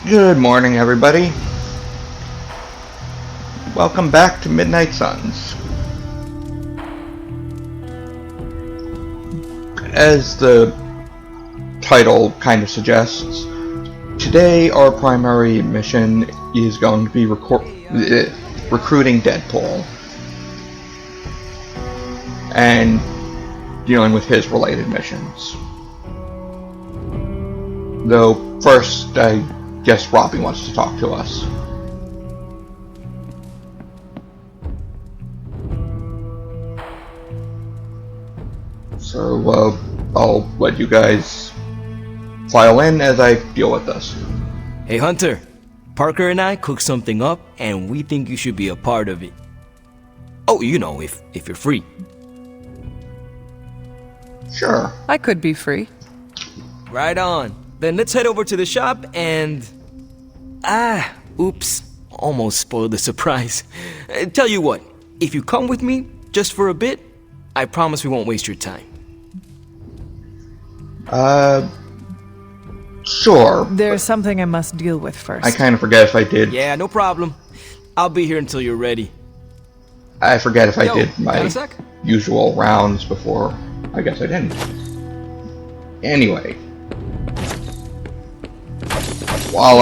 Good morning, everybody. Welcome back to Midnight Suns. As the title kind of suggests, today our primary mission is going to be recruiting Deadpool and dealing with his related missions. Though first, I guess Robbie wants to talk to us. So, I'll let you guys file in as I deal with this. Hey Hunter, Parker and I cooked something up and we think you should be a part of it. Oh, you know, if you're free. Sure. I could be free. Right on. Then let's head over to the shop and... oops. Almost spoiled the surprise. Tell you what, if you come with me, just for a bit, I promise we won't waste your time. Sure. There's something I must deal with first. I kind of forget if I did. Yeah, no problem. I'll be here until you're ready. I forget if I did got my a sec? usual rounds before. I guess I didn't. Anyway. While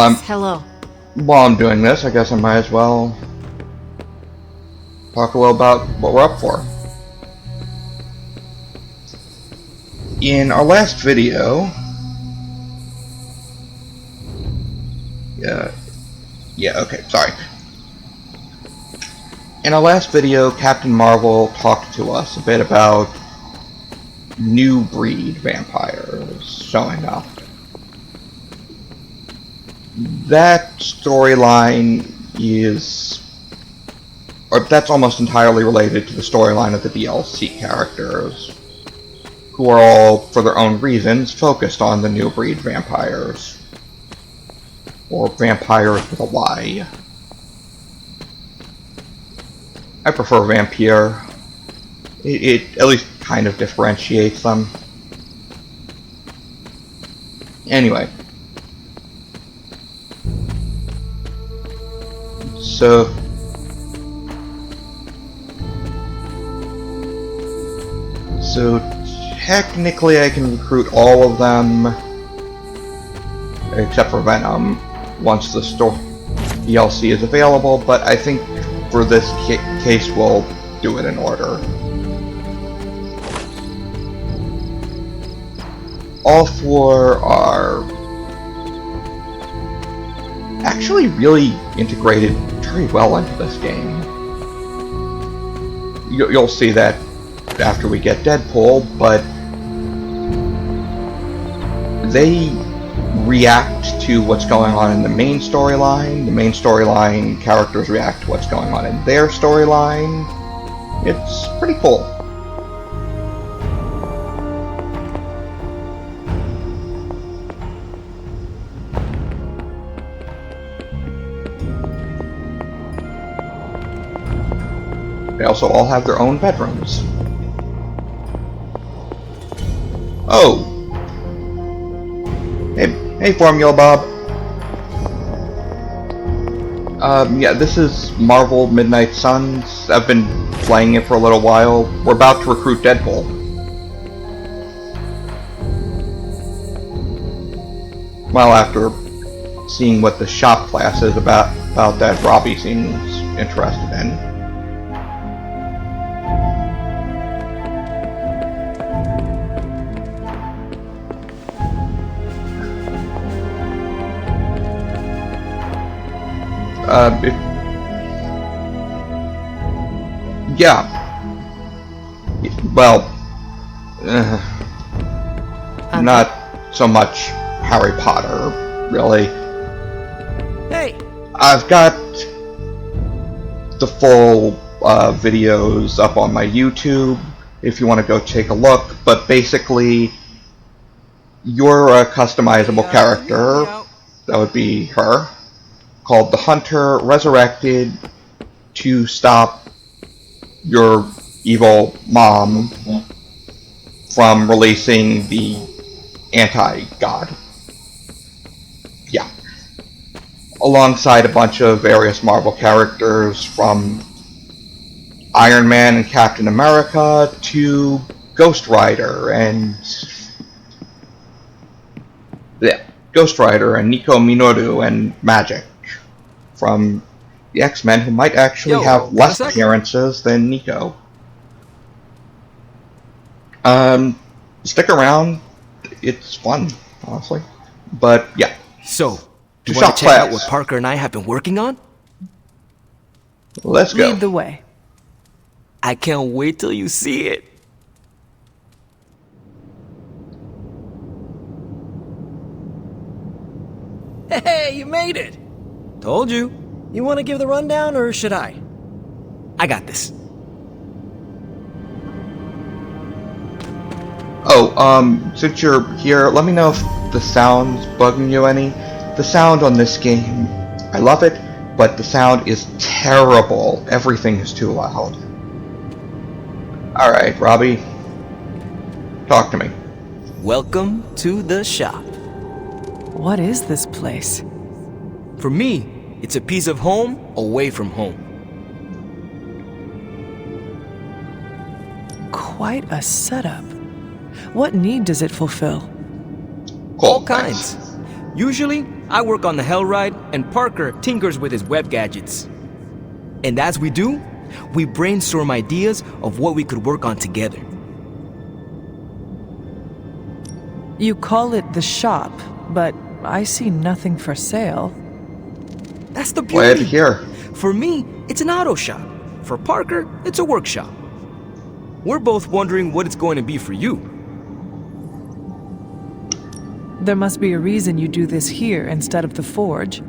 I'm doing this, I guess I might as well talk a little about what we're up for. In our last video, sorry. In our last video, Captain Marvel talked to us a bit about new breed vampires showing up. That storyline that's almost entirely related to the storyline of the DLC characters, who are all, for their own reasons, focused on the new breed vampires. Or vampires with a Y. I prefer vampire. It at least kind of differentiates them. Anyway. So technically I can recruit all of them except for Venom once the DLC is available, but I think for this case we'll do it in order. All four are actually really integrated very well into this game. You'll see that after we get Deadpool, but they react to what's going on in the main storyline. The main storyline characters react to what's going on in their storyline. It's pretty cool. They also all have their own bedrooms. Oh! Hey Formula Bob. Yeah, this is Marvel Midnight Suns. I've been playing it for a little while. We're about to recruit Deadpool. Well, after seeing what the shop class is about that Robbie seems interested in. Yeah. Well, not so much Harry Potter, really. Hey! I've got the full videos up on my YouTube if you want to go take a look, but basically you're a customizable character, that would be her, called the Hunter, resurrected to stop your evil mom from releasing the anti-god. Yeah. alongside a bunch of various Marvel characters from Iron Man and Captain America to Ghost Rider and Nico Minoru and Magic from the X-Men, who might actually have less appearances than Nico. Stick around, it's fun, honestly. But yeah. So, do you want to check out what Parker and I have been working on? Let's go. Lead the way. I can't wait till you see it. Hey, you made it! Told you. You want to give the rundown, or should I? I got this. Oh, since you're here, let me know if the sound's bugging you any. The sound on this game, I love it, but the sound is terrible. Everything is too loud. Alright, Robbie, talk to me. Welcome to the shop. What is this place? For me, it's a piece of home away from home. Quite a setup. What need does it fulfill? Cool. All kinds. Usually, I work on the Hell Ride, and Parker tinkers with his web gadgets. And as we do, we brainstorm ideas of what we could work on together. You call it the shop, but I see nothing for sale. That's the beauty. Glad to hear. For me, it's an auto shop. For Parker, it's a workshop. We're both wondering what it's going to be for you. There must be a reason you do this here instead of the Forge.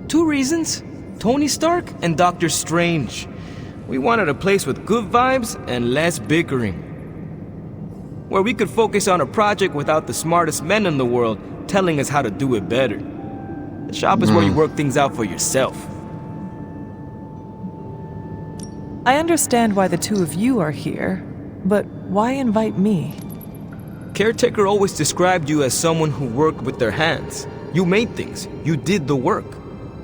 2 reasons. Tony Stark and Doctor Strange. We wanted a place with good vibes and less bickering. Where we could focus on a project without the smartest men in the world telling us how to do it better. The shop is where you work things out for yourself. I understand why the two of you are here, but why invite me? Caretaker always described you as someone who worked with their hands. You made things. You did the work.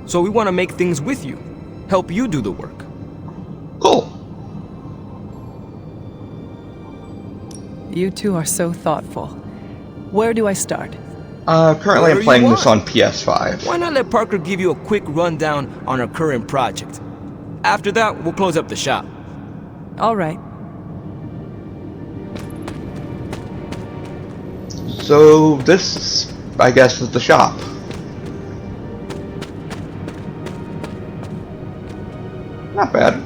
So we want to make things with you. Help you do the work. Cool. You two are so thoughtful. Where do I start? Currently I'm playing this on PS5. Why not let Parker give you a quick rundown on our current project? After that, we'll close up the shop. All right. So this, I guess, is the shop. Not bad.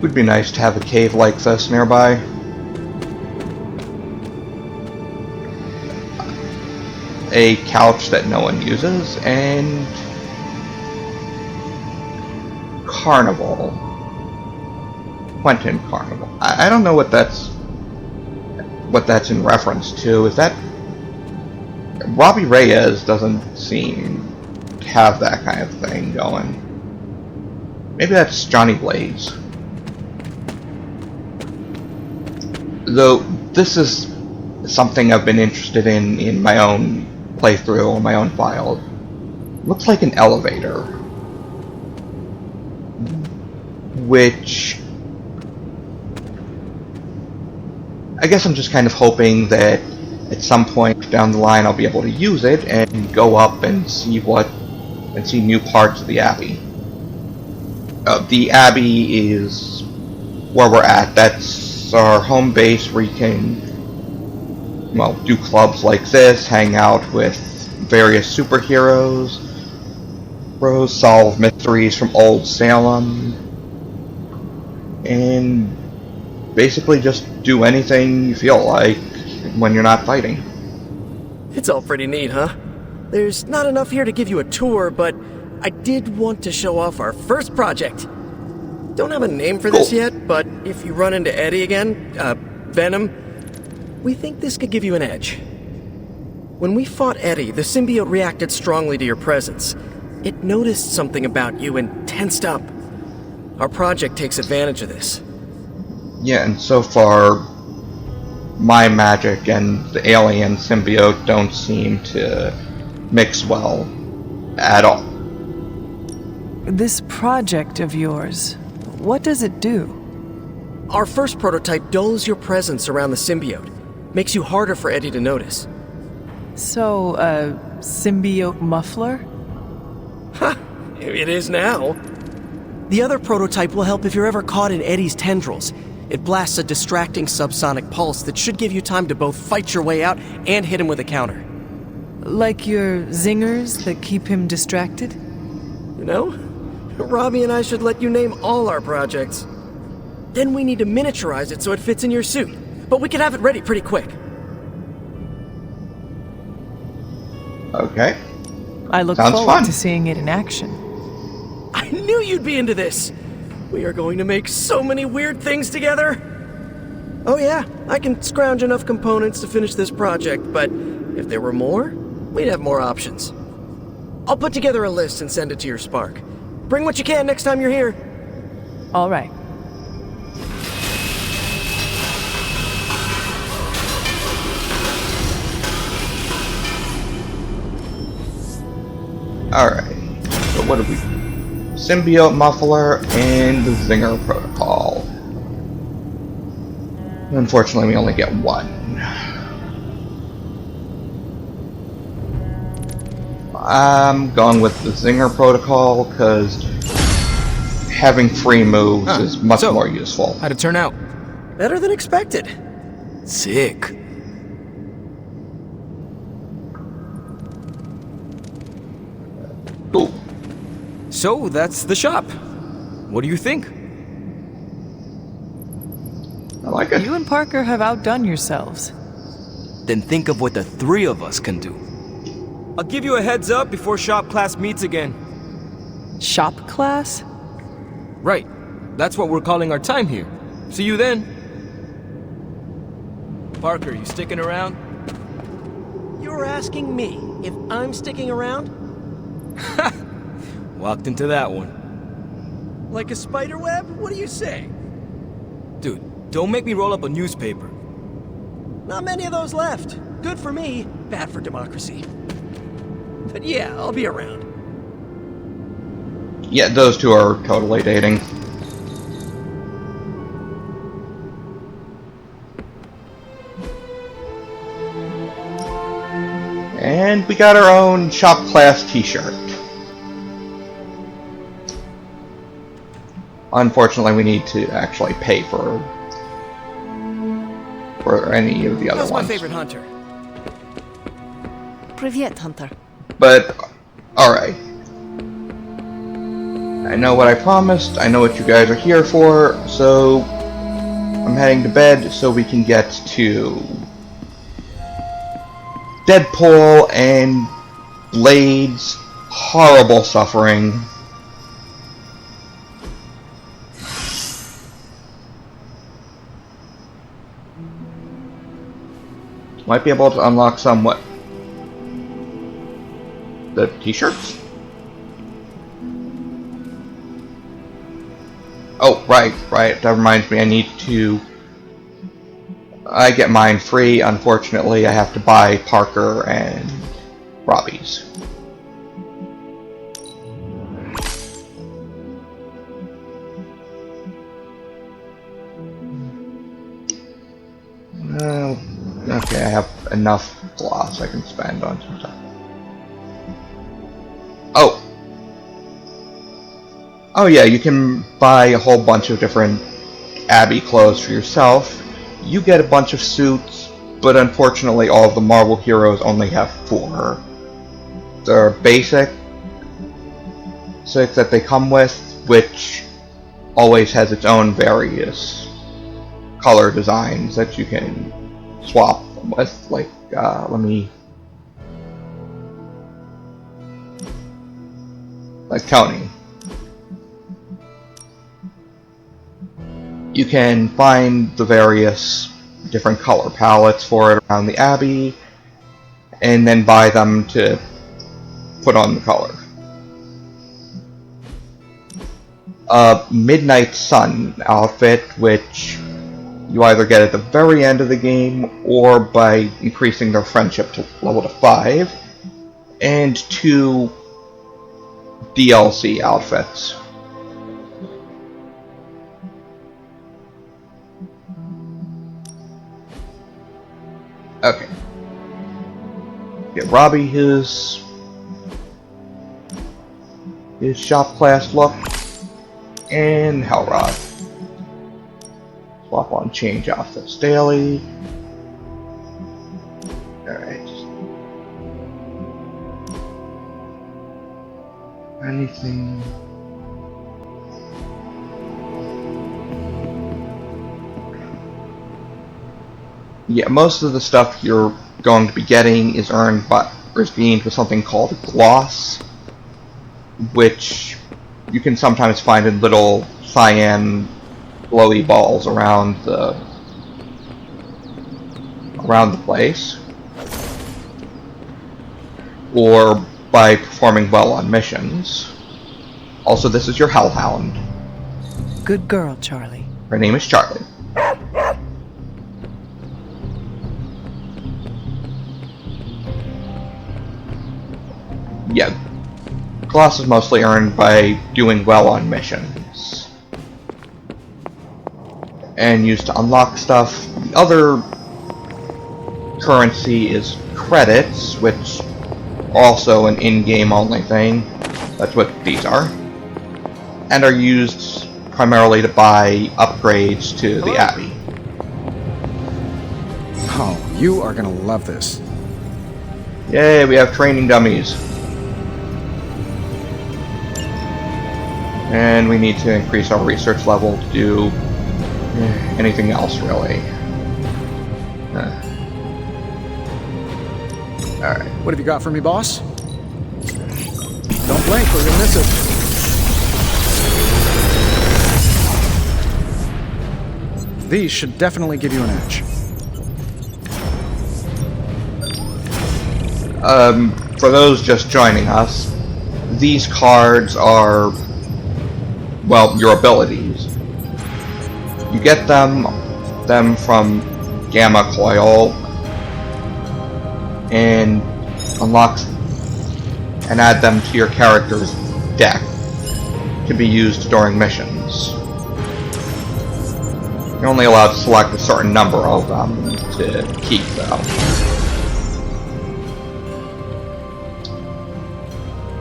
Would be nice to have a cave like this nearby. A couch that no one uses, and Carnival. Quentin Carnival. I don't know what that's in reference to. Is that Robbie Reyes doesn't seem to have that kind of thing going. Maybe that's Johnny Blaze. Though this is something I've been interested in my own playthrough or my own file. Looks like an elevator, which I guess I'm just kind of hoping that at some point down the line I'll be able to use it and go up and see new parts of the Abbey. The Abbey is where we're at. That's our home base where you can, well, do clubs like this, hang out with various superheroes, solve mysteries from Old Salem, and basically just do anything you feel like when you're not fighting. It's all pretty neat, huh? There's not enough here to give you a tour, but I did want to show off our first project. Don't have a name for this yet, but if you run into Eddie again, Venom, we think this could give you an edge. When we fought Eddie, the symbiote reacted strongly to your presence. It noticed something about you and tensed up. Our project takes advantage of this. Yeah, and so far, my magic and the alien symbiote don't seem to mix well at all. This project of yours, what does it do? Our first prototype dulls your presence around the symbiote. Makes you harder for Eddie to notice. So, a symbiote muffler? Ha! It is now. The other prototype will help if you're ever caught in Eddie's tendrils. It blasts a distracting subsonic pulse that should give you time to both fight your way out and hit him with a counter. Like your zingers that keep him distracted? You know, Robbie and I should let you name all our projects. Then we need to miniaturize it so it fits in your suit. But we can have it ready pretty quick. Okay. I look Sounds forward fun. to seeing it in action. I knew you'd be into this! We are going to make so many weird things together! Oh yeah, I can scrounge enough components to finish this project, but if there were more, we'd have more options. I'll put together a list and send it to your Spark. Bring what you can next time you're here. All right. Alright. So what do we... Symbiote Muffler and the Zinger Protocol. Unfortunately, we only get one. I'm going with the Zinger Protocol because having free moves is much more useful. How'd it turn out? Better than expected. Sick. Cool. So, that's the shop. What do you think? I like it. You and Parker have outdone yourselves. Then think of what the three of us can do. I'll give you a heads up before shop class meets again. Shop class? Right. That's what we're calling our time here. See you then. Parker, you sticking around? You're asking me if I'm sticking around? Walked into that one. Like a spider web? What do you say? Dude, don't make me roll up a newspaper. Not many of those left. Good for me, bad for democracy. But yeah, I'll be around. Yeah, those two are totally dating. And we got our own shop class t-shirt. Unfortunately, we need to actually pay for any of the other That's ones. my favorite hunter. Привет, Hunter. But, alright. I know what I promised, I know what you guys are here for, so I'm heading to bed so we can get to Deadpool and Blade's horrible suffering. Might be able to unlock some, what? The t-shirts? Oh, right. That reminds me, I get mine free. Unfortunately, I have to buy Parker and Robbie's. Okay, I have enough gloss I can spend on some stuff. Oh yeah, you can buy a whole bunch of different Abby clothes for yourself. You get a bunch of suits, but unfortunately all of the Marvel heroes only have 4. There are basic 6 that they come with, which always has its own various color designs that you can swap them with. Like, like Tony. You can find the various different color palettes for it around the Abbey, and then buy them to put on the color. Midnight Sun outfit, which you either get at the very end of the game or by increasing their friendship to level to 5, and 2 DLC outfits. Okay. Get Robbie his shop class look, and Hellrod. Swap on change outfits daily. Alright. Anything? Yeah, most of the stuff you're going to be getting is earned by, or is gained with something called gloss, which you can sometimes find in little cyan glowy balls around the place, or by performing well on missions. Also, this is your Hellhound. Good girl, Charlie. Her name is Charlie. Yeah, gloss is mostly earned by doing well on missions and used to unlock stuff. The other currency is credits, which are also an in-game only thing. That's what these are, and are used primarily to buy upgrades to the Abbey. Oh, you are gonna love this. Yay, we have training dummies. And we need to increase our research level to do anything else, really. Alright. What have you got for me, boss? Don't blink or you'll miss it. These should definitely give you an edge. For those just joining us, these cards are, well, your abilities. You get them from Gamma Coil and unlock and add them to your character's deck to be used during missions. You're only allowed to select a certain number of them to keep, though.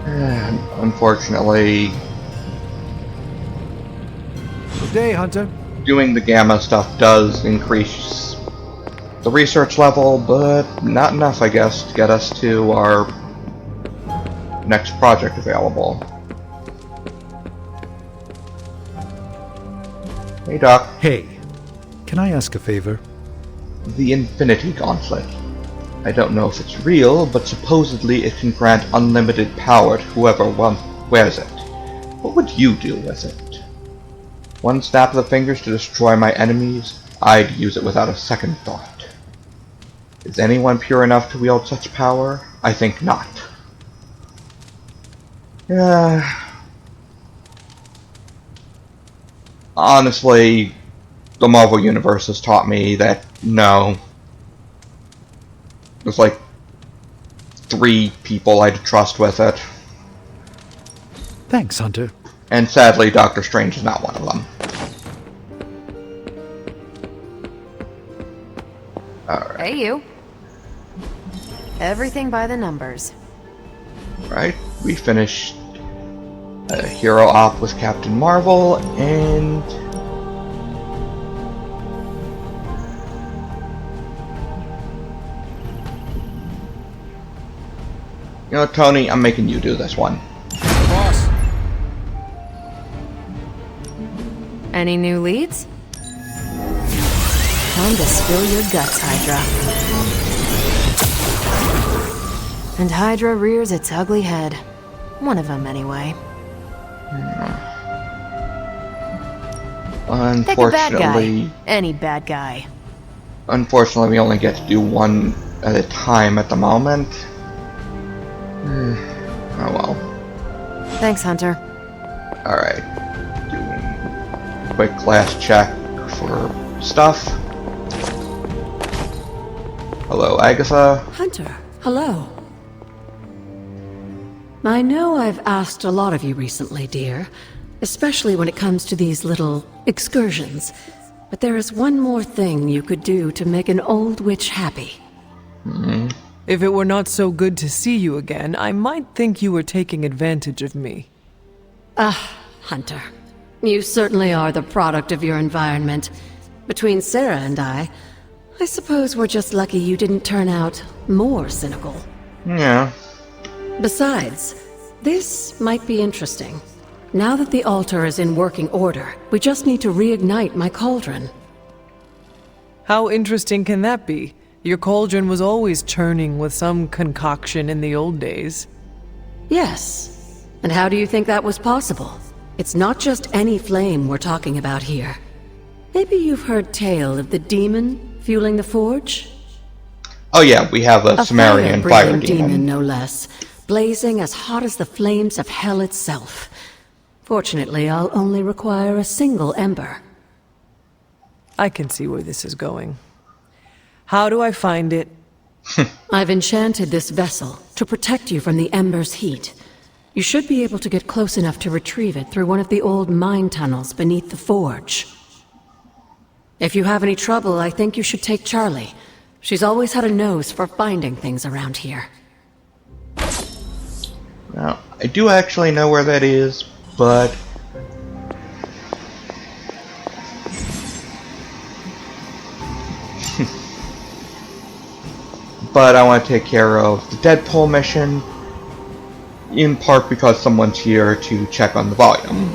And unfortunately, Good day, Hunter. doing the Gamma stuff does increase the research level, but not enough, I guess, to get us to our next project available. Hey, Doc. Hey, can I ask a favor? The Infinity Gauntlet. I don't know if it's real, but supposedly it can grant unlimited power to whoever wears it. What would you do with it? One snap of the fingers to destroy my enemies? I'd use it without a second thought. Is anyone pure enough to wield such power? I think not. Honestly, the Marvel Universe has taught me that no. There's like 3 people I'd trust with it. Thanks, Hunter. And sadly, Doctor Strange is not one of them. Alright. Hey, you. Everything by the numbers. Right, we finished a hero op with Captain Marvel, and you know, Tony, I'm making you do this one. Boss. Any new leads? Time to spill your guts, Hydra. And Hydra rears its ugly head. One of them, anyway. Pick a bad Unfortunately, guy. Any bad guy. unfortunately, we only get to do one at a time at the moment. Oh well. Thanks, Hunter. Alright. Doing a quick class check for stuff. Hello, Agatha. Hunter, hello. I know I've asked a lot of you recently, dear, especially when it comes to these little excursions. But there is one more thing you could do to make an old witch happy. If it were not so good to see you again, I might think you were taking advantage of me. Hunter, you certainly are the product of your environment. Between Sarah and I suppose we're just lucky you didn't turn out more cynical. Yeah. Besides, this might be interesting. Now that the altar is in working order, we just need to reignite my cauldron. How interesting can that be? Your cauldron was always churning with some concoction in the old days. Yes. And how do you think that was possible? It's not just any flame we're talking about here. Maybe you've heard tale of the demon fueling the forge? Oh yeah, we have a Sumerian fire demon. No less, blazing as hot as the flames of hell itself. Fortunately, I'll only require a single ember. I can see where this is going. How do I find it? I've enchanted this vessel to protect you from the ember's heat. You should be able to get close enough to retrieve it through one of the old mine tunnels beneath the forge. If you have any trouble, I think you should take Charlie. She's always had a nose for finding things around here. Now, I do actually know where that is, but... but I want to take care of the Deadpool mission, in part because someone's here to check on the volume.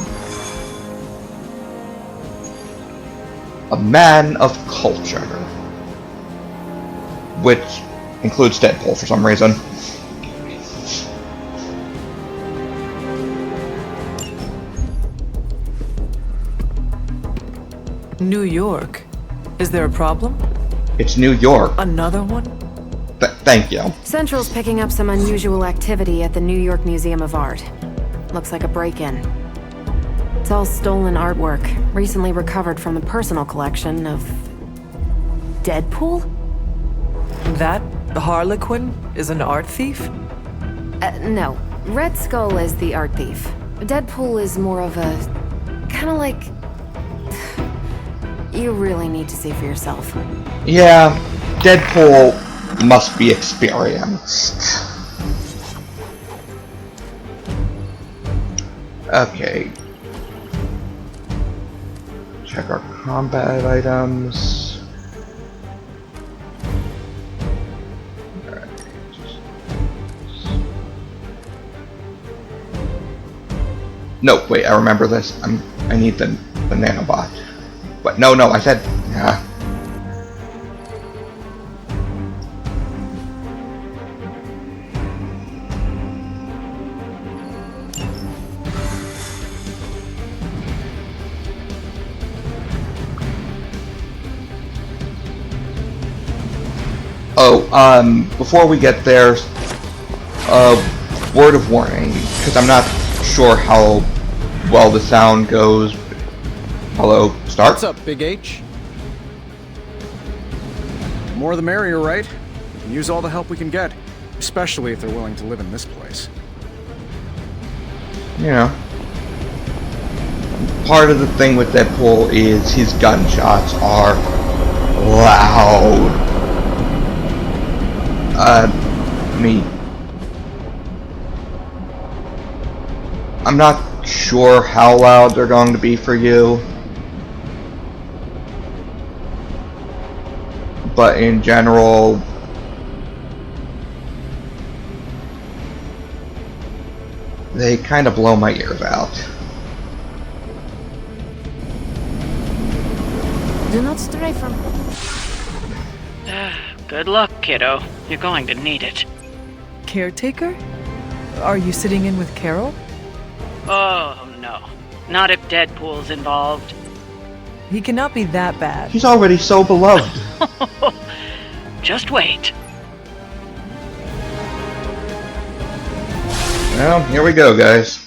A man of culture. Which includes Deadpool for some reason. New York. Is there a problem? It's New York. Another one? Thank you. Central's picking up some unusual activity at the New York Museum of Art. Looks like a break-in. It's all stolen artwork, recently recovered from the personal collection of... Deadpool? That Harlequin is an art thief? No. Red Skull is the art thief. Deadpool is more of a... kinda like... You really need to see for yourself. Yeah, Deadpool must be experienced. Okay. Check our combat items. Alright. No, wait, I remember this. I need the nanobot. But no, I said... Yeah. Oh, before we get there, word of warning, because I'm not sure how well the sound goes. Hello, start? What's up, Big H? The more the merrier, right? We can use all the help we can get, especially if they're willing to live in this place. Yeah. Part of the thing with Deadpool is his gunshots are loud. I'm not sure how loud they're going to be for you. But in general, they kind of blow my ears out. Do not stray from... Good luck, kiddo. You're going to need it. Caretaker? Are you sitting in with Carol? Oh, no. Not if Deadpool's involved. He cannot be that bad. He's already so beloved. Just wait. Well, here we go, guys.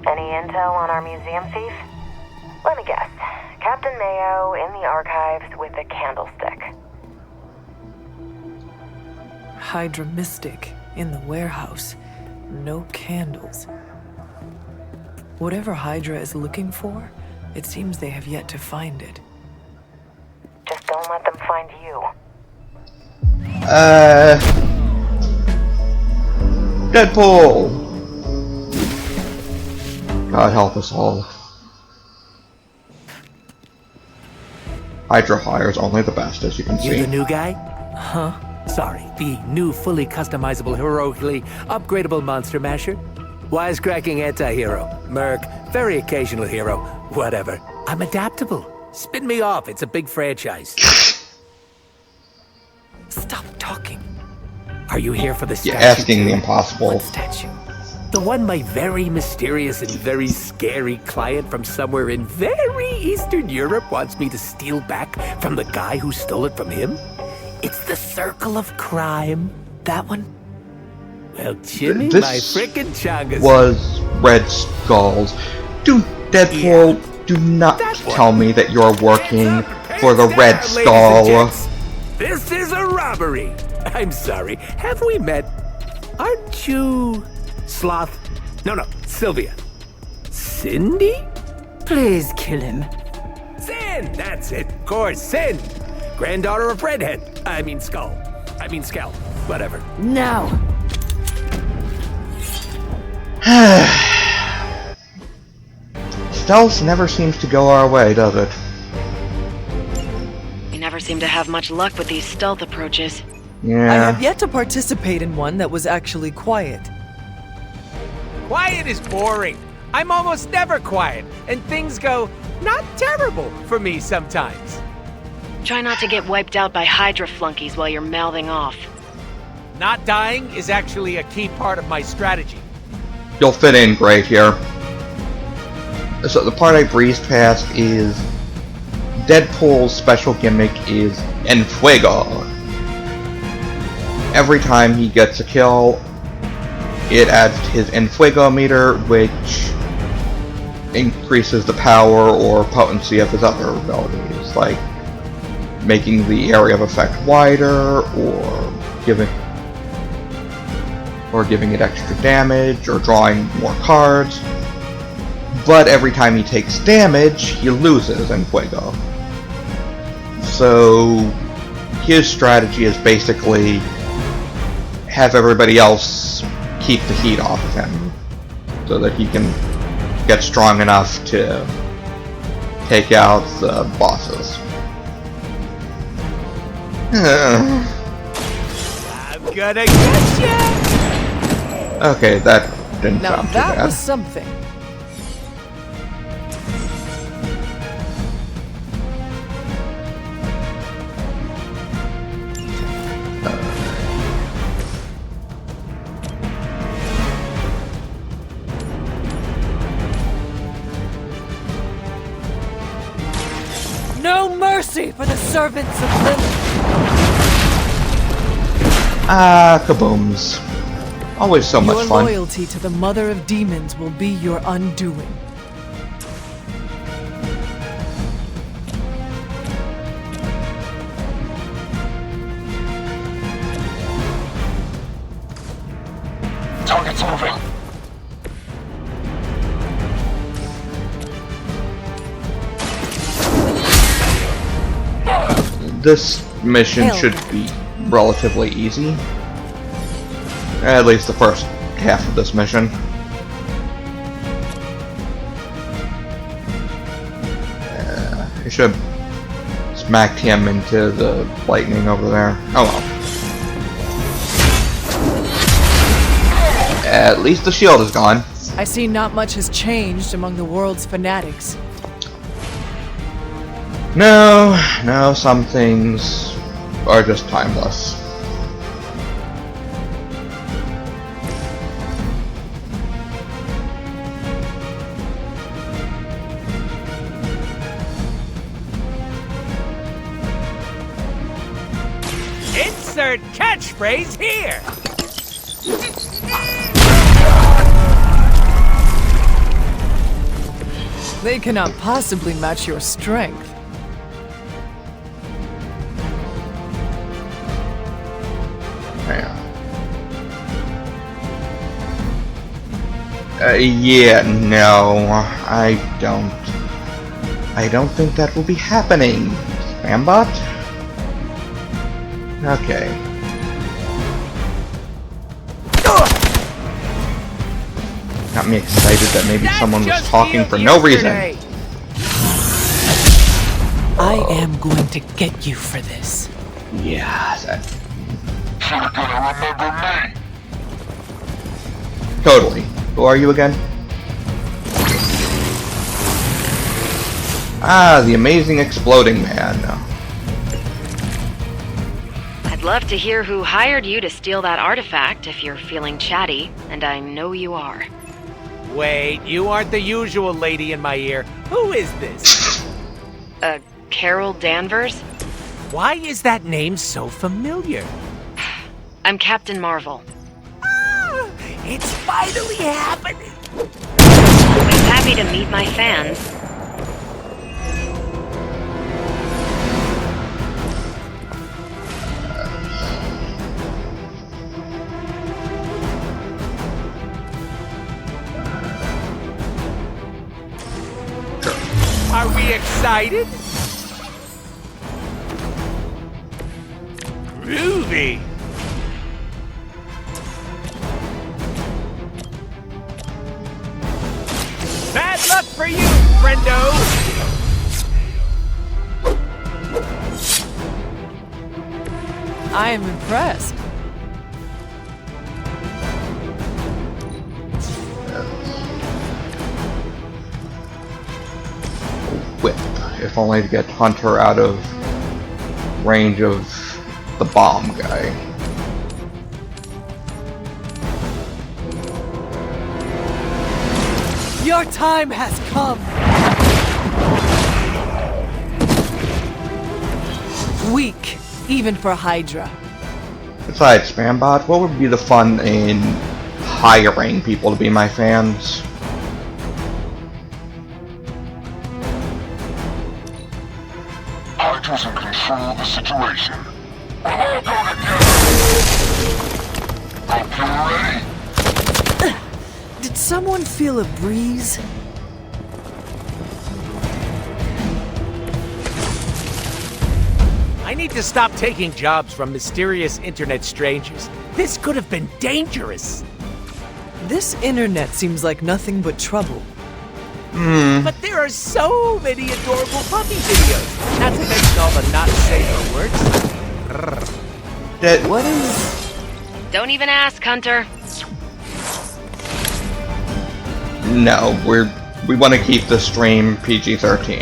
Any intel on our museum thief? Let me guess. Captain Mayo in the archives with a candlestick. Hydra Mystic in the warehouse. No candles. Whatever Hydra is looking for, it seems they have yet to find it. Just don't let them find you. Deadpool! God help us all. Hydra hires only the best, as you can You see. the new guy? Huh? Sorry, the new fully customizable, heroically upgradable monster masher? Wisecracking anti-hero. Merc, very occasional hero. Whatever. I'm adaptable. Spin me off, it's a big franchise. Stop talking. Are you here for the statue? You're asking too? the impossible. What statue? The one my very mysterious and very scary client from somewhere in very Eastern Europe wants me to steal back from the guy who stole it from him? It's the Circle of Crime. That one? Well, Jimmy, This my frickin' chongas. was Red Skulls. Deadpool, do not tell me that you're working for the Red Skull. This is a robbery. I'm sorry. Have we met? Aren't you Sloth? No, Sylvia. Cindy? Please kill him. Sin! That's it. Of course, Sin. Granddaughter of Redhead. Skull. Scout. Whatever. No. Stealth never seems to go our way, does it? We never seem to have much luck with these stealth approaches. I Yeah. have yet to participate in one that was actually quiet. Quiet is boring. I'm almost never quiet, and things go not terrible for me sometimes. Try not to get wiped out by Hydra flunkies while you're mouthing off. Not dying is actually a key part of my strategy. You'll fit in great here. So the part I breezed past is Deadpool's special gimmick is En Fuego. Every time he gets a kill, it adds to his En Fuego meter, which increases the power or potency of his other abilities, like making the area of effect wider, or giving it extra damage, or drawing more cards. But every time he takes damage, he loses En Fuego. So his strategy is basically have everybody else keep the heat off of him, so that he can get strong enough to take out the bosses. I'm gonna get ya! Okay, that didn't Now sound too that bad. was something. No mercy for the servants of Lilith. Ah, kabooms. Always so much Your fun. loyalty to the Mother of Demons will be your undoing. Target's moving. This mission Hell. should be relatively easy. At least the first half of this mission. I should have smacked him into the lightning over there. Oh well. At least the shield is gone. I see not much has changed among the world's fanatics. No, some things are just timeless. Insert catchphrase here! They cannot possibly match your strength. Yeah. Yeah, no, I don't think that will be happening. Spambot? Okay. Got me excited that maybe someone was talking for no reason. I am going to get you for this. Yeah, totally. Who are you again? Ah, the amazing exploding man. I'd love to hear who hired you to steal that artifact if you're feeling chatty, and I know you are. Wait, you aren't the usual lady in my ear. Who is this? Carol Danvers? Why is that name so familiar? I'm Captain Marvel. Ah, it's finally happening! Always happy to meet my fans. Are we excited? Groovy! Bad luck for you, friendo! I am impressed. Whip, if only to get Hunter out of range of the bomb guy. Your time has come. Weak, even for Hydra. Besides, Spambot, what would be the fun in hiring people to be my fans? Hydra's in control of the situation. Hope you're ready. Did someone feel a breeze? I need to stop taking jobs from mysterious internet strangers. This could have been dangerous. This internet seems like nothing but trouble. But there are so many adorable puppy videos. Not to mention all the not safe words. What is... Don't even ask, Hunter. No, we want to keep the stream PG-13.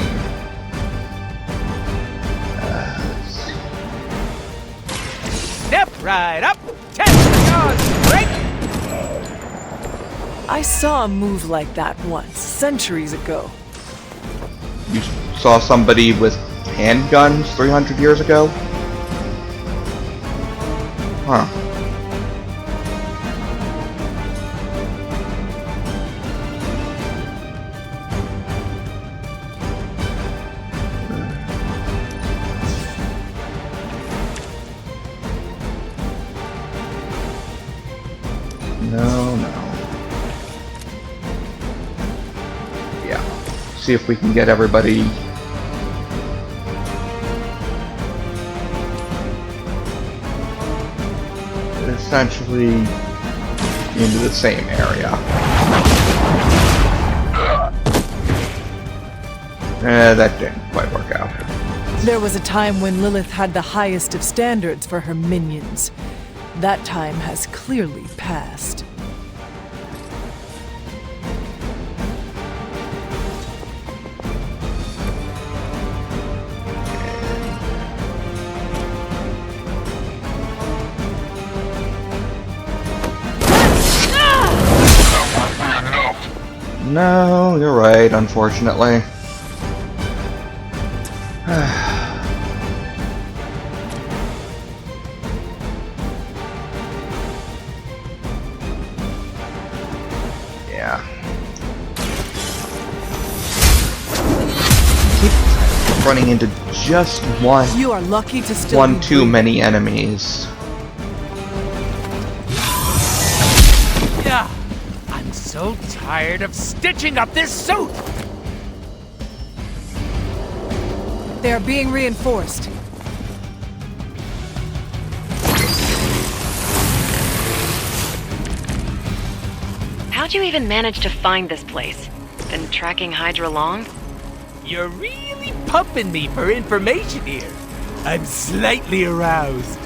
Step right up, test your strength. I saw a move like that once, centuries ago. You saw somebody with handguns 300 years ago? Huh. No. Yeah. See if we can get everybody... essentially into the same area. That didn't quite work out. There was a time when Lilith had the highest of standards for her minions. That time has clearly passed. No, you're right, unfortunately. Yeah. Keep running into just one. You are lucky to still one be too breathing. many enemies. Yeah, I'm so tired of stitching up this suit! They are being reinforced. How'd you even manage to find this place? Been tracking Hydra long? You're really pumping me for information here. I'm slightly aroused.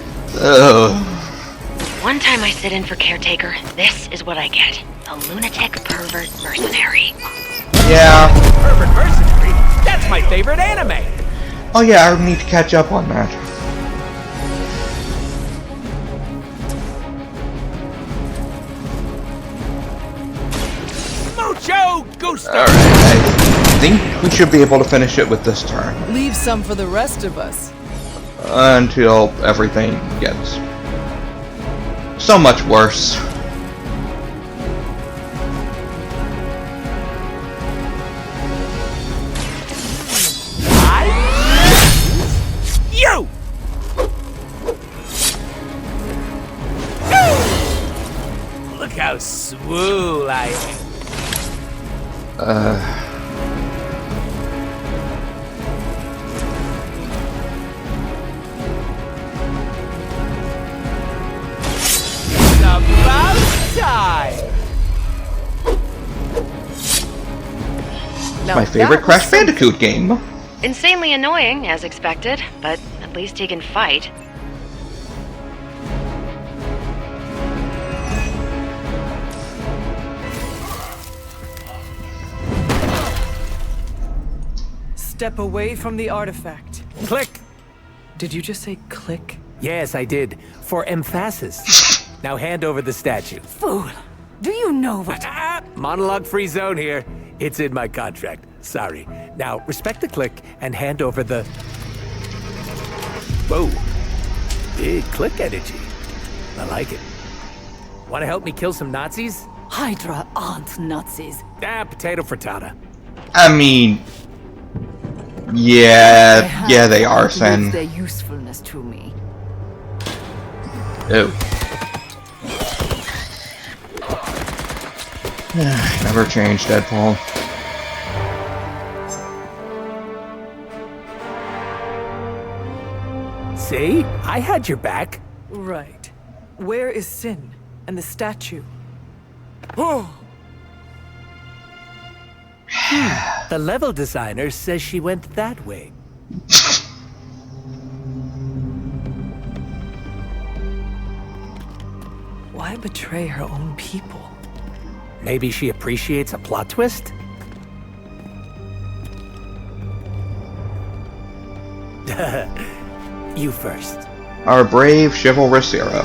One time I sit in for Caretaker, this is what I get. A lunatic pervert mercenary. Yeah. Pervert mercenary? That's my favorite anime! Oh yeah, I need to catch up on that. Mucho gusto! Alright, I think we should be able to finish it with this turn. Leave some for the rest of us. Until everything gets so much worse. You! Look how swole I am. About time! My favorite Crash Bandicoot game. Insanely annoying, as expected, but at least he can fight. Step away from the artifact. Click! Did you just say click? Yes, I did. For emphasis. Now hand over the statue. Fool! Do you know what? Monologue-free zone here. It's in my contract. Sorry. Now, respect the click and hand over the... Whoa. Big click energy. I like it. Want to help me kill some Nazis? Hydra aren't Nazis. Potato frittata. I mean... Yeah, they are, Sen. Their usefulness to me. Ew. Never change, Deadpool. See? I had your back. Right. Where is Sin and the statue? The level designer says she went that way. Why betray her own people? Maybe she appreciates a plot twist? You first. Our brave, chivalrous hero.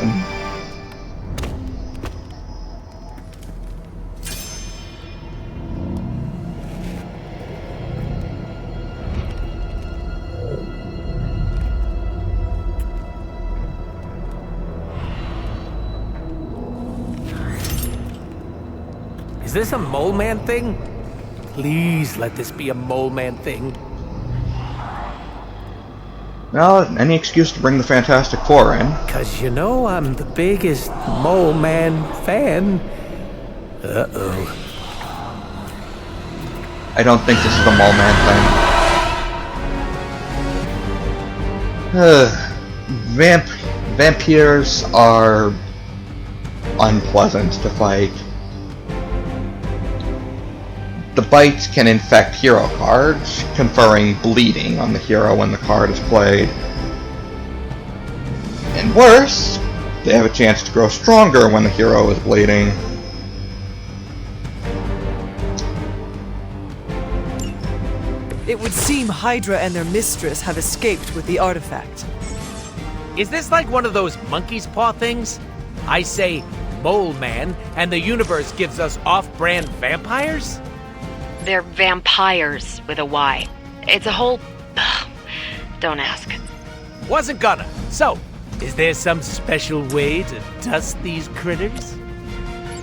Is this a mole man thing? Please let this be a mole man thing. Well, any excuse to bring the Fantastic Four in. 'Cause you know I'm the biggest mole man fan. Uh-oh. I don't think this is the Mole Man thing. Vampires are unpleasant to fight. The bites can infect hero cards, conferring bleeding on the hero when the card is played. And worse, they have a chance to grow stronger when the hero is bleeding. It would seem Hydra and their mistress have escaped with the artifact. Is this like one of those monkey's paw things? I say mole man, and the universe gives us off-brand vampires? They're vampires with a Y. It's a whole... Don't ask. Wasn't gonna. So, is there some special way to dust these critters?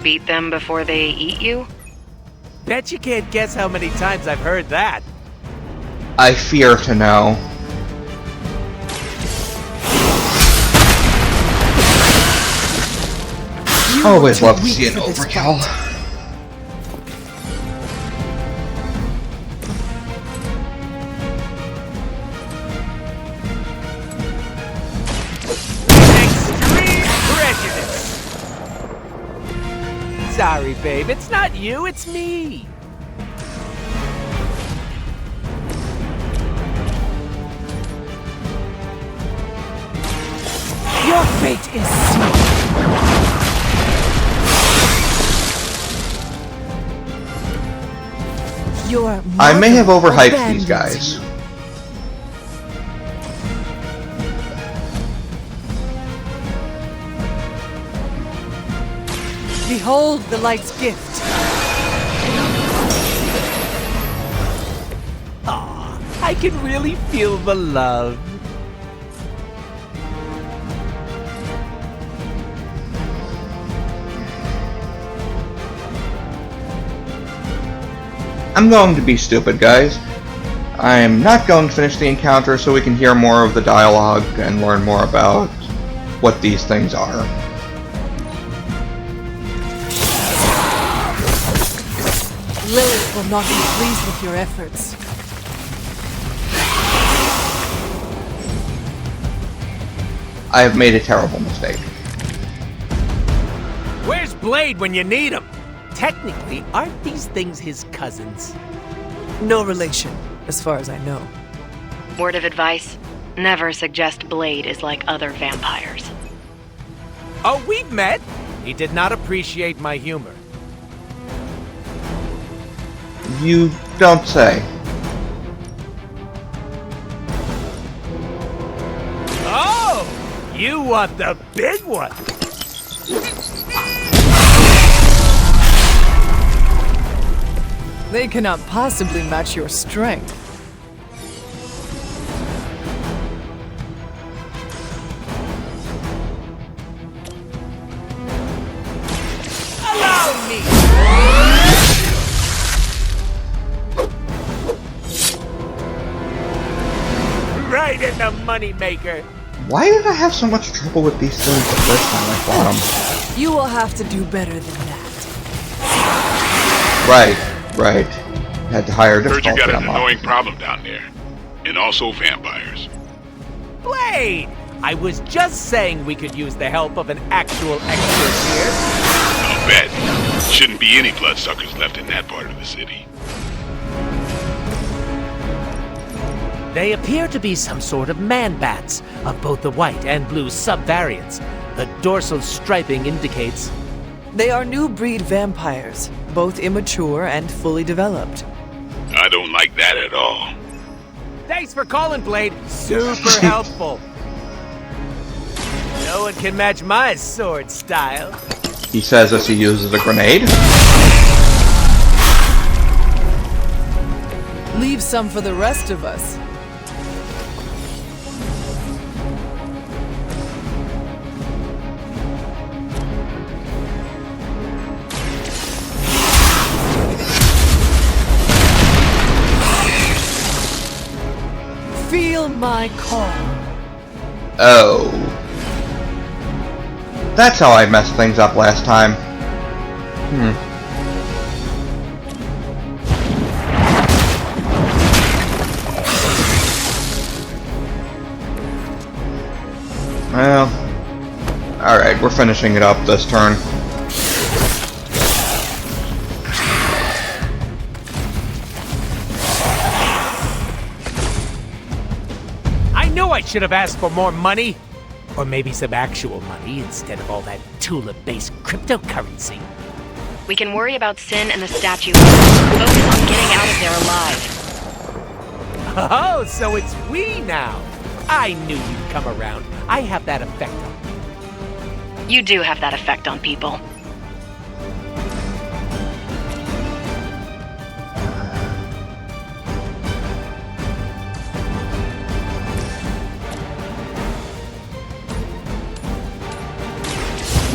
Beat them before they eat you? Bet you can't guess how many times I've heard that. I fear to know. Always love to see an overkill. sorry, babe. It's not you, it's me. Your fate is sealed. Your I may have mother overhyped abandons these guys. you. Behold the light's gift. Aw, I can really feel the love. I'm going to be stupid, guys. I'm not going to finish the encounter so we can hear more of the dialogue and learn more about what these things are. Lilith will not be pleased with your efforts. I have made a terrible mistake. Where's Blade when you need him? Technically, aren't these things his cousins? No relation, as far as I know. Word of advice: never suggest Blade is like other vampires. Oh, we've met. He did not appreciate my humor. You don't say. Oh! You want the big one! They cannot possibly match your strength. Allow me! Right in the moneymaker. Why did I have so much trouble with these things the first time I fought them? You will have to do better than that. Right. Had to hire Heard difficulty you got an unlock. annoying problem down there. And also vampires. Blade! I was just saying we could use the help of an actual expert here. I'll bet. Shouldn't be any bloodsuckers left in that part of the city. They appear to be some sort of man-bats, of both the white and blue subvariants. The dorsal striping indicates... They are new breed vampires, both immature and fully developed. I don't like that at all. Thanks for calling, Blade. Super helpful. No one can match my sword style. He says as he uses a grenade. Leave some for the rest of us. Feel my call. Oh. That's how I messed things up last time. Well, alright, we're finishing it up this turn. I knew I should have asked for more money. Or maybe some actual money instead of all that Tula-based cryptocurrency. We can worry about Sin and the statue. Focus on getting out of there alive. Oh, so it's we now. I knew you'd come around. I have that effect on you. You do have that effect on people.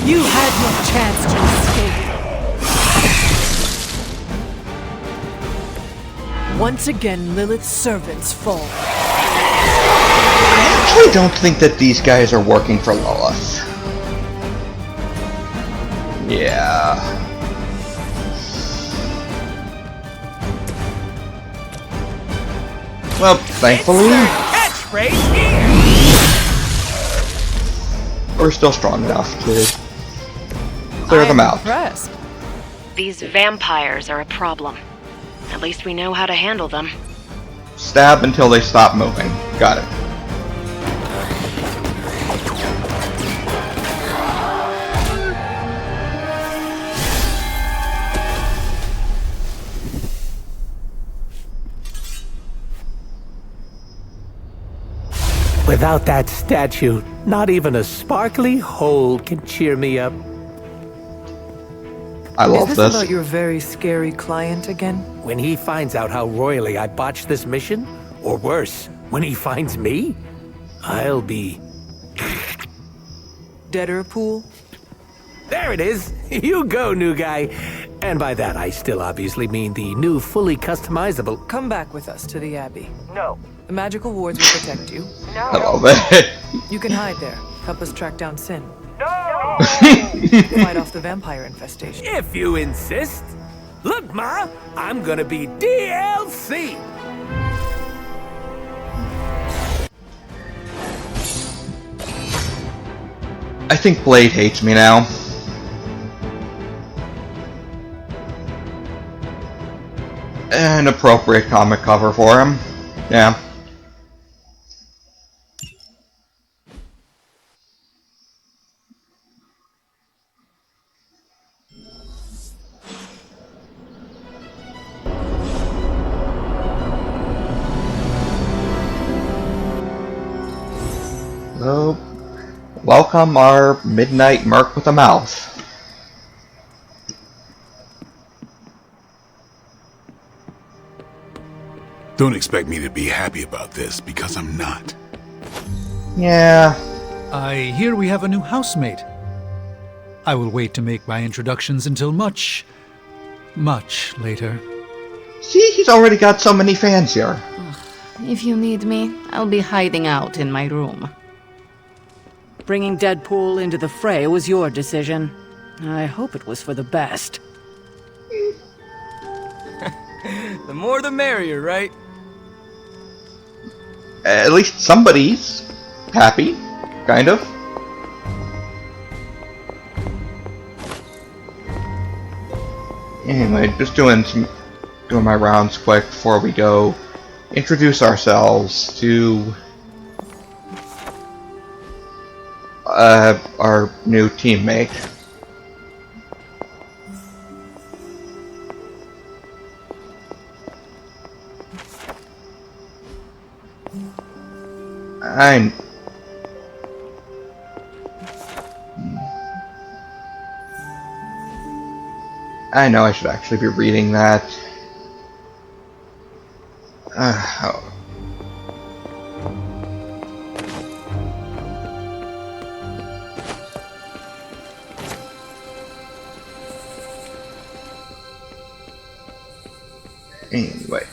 You had your chance to escape. Once again, Lilith's servants fall. I actually don't think that these guys are working for Lilith. Yeah. Well, thankfully, Catchphrase here. we're still strong enough to clear them out. Impressed. These vampires are a problem. At least we know how to handle them. Stab until they stop moving. Got it. Without that statue, not even a sparkly hole can cheer me up. I love this. Is this about your very scary client again? When he finds out how royally I botched this mission, or worse, when he finds me, I'll be... Deadpool? There it is! You go, new guy! And by that, I still obviously mean the new, fully customizable... Come back with us to the Abbey. No. The magical wards will protect you. No. I love it. You can hide there. Help us track down Sin. No! Fight off the vampire infestation. If you insist. Look, Ma, I'm gonna be DLC! I think Blade hates me now. An appropriate comic cover for him. Yeah. So, welcome our Midnight Merc with a mouth. Don't expect me to be happy about this, because I'm not. Yeah. I hear we have a new housemate. I will wait to make my introductions until much later. See, he's already got so many fans here. If you need me, I'll be hiding out in my room. Bringing Deadpool into the fray was your decision. I hope it was for the best. The more the merrier, right? At least somebody's happy, kind of. Anyway, just doing my rounds quick before we go. Introduce ourselves to our new teammate. I know I should actually be reading that. Anyway.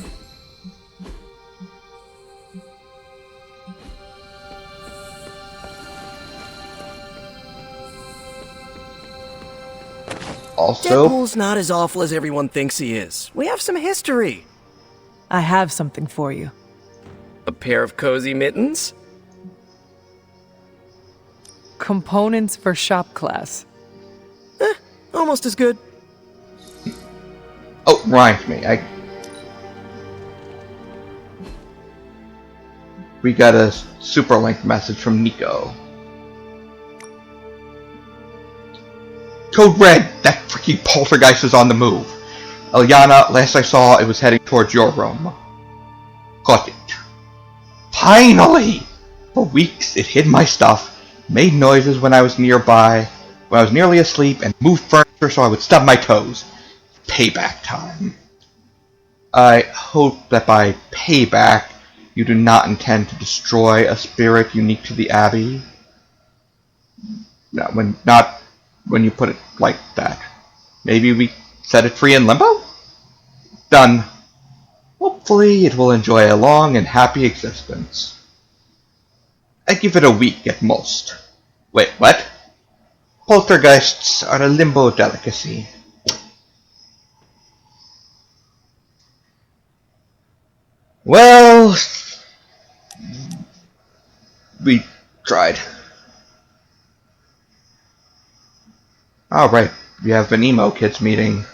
Also, Deadpool's not as awful as everyone thinks he is. We have some history. I have something for you. A pair of cozy mittens? Components for shop class. Almost as good. Oh, reminds me, we got a super link message from Nico. Code Red! That freaking poltergeist is on the move. Eliana, last I saw, it was heading towards your room. Got it. Finally! For weeks, it hid my stuff, made noises when I was nearby, when I was nearly asleep, and moved furniture so I would stub my toes. Payback time. I hope that by payback, you do not intend to destroy a spirit unique to the Abbey. Not when you put it like that. Maybe we set it free in limbo? Done. Hopefully it will enjoy a long and happy existence. I give it a week at most. Wait, what? Poltergeists are a limbo delicacy. Well, we tried. Alright, we have an emo kids meeting.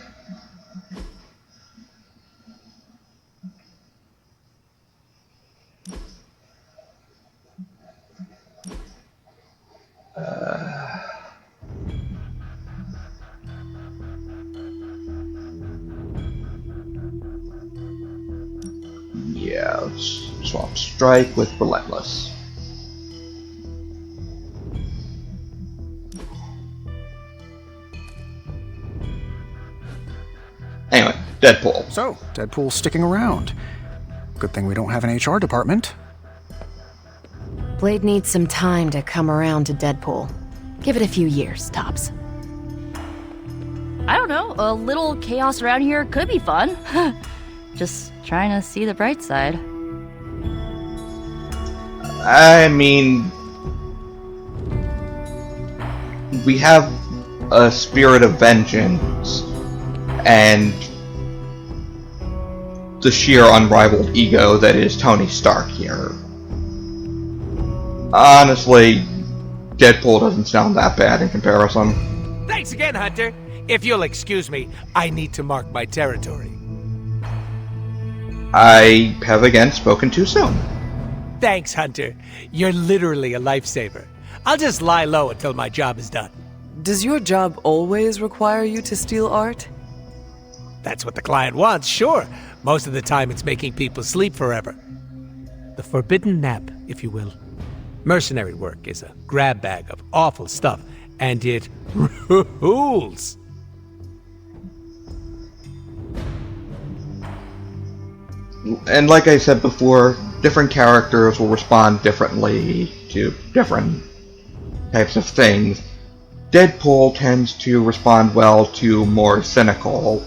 Yeah, let's swap Strike with Relentless. Anyway, Deadpool. So, Deadpool's sticking around. Good thing we don't have an HR department. Blade needs some time to come around to Deadpool. Give it a few years, tops. I don't know, a little chaos around here could be fun. Just trying to see the bright side. I mean, we have a spirit of vengeance and the sheer unrivaled ego that is Tony Stark here. Honestly, Deadpool doesn't sound that bad in comparison. Thanks again, Hunter. If you'll excuse me, I need to mark my territory. I have again spoken too soon. Thanks, Hunter. You're literally a lifesaver. I'll just lie low until my job is done. Does your job always require you to steal art? That's what the client wants, sure. Most of the time it's making people sleep forever. The forbidden nap, if you will. Mercenary work is a grab bag of awful stuff, and it rules. And like I said before, different characters will respond differently to different types of things. Deadpool tends to respond well to more cynical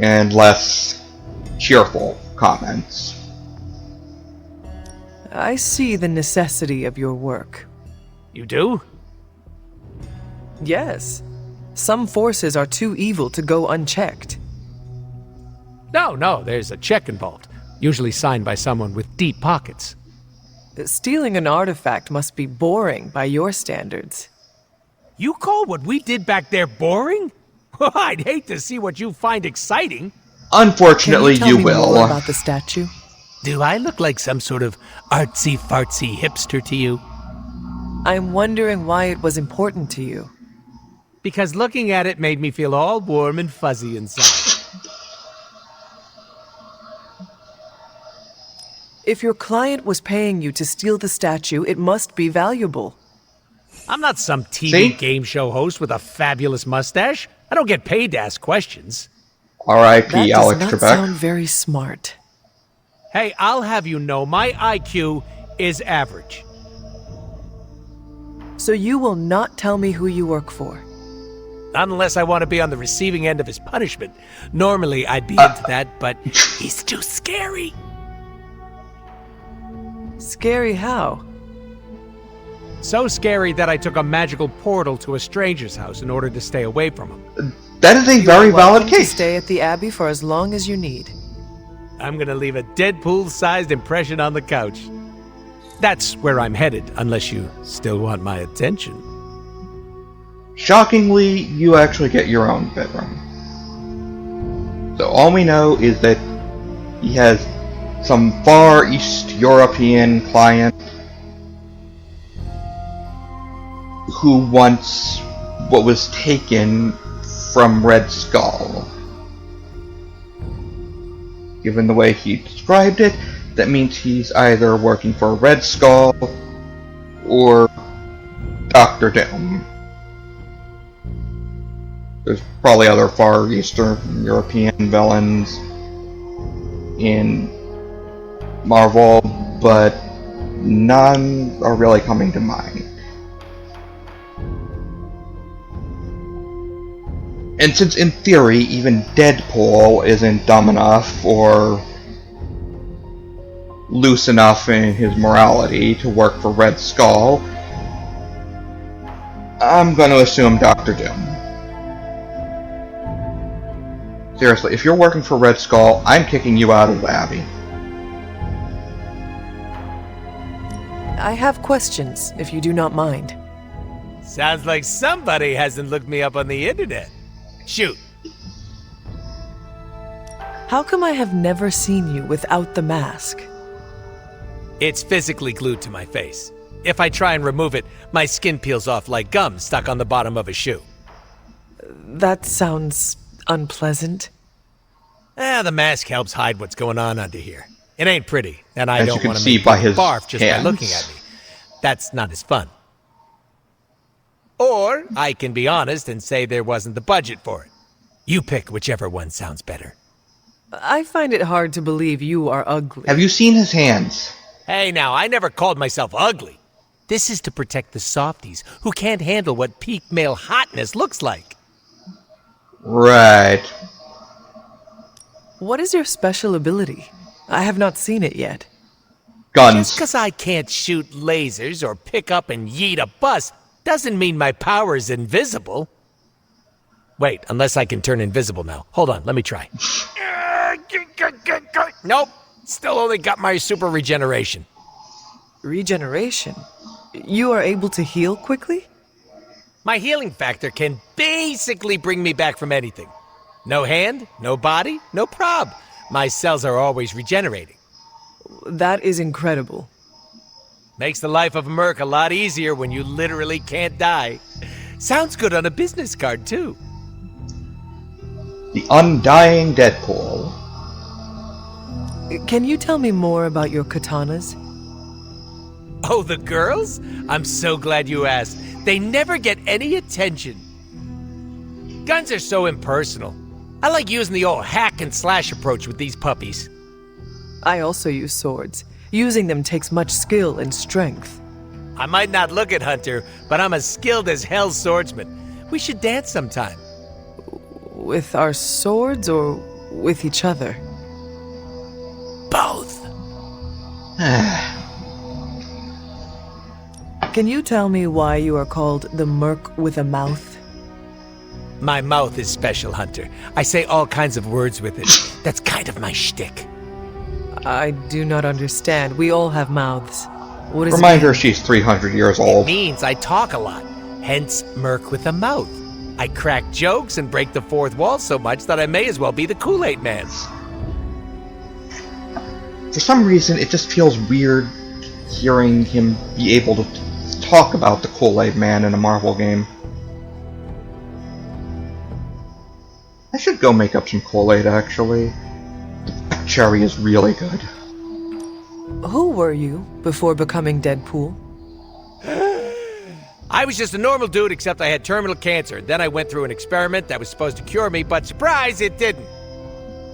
and less cheerful comments. I see the necessity of your work. You do? Yes. Some forces are too evil to go unchecked. No, there's a check involved. Usually signed by someone with deep pockets. Stealing an artifact must be boring by your standards. You call what we did back there boring? I'd hate to see what you find exciting. Unfortunately, Can you you tell me will. more about the statue? Do I look like some sort of artsy-fartsy hipster to you? I'm wondering why it was important to you. Because looking at it made me feel all warm and fuzzy inside. If your client was paying you to steal the statue, it must be valuable. I'm not some TV game show host with a fabulous mustache. I don't get paid to ask questions. R.I.P. Alex That does Trebek. not sound very smart. Hey, I'll have you know my IQ is average. So you will not tell me who you work for? Unless I want to be on the receiving end of his punishment. Normally, I'd be into that, but he's too scary. Scary how? So scary that I took a magical portal to a stranger's house in order to stay away from him. That is a very valid To case. stay at the Abbey for as long as you need. I'm gonna leave a Deadpool-sized impression on the couch. That's where I'm headed, unless you still want my attention. Shockingly, you actually get your own bedroom. So all we know is that he has some Far East European client who wants what was taken from Red Skull. Given the way he described it, that means he's either working for Red Skull or Dr. Doom. There's probably other Far Eastern European villains in Marvel, but none are really coming to mind. And since in theory even Deadpool isn't dumb enough or loose enough in his morality to work for Red Skull, I'm going to assume Dr. Doom. Seriously, if you're working for Red Skull, I'm kicking you out of the Abbey. I have questions, if you do not mind. Sounds like somebody hasn't looked me up on the internet. Shoot. How come I have never seen you without the mask? It's physically glued to my face. If I try and remove it, my skin peels off like gum stuck on the bottom of a shoe. That sounds unpleasant. The mask helps hide what's going on under here. It ain't pretty, and I As don't you can want to see make by people his barf just by hands. looking at me. That's not as fun. Or I can be honest and say there wasn't the budget for it. You pick whichever one sounds better. I find it hard to believe you are ugly. Have you seen his hands? Hey now, I never called myself ugly. This is to protect the softies who can't handle what peak male hotness looks like. Right. What is your special ability? I have not seen it yet. Guns. Just because I can't shoot lasers or pick up and yeet a bus doesn't mean my power is invisible. Wait, unless I can turn invisible now. Hold on, let me try. Nope, still only got my super regeneration. Regeneration? You are able to heal quickly? My healing factor can basically bring me back from anything. No hand, no body, no prob. My cells are always regenerating. That is incredible. Makes the life of a merc a lot easier when you literally can't die. Sounds good on a business card, too. The Undying Deadpool. Can you tell me more about your katanas? Oh, the girls? I'm so glad you asked. They never get any attention. Guns are so impersonal. I like using the old hack and slash approach with these puppies. I also use swords. Using them takes much skill and strength. I might not look it, Hunter, but I'm as skilled as hell swordsman. We should dance sometime. With our swords or with each other? Both. Can you tell me why you are called the Merc with a mouth? My mouth is special, Hunter. I say all kinds of words with it. That's kind of my shtick. I do not understand. We all have mouths. What does Remind it mean? her she's 300 years old. It means I talk a lot, hence Merc with a mouth. I crack jokes and break the fourth wall so much that I may as well be the Kool-Aid Man. For some reason, it just feels weird hearing him be able to talk about the Kool-Aid Man in a Marvel game. I should go make up some Kool-Aid, actually. The black cherry is really good. Who were you before becoming Deadpool? I was just a normal dude, except I had terminal cancer. Then I went through an experiment that was supposed to cure me, but surprise, it didn't.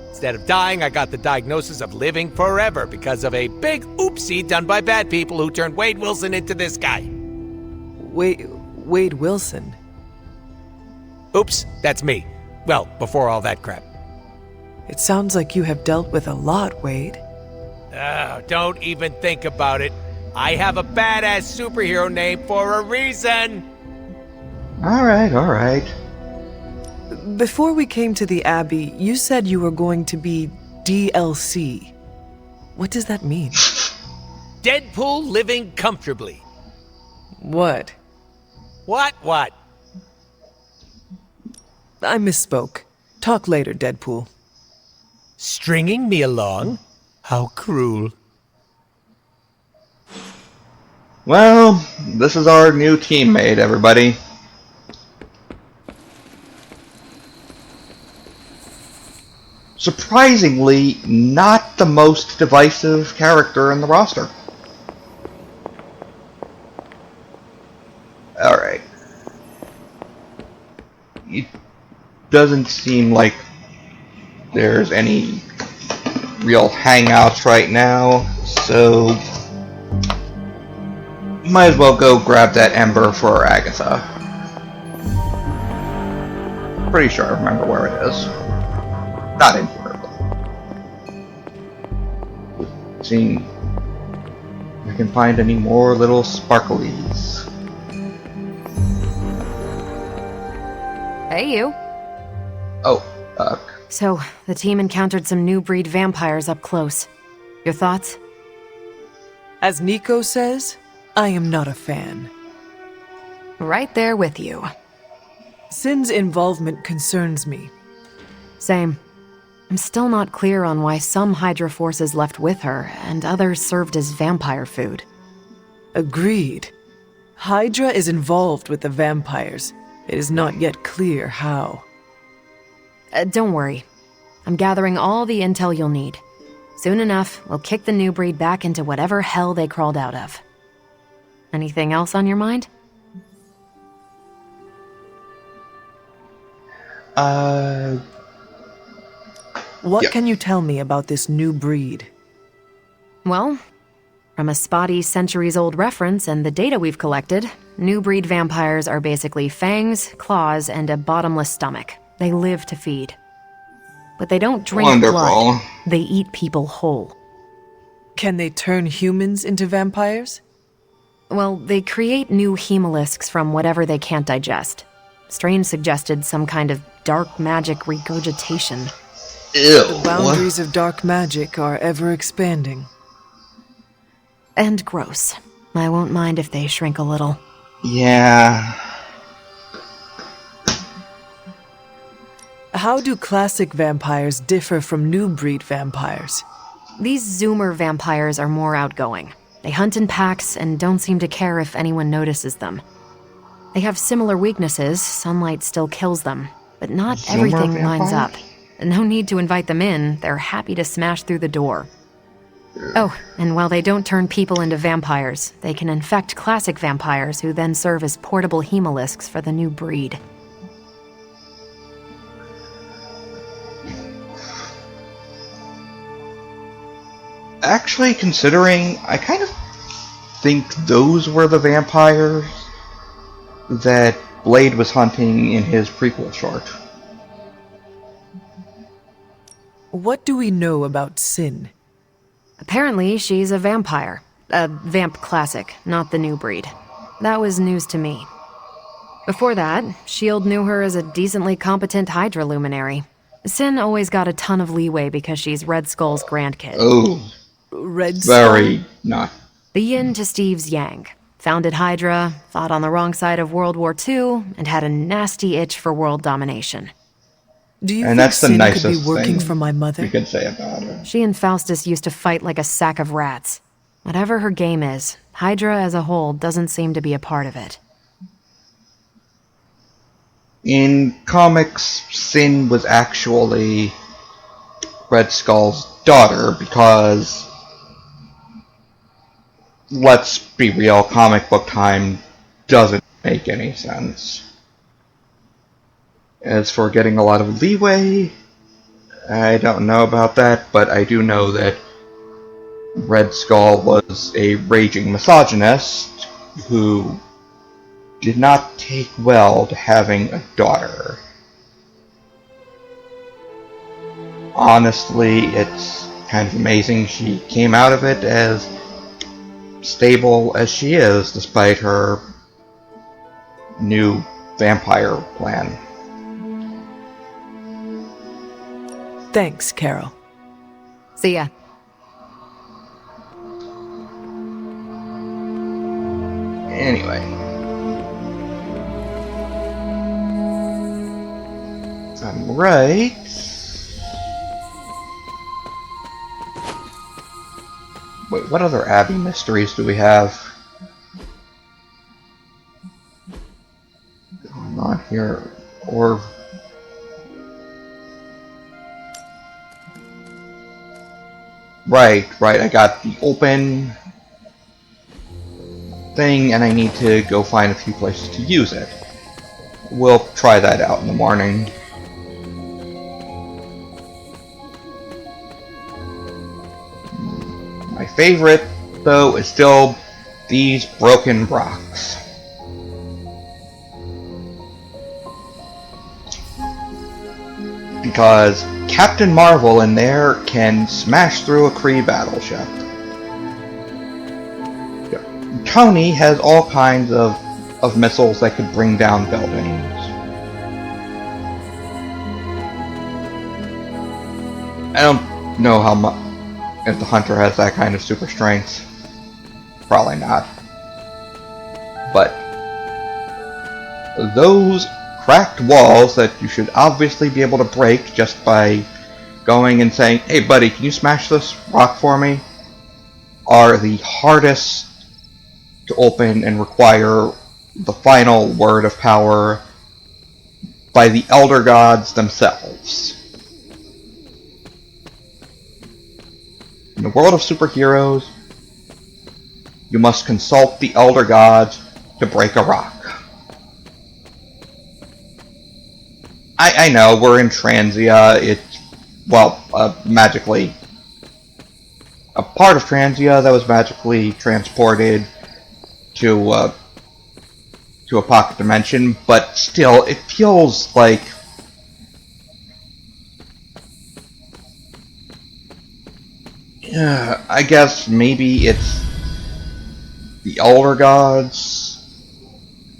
Instead of dying, I got the diagnosis of living forever because of a big oopsie done by bad people who turned Wade Wilson into this guy. Wade Wilson? Oops, that's me. Well, before all that crap. It sounds like you have dealt with a lot, Wade. Don't even think about it. I have a badass superhero name for a reason. Alright. Before we came to the Abbey, you said you were going to be DLC. What does that mean? Deadpool living comfortably. What? What? I misspoke. Talk later, Deadpool. Stringing me along? How cruel. Well, this is our new teammate, everybody. Surprisingly, not the most divisive character in the roster. Alright. It doesn't seem like there's any real hangouts right now, so might as well go grab that ember for Agatha. Pretty sure I remember where it is. Not in here, but seeing if I can find any more little sparklies. Hey, you. Oh, So, the team encountered some new breed vampires up close. Your thoughts? As Nico says, I am not a fan. Right there with you. Sin's involvement concerns me. Same. I'm still not clear on why some Hydra forces left with her, and others served as vampire food. Agreed. Hydra is involved with the vampires. It is not yet clear how. Don't worry. I'm gathering all the intel you'll need. Soon enough, we'll kick the new breed back into whatever hell they crawled out of. Anything else on your mind? What can you tell me about this new breed? Well, from a spotty centuries-old reference and the data we've collected, new breed vampires are basically fangs, claws, and a bottomless stomach. They live to feed. But they don't drink blood. They eat people whole. Can they turn humans into vampires? Well, they create new hemolisks from whatever they can't digest. Strange suggested some kind of dark magic regurgitation. Ew. The boundaries of dark magic are ever expanding. And gross. I won't mind if they shrink a little. Yeah. How do classic vampires differ from new breed vampires? These Zoomer vampires are more outgoing. They hunt in packs and don't seem to care if anyone notices them. They have similar weaknesses, sunlight still kills them, but not everything lines up. No need to invite them in, they're happy to smash through the door. Oh, and while they don't turn people into vampires, they can infect classic vampires who then serve as portable hemolisks for the new breed. Actually, considering, I kind of think those were the vampires that Blade was hunting in his prequel short. What do we know about Sin? Apparently, she's a vampire. A vamp classic, not the new breed. That was news to me. Before that, S.H.I.E.L.D. knew her as a decently competent Hydra luminary. Sin always got a ton of leeway because she's Red Skull's grandkid. Oh. Red Skull? Very not. The yin to Steve's yang. Founded Hydra, fought on the wrong side of World War II, and had a nasty itch for world domination. Do you and think that's the Sin nicest could be working thing for my mother? you could say about her. She and Faustus used to fight like a sack of rats. Whatever her game is, Hydra as a whole doesn't seem to be a part of it. In comics, Sin was actually Red Skull's daughter because, let's be real, comic book time doesn't make any sense. As for getting a lot of leeway, I don't know about that, but I do know that Red Skull was a raging misogynist who did not take well to having a daughter. Honestly, it's kind of amazing she came out of it as stable as she is, despite her new vampire plan. Thanks, Carol. See ya. Anyway. I'm right. Wait, what other Abbey mysteries do we have? Not here. Or... Right, I got the open thing, and I need to go find a few places to use it. We'll try that out in the morning. My favorite, though, is still these broken rocks. Because Captain Marvel in there can smash through a Kree battleship. Tony has all kinds of missiles that could bring down buildings. I don't know how much if the Hunter has that kind of super strength. Probably not. But those cracked walls that you should obviously be able to break just by going and saying, "Hey buddy, can you smash this rock for me?" are the hardest to open and require the final word of power by the Elder Gods themselves. In the world of superheroes, you must consult the Elder Gods to break a rock. I know, we're in Transia, it's, well, magically, a part of Transia that was magically transported to a pocket dimension, but still, it feels like I guess maybe it's the Elder Gods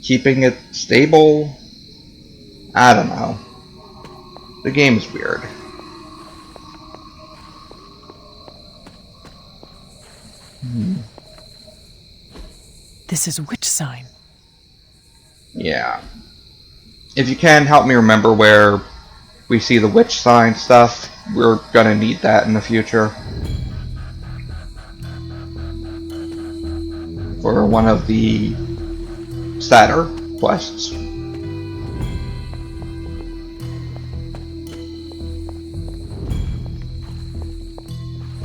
keeping it stable? I don't know. The game's weird. This is witch sign. Yeah. If you can, help me remember where we see the witch sign stuff. We're gonna need that in the future. For one of the sadder quests.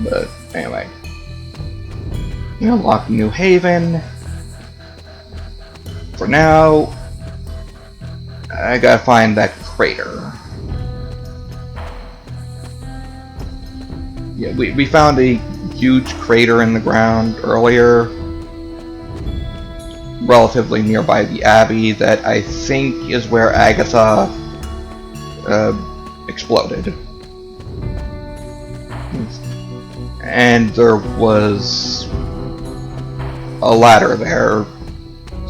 But anyway. You unlock New Haven. For now, I gotta find that crater. Yeah, we found a huge crater in the ground earlier, relatively nearby the Abbey, that I think is where Agatha exploded. And there was a ladder there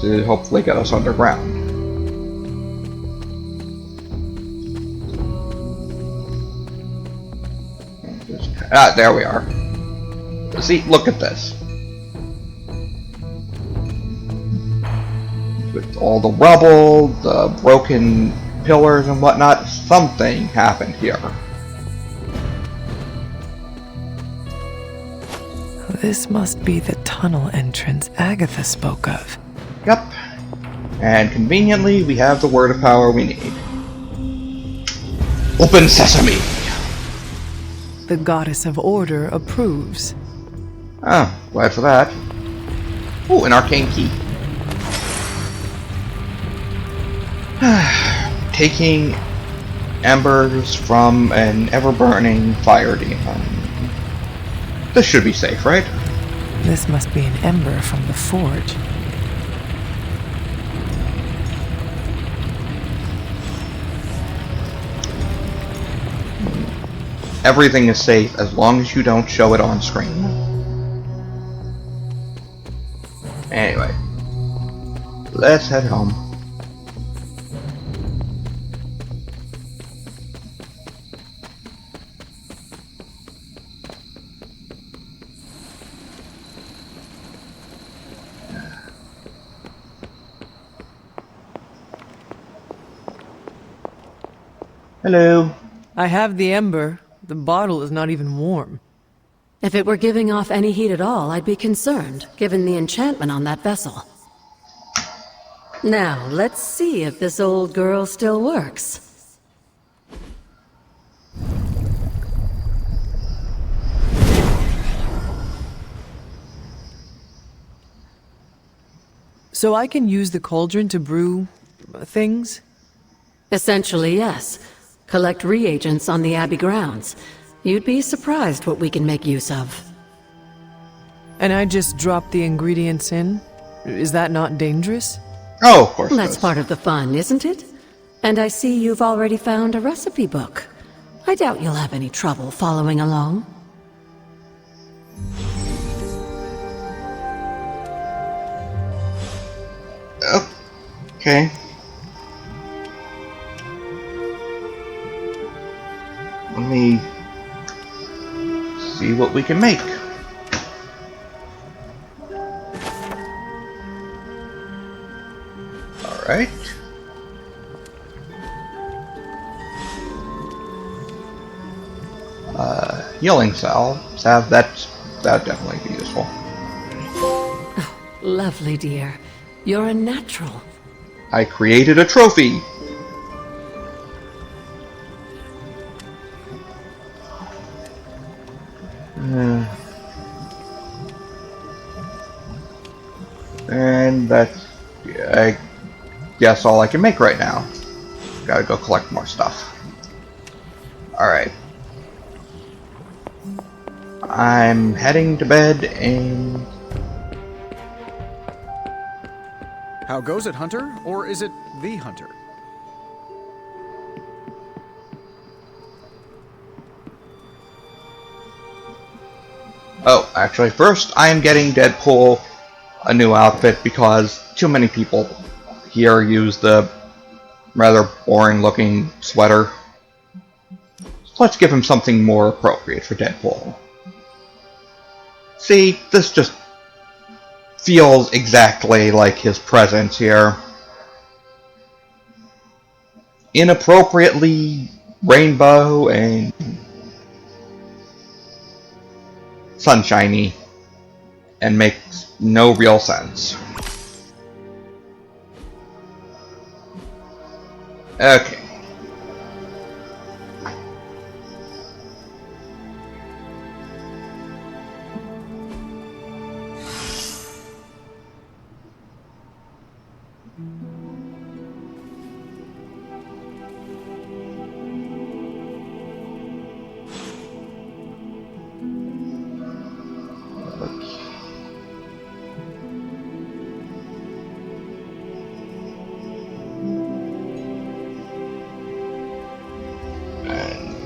to hopefully get us underground. Ah, there we are. See, look at this. With all the rubble, the broken pillars and whatnot, something happened here. This must be the tunnel entrance Agatha spoke of. Yep. And conveniently, we have the word of power we need. Open sesame! The goddess of order approves. Ah, glad for that. Ooh, an arcane key. Taking embers from an ever-burning fire demon. This should be safe, right? This must be an ember from the forge. Everything is safe as long as you don't show it on screen. Anyway, let's head home. Hello. I have the ember. The bottle is not even warm. If it were giving off any heat at all, I'd be concerned, given the enchantment on that vessel. Now, let's see if this old girl still works. So I can use the cauldron to brew things? Essentially, yes. Collect reagents on the Abbey grounds. You'd be surprised what we can make use of. And I just drop the ingredients in? Is that not dangerous? Oh, of course. That's part of the fun, isn't it? And I see you've already found a recipe book. I doubt you'll have any trouble following along. Okay. Let me see what we can make. Alright. Healing salve. That'd definitely be useful. Lovely, dear. You're a natural. I created a trophy. And that's, I guess, all I can make right now. Gotta go collect more stuff. Alright. I'm heading to bed and... How goes it, Hunter? Or is it the Hunter? Oh, actually, first I am getting Deadpool a new outfit because too many people here use the rather boring looking sweater. So let's give him something more appropriate for Deadpool. See, this just feels exactly like his presence here. Inappropriately rainbow and sunshiny, and makes no real sense. Okay.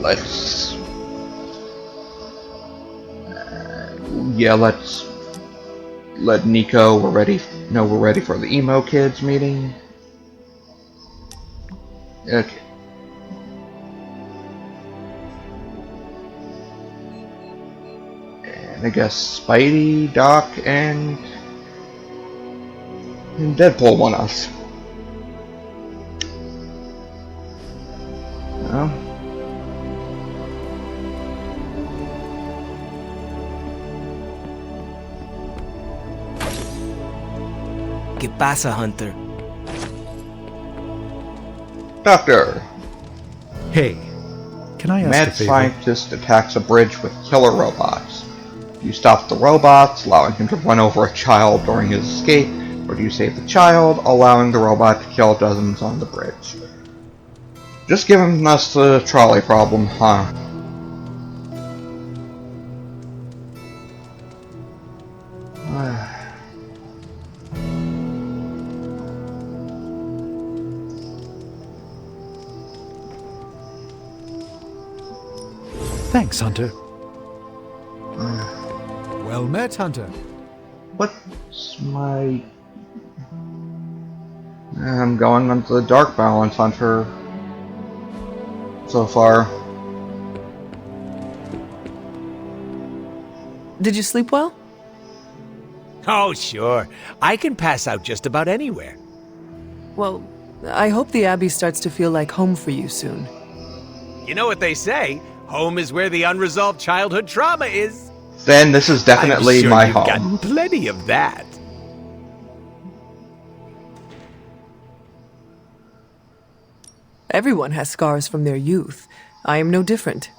Let's... let's let Nico, we're ready for the emo kids meeting. Okay. And I guess Spidey, Doc, and Deadpool want us. Well, ¿Qué pasa, Hunter? Doctor! Hey, can I ask Mad a favor? scientist attacks a bridge with killer robots. Do you stop the robots, allowing him to run over a child during his escape, or do you save the child, allowing the robot to kill dozens on the bridge? Just giving us the trolley problem, huh? Thanks, Hunter. Well met, Hunter. What's my... I'm going onto the dark balance, Hunter. So far. Did you sleep well? Oh, sure. I can pass out just about anywhere. Well, I hope the Abbey starts to feel like home for you soon. You know what they say? Home is where the unresolved childhood trauma is. Then this is definitely I'm sure my you've home. gotten plenty of that. Everyone has scars from their youth. I am no different.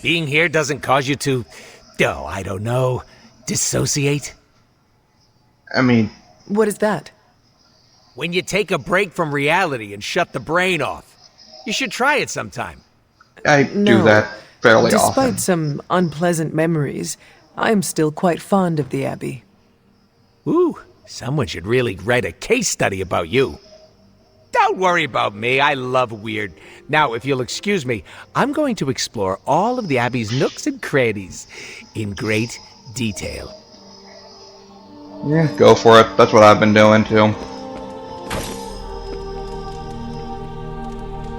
Being here doesn't cause you to, I don't know, dissociate? I mean... What is that? When you take a break from reality and shut the brain off. You should try it sometime. I do that fairly Despite often. some unpleasant memories, I am still quite fond of the Abbey. Ooh, someone should really write a case study about you. Don't worry about me, I love weird. Now, if you'll excuse me, I'm going to explore all of the Abbey's nooks and crannies in great detail. Yeah, go for it. That's what I've been doing too.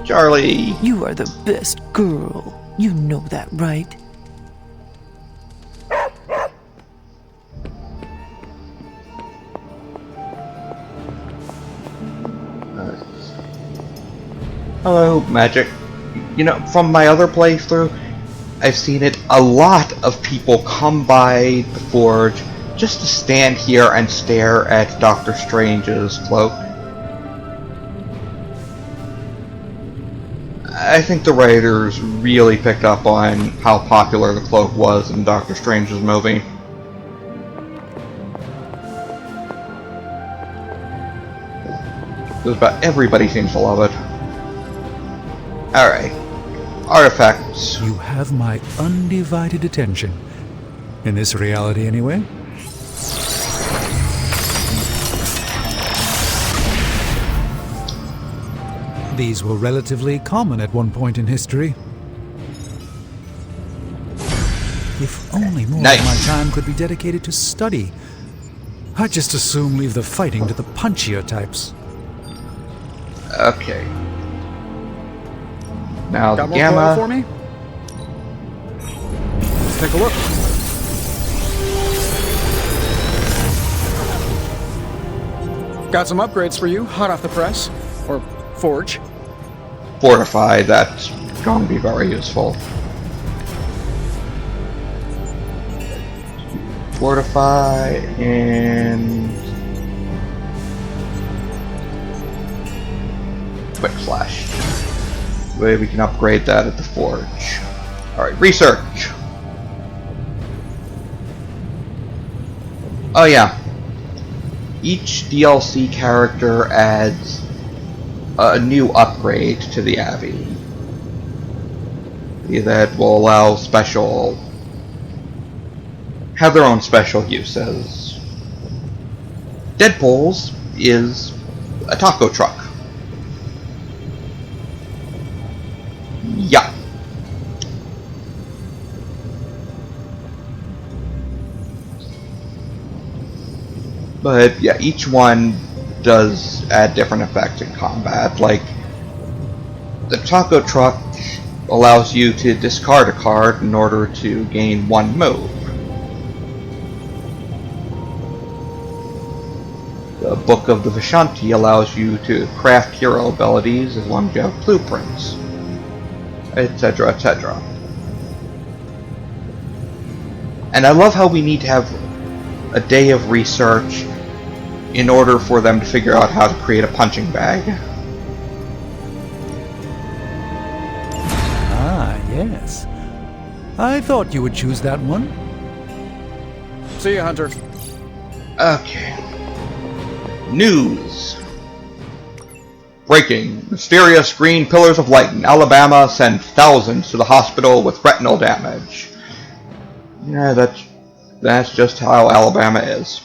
Charlie! You are the best girl. You know that, right? Hello, Magic. You know, from my other playthrough, I've seen it a lot of people come by the forge just to stand here and stare at Doctor Strange's cloak. I think the writers really picked up on how popular the cloak was in Doctor Strange's movie. Just about everybody seems to love it. Alright. Artifacts. You have my undivided attention. In this reality, anyway. These were relatively common at one point in history. If only more of my time could be dedicated to study. I'd just as soon leave the fighting to the punchier types. Okay. Now Got the more gamma. for me? Let's take a look. Got some upgrades for you, hot off the press. Or forge. Fortify, that's going to be very useful. Fortify and quick slash. Way we can upgrade that at the forge. Alright, research. Oh yeah. Each DLC character adds a new upgrade to the Abbey that will allow have their own special uses. Deadpool's is a taco truck. Yeah. But yeah, each one does add different effects in combat. Like, the taco truck allows you to discard a card in order to gain one move. The Book of the Vishanti allows you to craft hero abilities as long as you have blueprints, etc., etc. And I love how we need to have a day of research in order for them to figure out how to create a punching bag. Ah, yes. I thought you would choose that one. See ya, Hunter. Okay. News. Breaking. Mysterious green pillars of light in Alabama send thousands to the hospital with retinal damage. Yeah, that's just how Alabama is.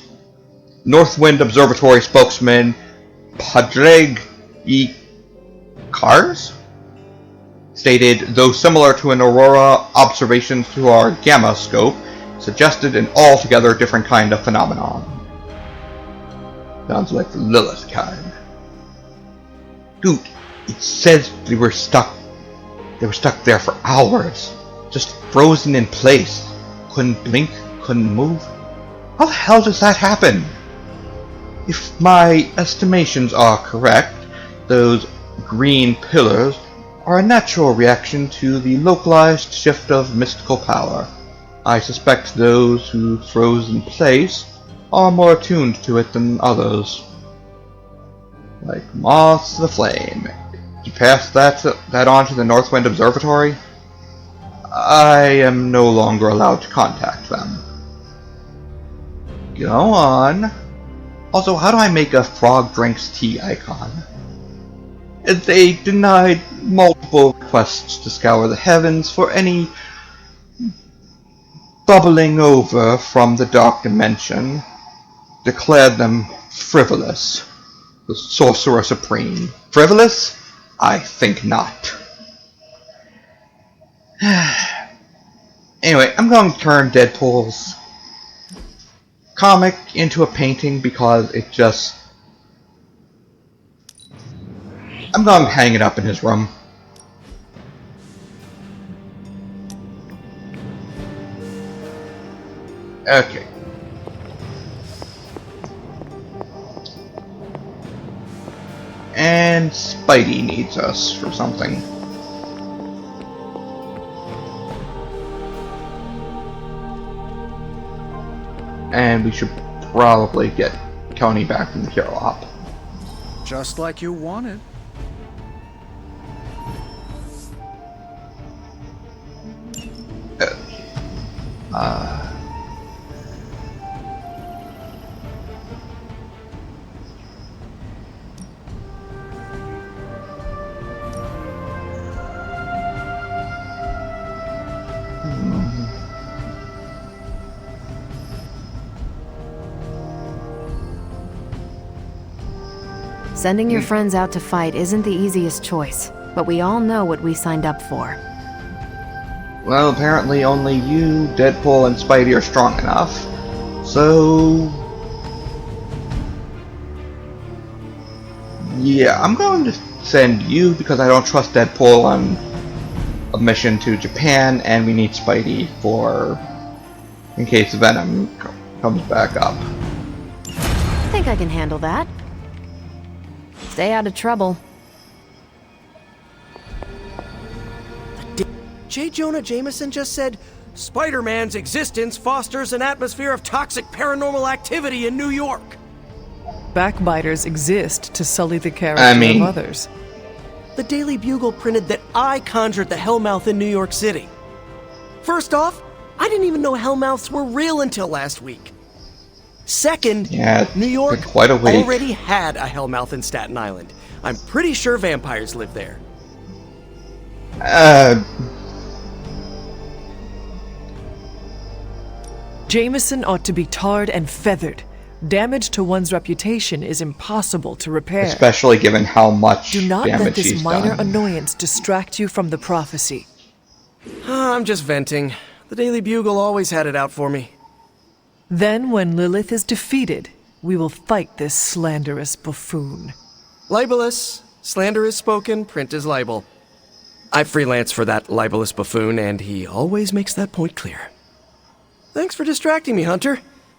Northwind Observatory spokesman Padraig E. Cars stated, though similar to an aurora, observations through our gamma scope suggested an altogether different kind of phenomenon. Sounds like the Lilith kind. Dude, it says they were stuck there for hours. Just frozen in place. Couldn't blink, couldn't move. How the hell does that happen? If my estimations are correct, those green pillars are a natural reaction to the localized shift of mystical power. I suspect those who froze in place are more attuned to it than others. Like moths to the flame. Did you pass that on to the Northwind Observatory? I am no longer allowed to contact them. Go on. Also, how do I make a frog drinks tea icon? They denied multiple requests to scour the heavens for any bubbling over from the dark dimension. Declared them frivolous. The Sorcerer Supreme. Frivolous? I think not. Anyway, I'm going to turn Deadpool's comic into a painting because it just... I'm going to hang it up in his room. Okay. And Spidey needs us for something. And we should probably get Tony back from the Hero Hop. Just like you wanted. Sending your friends out to fight isn't the easiest choice, but we all know what we signed up for. Well, apparently only you, Deadpool, and Spidey are strong enough. So... yeah, I'm going to send you because I don't trust Deadpool on a mission to Japan, and we need Spidey for... in case Venom comes back up. I think I can handle that. Stay out of trouble. J. Jonah Jameson just said, Spider-Man's existence fosters an atmosphere of toxic paranormal activity in New York. Backbiters exist to sully the character of others. The Daily Bugle printed that I conjured the Hellmouth in New York City. First off, I didn't even know Hellmouths were real until last week. Second, New York already had a Hellmouth in Staten Island. I'm pretty sure vampires live there. Jameson ought to be tarred and feathered. Damage to one's reputation is impossible to repair. Especially given how much Do not let this she's minor done. annoyance distract you from the prophecy. I'm just venting. The Daily Bugle always had it out for me. Then, when Lilith is defeated, we will fight this slanderous buffoon. Libelous. Slander is spoken, print is libel. I freelance for that libelous buffoon, and he always makes that point clear. Thanks for distracting me, Hunter.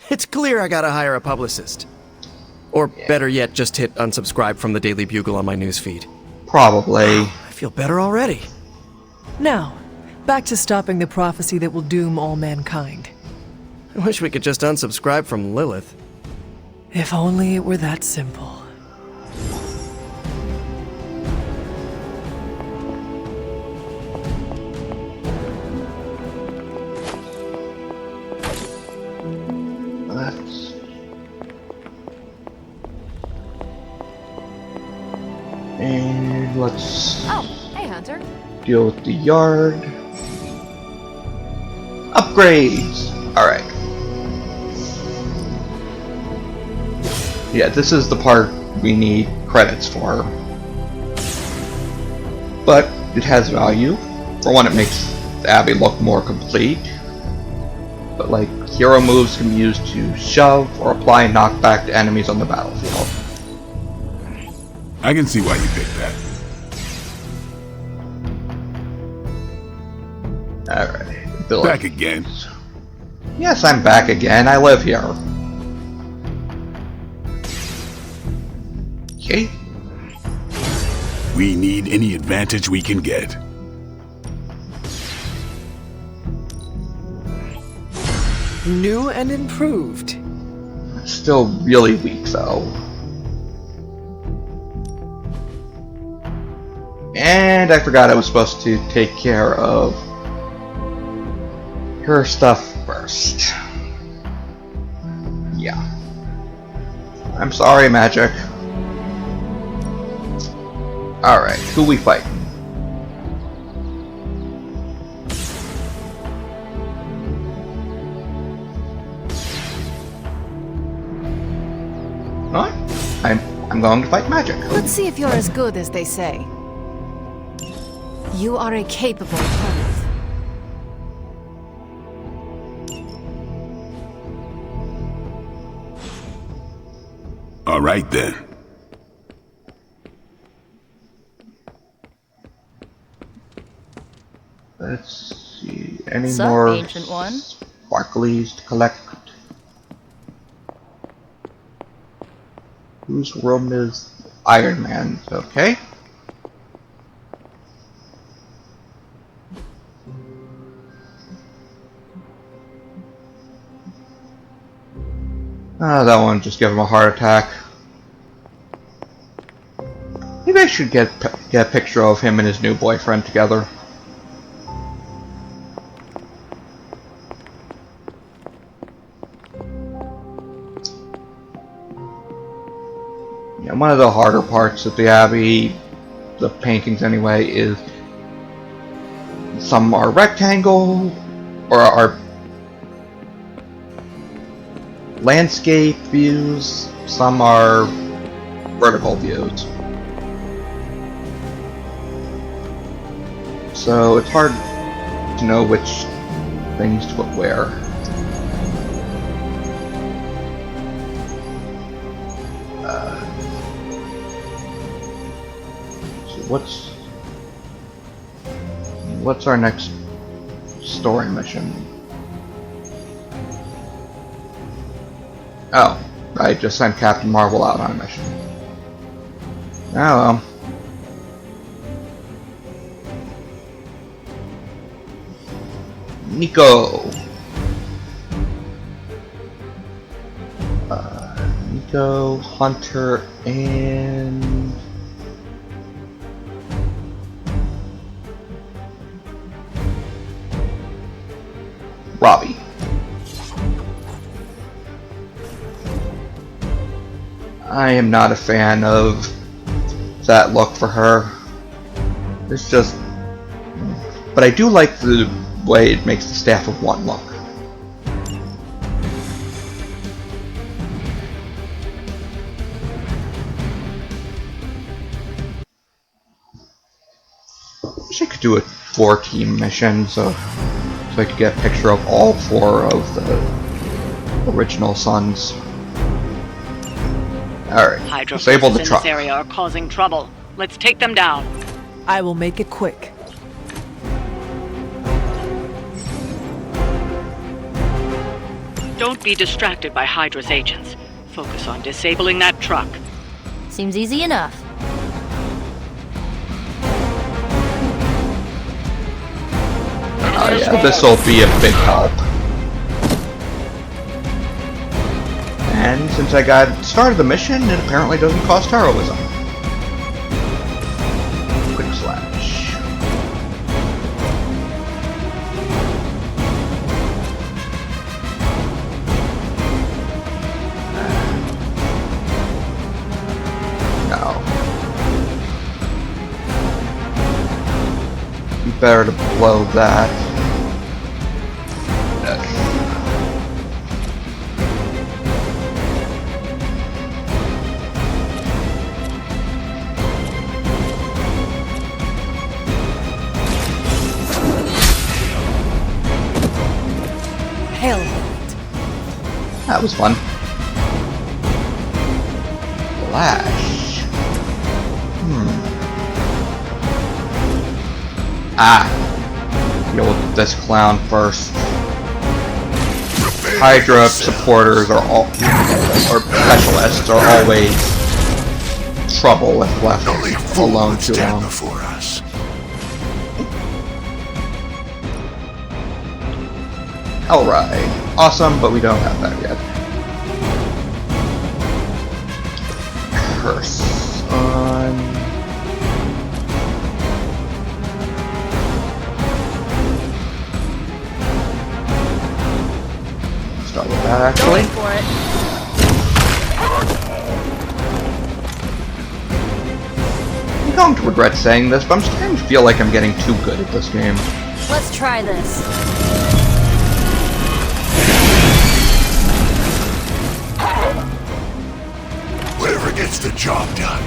It's clear I gotta hire a publicist. Or better yet, just hit unsubscribe from the Daily Bugle on my newsfeed. Probably. I feel better already. Now, back to stopping the prophecy that will doom all mankind. I wish we could just unsubscribe from Lilith. If only it were that simple. And let's hey Hunter. deal with the yard. Upgrades! Alright. Yeah, this is the part we need credits for. But it has value. For one, it makes Abby look more complete. But like, hero moves can be used to shove or apply knockback to enemies on the battlefield. I can see why you picked that. Alright. Back again. Yes, I'm back again. I live here. Okay. We need any advantage we can get. New and improved. Still really weak though. And I forgot I was supposed to take care of her stuff first. Yeah. I'm sorry, Magic. Alright, who we fighting? Alright, I'm going to fight Magic. Let's see if you're as good as they say. You are a capable opponent. All right then. Let's see, any Sup, more Ancient One? sparklies to collect? Whose room is Iron Man's? Okay. That one just gave him a heart attack. Maybe I should get a picture of him and his new boyfriend together. Yeah, one of the harder parts of the Abbey, the paintings anyway, is some are rectangle or are landscape views, some are vertical views. So it's hard to know which things to put where. So what's our next story mission? Oh, I just sent Captain Marvel out on a mission. Oh well. Nico. Nico, Hunter, and Robbie. I am not a fan of that look for her. It's just, but I do like the way it makes the Staff of One look. Wish I could do a 4-team mission so I could get a picture of all 4 of the original Sons. Alright, disable the truck. In this area are causing trouble. Let's take them down. I will make it quick. Don't be distracted by Hydra's agents. Focus on disabling that truck. Seems easy enough. Oh yeah, this will be a big help. And since I got started the mission, it apparently doesn't cost heroism. Quick slash. No. Be better to blow that. That was fun. Flash. Deal with this clown first. Hydra supporters are all, or specialists are always trouble if left alone too long. Alright. Awesome, but we don't have that yet. Curse on... Start with that actually. Going for it. I'm going to regret saying this, but I'm starting to feel like I'm getting too good at this game. Let's try this. Whatever gets the job done.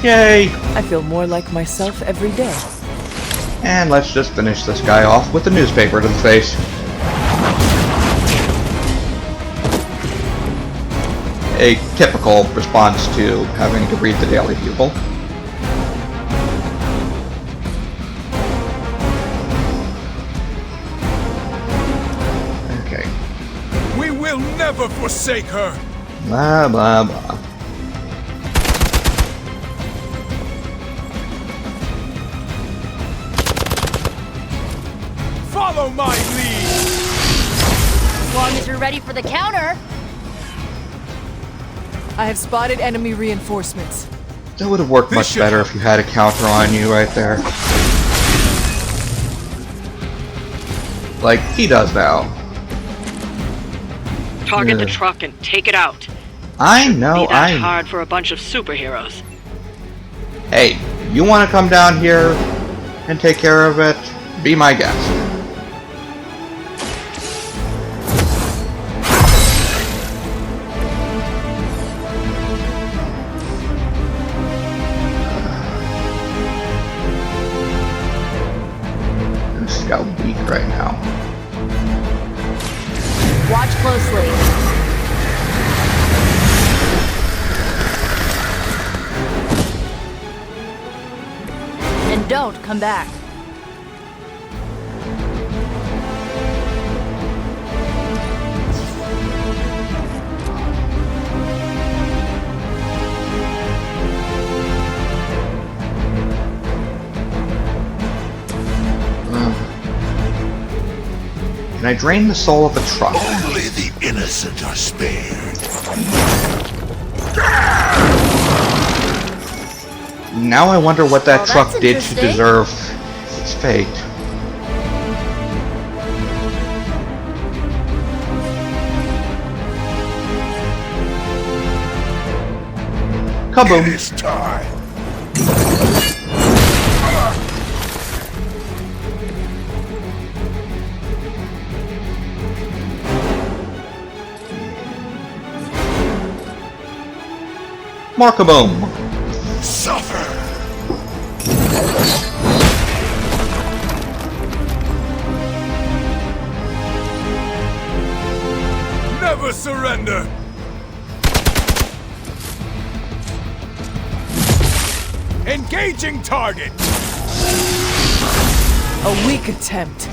Yay! I feel more like myself every day. And let's just finish this guy off with a newspaper to the face. A typical response to having to read the Daily Bugle. We'll never forsake her. Blah, blah, blah. Follow my lead. As long as you're ready for the counter. I have spotted enemy reinforcements. That would have worked much better if you had a counter on you right there. Like he does now. Target the Ugh. truck and take it out. I know, Be that hard for a bunch of superheroes. Hey, you want to come down here and take care of it? Be my guest. This got weak right now. Watch closely. And don't come back. Can I drain the soul of the truck? Only the innocent are spared. Now I wonder what that Well, truck that's did to interesting. deserve its fate. Kaboom! It is time. Markaboom! Suffer. Never surrender. Engaging target. A weak attempt.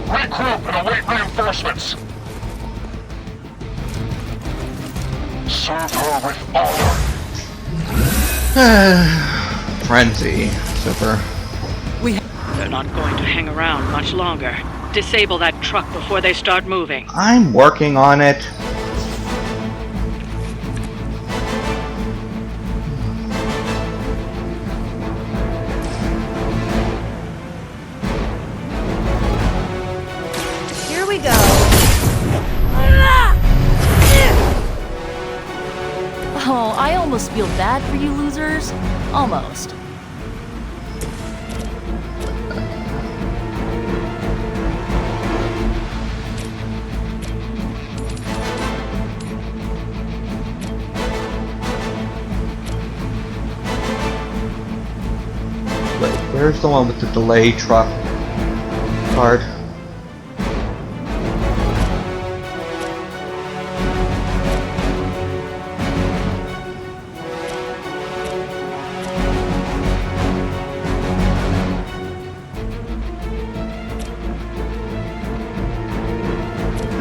Regroup and await reinforcements. Serve her with honor. Frenzy. Super. They're not going to hang around much longer. Disable that truck before they start moving. I'm working on it. Here we go. Oh, I almost feel bad for you losers. Almost. Wait, where's the one with the delay truck card?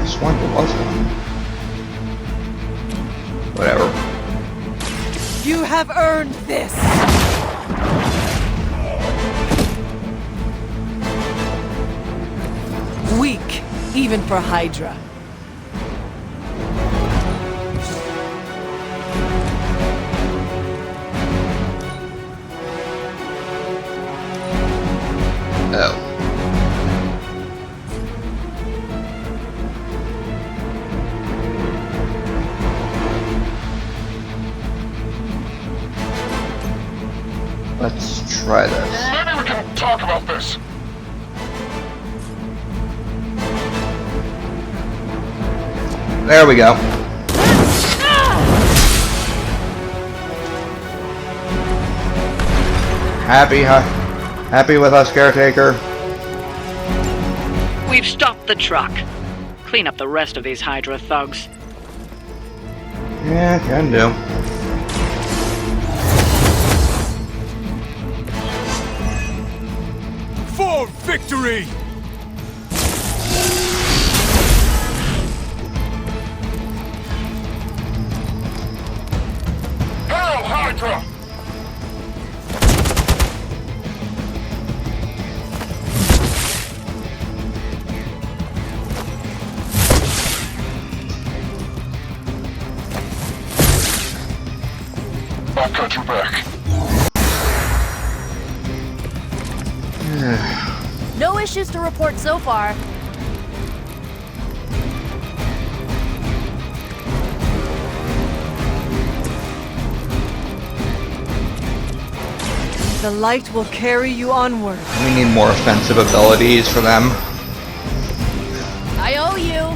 This one, there was one. Whatever. You have earned this! Weak, even for Hydra. Oh. Let's try this. Maybe we can talk about this. There we go. Happy with us, caretaker? We've stopped the truck. Clean up the rest of these Hydra thugs. Yeah, can do. For victory! Hail Hydra! I've got your back. No issues to report so far. The light will carry you onward. We need more offensive abilities for them. I owe you.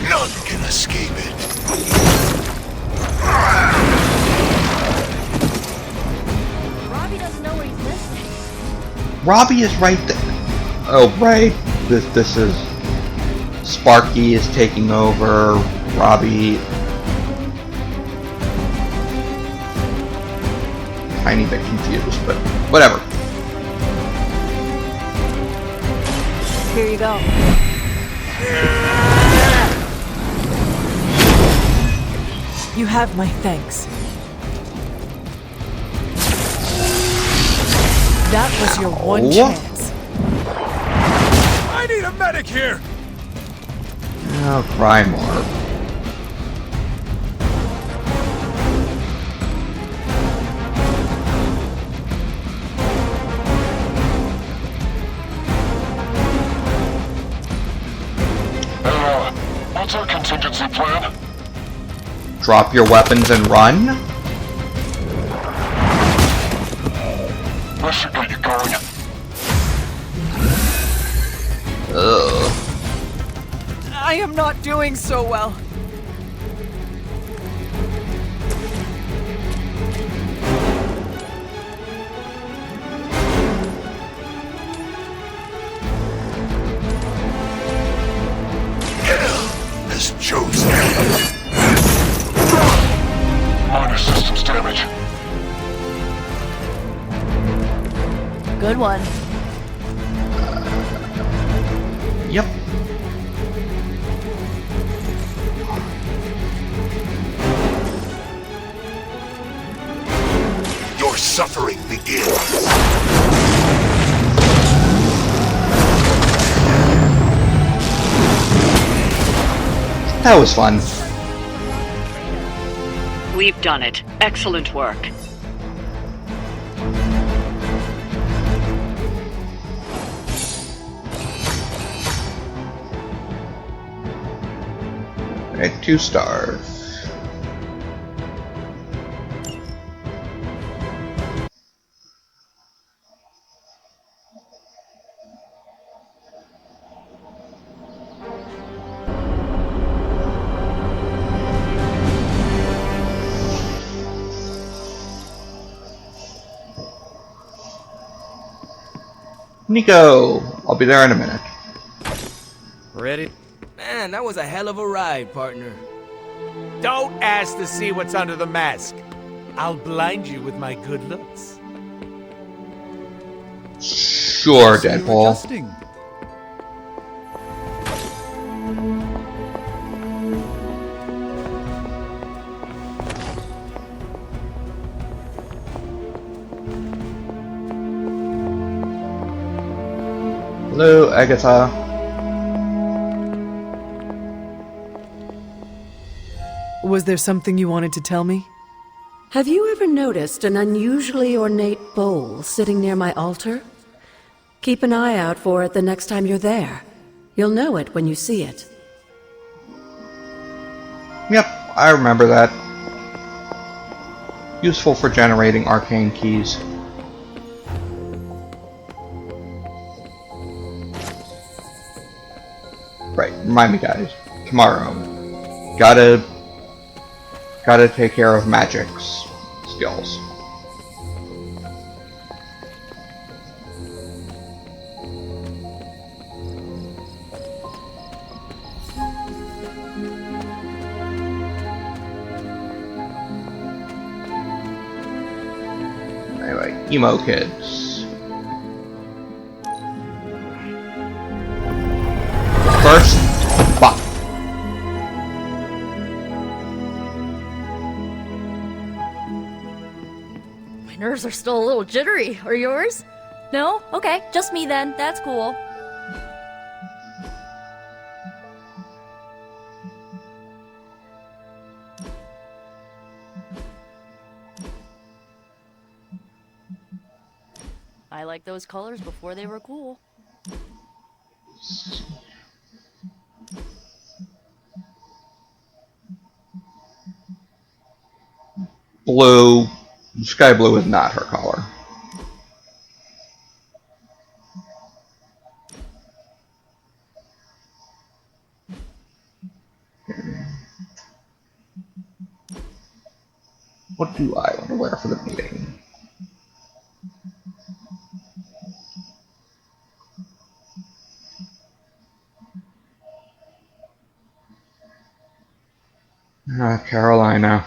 None can escape it. Robbie doesn't know where he's listening. Robbie is right there. Oh, right. This is... Sparky is taking over. Robbie... Tiny bit confused, but whatever. Here you go. You have my thanks. That was your one chance. I need a medic here! Oh, cry more. What's our contingency plan? Drop your weapons and run? This should get you going. Ugh. I am not doing so well. Has chosen. Minor systems damage. Good one. Yep. Your suffering begins. That was fun. We've done it. Excellent work. Alright, 2 stars. Nico! I'll be there in a minute. Ready? Man, that was a hell of a ride, partner. Don't ask to see what's under the mask. I'll blind you with my good looks. Sure, Deadpool. Hello, Agatha. Was there something you wanted to tell me? Have you ever noticed an unusually ornate bowl sitting near my altar? Keep an eye out for it the next time you're there. You'll know it when you see it. Yep, I remember that. Useful for generating arcane keys. Right, remind me guys. Tomorrow. Gotta take care of magic's skills. Alright, emo kids. First, Buck. My nerves are still a little jittery. Are yours? No? Okay, just me then. That's cool. I like those colors before they were cool. Blue. Sky blue is not her color. What do I want to wear for the meeting? Carolina.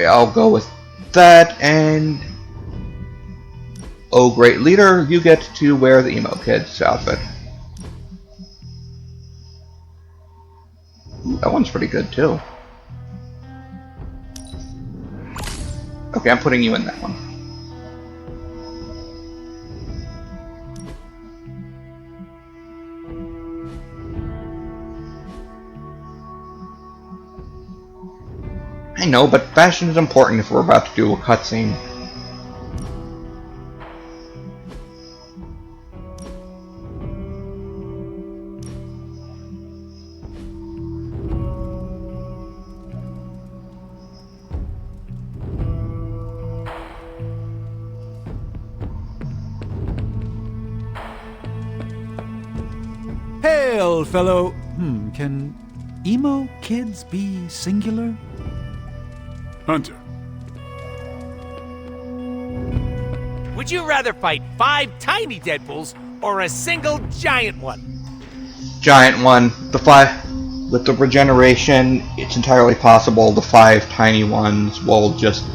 I'll go with that, and oh great leader, you get to wear the emo kid's outfit. Ooh, that one's pretty good too. Okay, I'm putting you in that one. I know, but fashion is important if we're about to do a cutscene. Hail, fellow. Can emo kids be singular? Hunter. Would you rather fight 5 tiny Deadpools or a single giant one? Giant one. The 5 with the regeneration, it's entirely possible the 5 tiny ones will just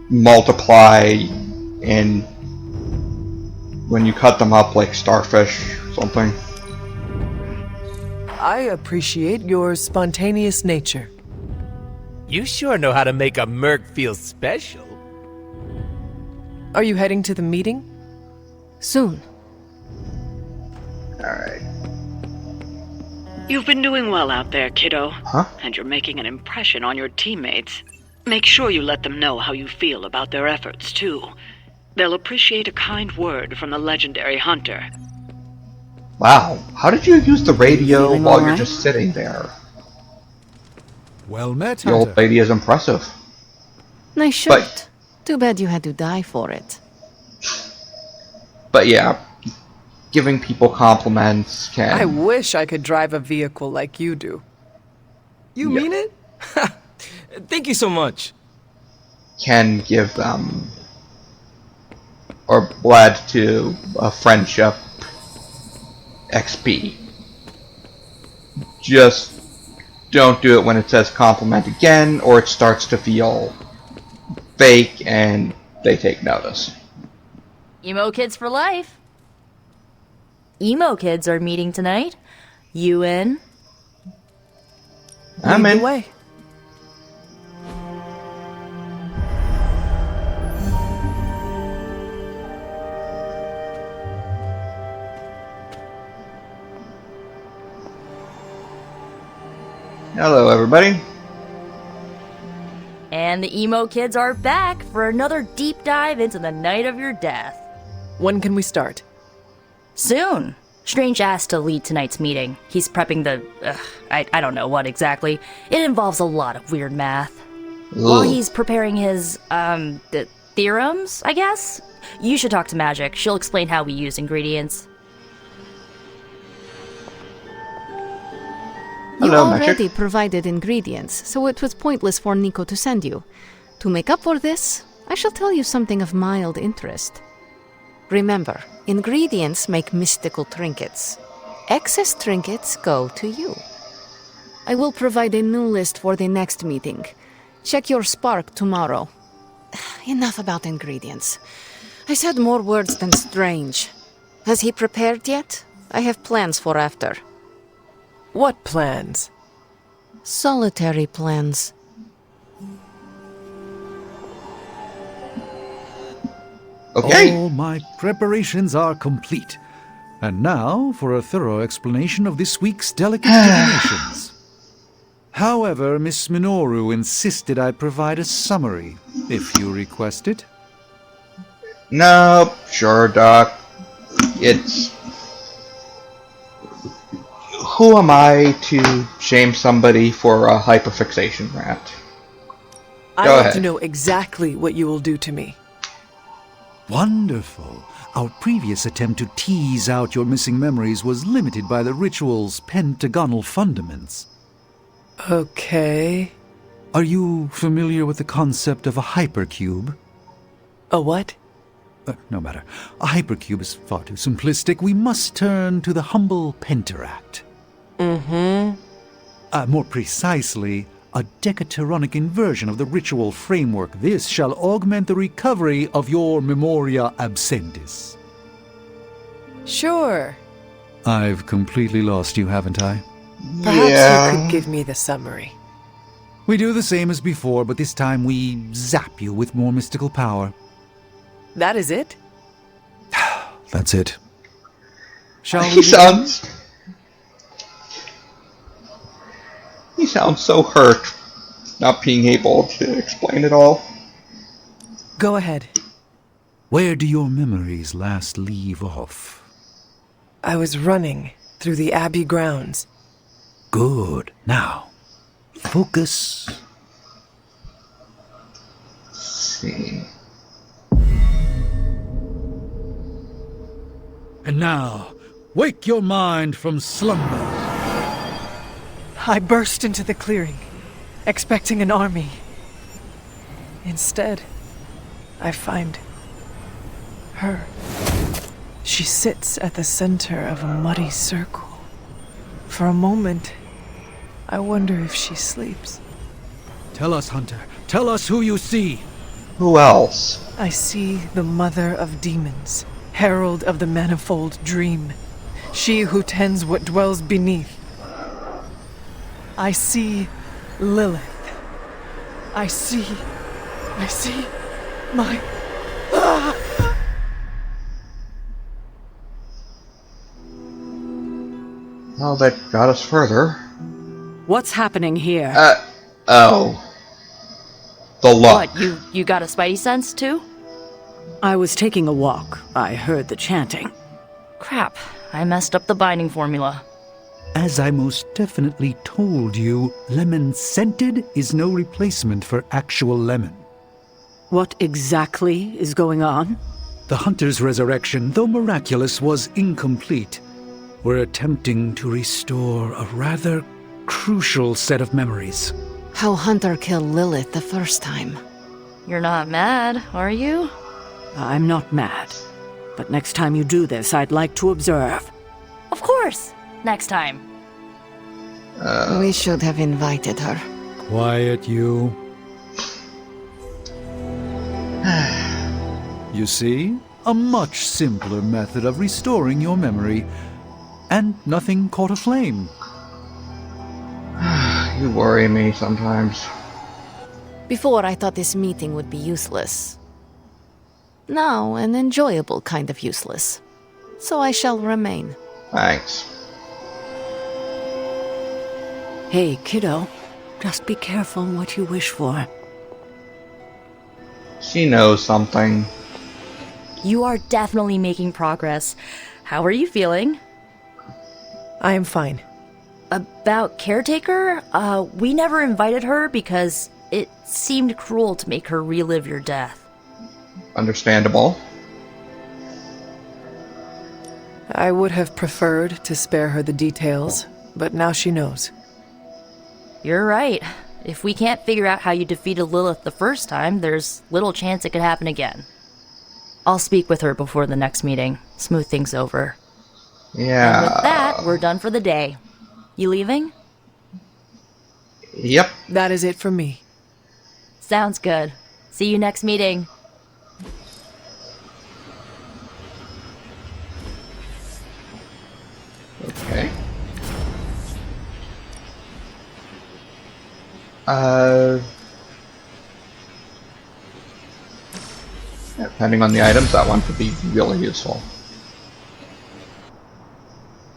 multiply in when you cut them up like starfish or something. I appreciate your spontaneous nature. You sure know how to make a merc feel special. Are you heading to the meeting? Soon. Alright. You've been doing well out there, kiddo. Huh? And you're making an impression on your teammates. Make sure you let them know how you feel about their efforts, too. They'll appreciate a kind word from the legendary Hunter. Wow, how did you use the radio Feeling while all you're right? just sitting there? Well met, The old Hunter. lady is impressive. Nice shirt. Too bad you had to die for it. But yeah, giving people compliments can... I wish I could drive a vehicle like you do. You mean it? Thank you so much. Can give them... or add to a friendship XP. Just don't do it when it says compliment again, or it starts to feel fake and they take notice. Emo kids for life. Emo kids are meeting tonight. You in? I'm Lead in. the way. Hello, everybody. And the emo kids are back for another deep dive into the night of your death. When can we start? Soon. Strange asked to lead tonight's meeting. He's prepping the... I don't know what exactly. It involves a lot of weird math. While he's preparing his, the theorems, I guess? You should talk to Magic. She'll explain how we use ingredients. You Hello, already Magic. provided ingredients, so it was pointless for Nico to send you. To make up for this, I shall tell you something of mild interest. Remember, ingredients make mystical trinkets. Excess trinkets go to you. I will provide a new list for the next meeting. Check your spark tomorrow. Enough about ingredients. I said more words than strange. Has he prepared yet? I have plans for after. What plans? Solitary plans. Okay. All my preparations are complete. And now for a thorough explanation of this week's delicate divinations. However, Miss Minoru insisted I provide a summary, if you request it. No, sure, Doc. It's... Who am I to shame somebody for a hyperfixation rant? I Go want ahead. to know exactly what you will do to me. Wonderful. Our previous attempt to tease out your missing memories was limited by the ritual's pentagonal fundaments. Okay. Are you familiar with the concept of a hypercube? A what? No matter. A hypercube is far too simplistic. We must turn to the humble pentaract. More precisely, a decaturonic inversion of the ritual framework. This shall augment the recovery of your memoria absentis. Sure. I've completely lost you, haven't I? Perhaps you could give me the summary. We do the same as before, but this time we zap you with more mystical power. That is it? That's it. Shall we He sounds so hurt, not being able to explain it all. Go ahead. Where do your memories last leave off? I was running through the Abbey grounds. Good. Now, focus. Let's see. And now, wake your mind from slumber. I burst into the clearing, expecting an army. Instead, I find her. She sits at the center of a muddy circle. For a moment, I wonder if she sleeps. Tell us, Hunter. Tell us who you see. Who else? I see the mother of demons, herald of the manifold dream, she who tends what dwells beneath. I see Lilith. I see my... Well, that got us further. What's happening here? Oh. The luck. What, you got a spidey sense too? I was taking a walk. I heard the chanting. Crap, I messed up the binding formula. As I most definitely told you, lemon-scented is no replacement for actual lemon. What exactly is going on? The Hunter's resurrection, though miraculous, was incomplete. We're attempting to restore a rather crucial set of memories. How Hunter killed Lilith the first time. You're not mad, are you? I'm not mad. But next time you do this, I'd like to observe. Of course! Next time. We should have invited her. Quiet, you. You see? A much simpler method of restoring your memory. And nothing caught aflame. You worry me sometimes. Before, I thought this meeting would be useless. Now, an enjoyable kind of useless. So I shall remain. Thanks. Hey, kiddo. Just be careful what you wish for. She knows something. You are definitely making progress. How are you feeling? I am fine. About Caretaker? We never invited her because it seemed cruel to make her relive your death. Understandable. I would have preferred to spare her the details, but now she knows. You're right. If we can't figure out how you defeated Lilith the first time, there's little chance it could happen again. I'll speak with her before the next meeting, smooth things over. Yeah. And with that, we're done for the day. You leaving? Yep. That is it for me. Sounds good. See you next meeting. Okay. Depending on the items, that one could be really useful.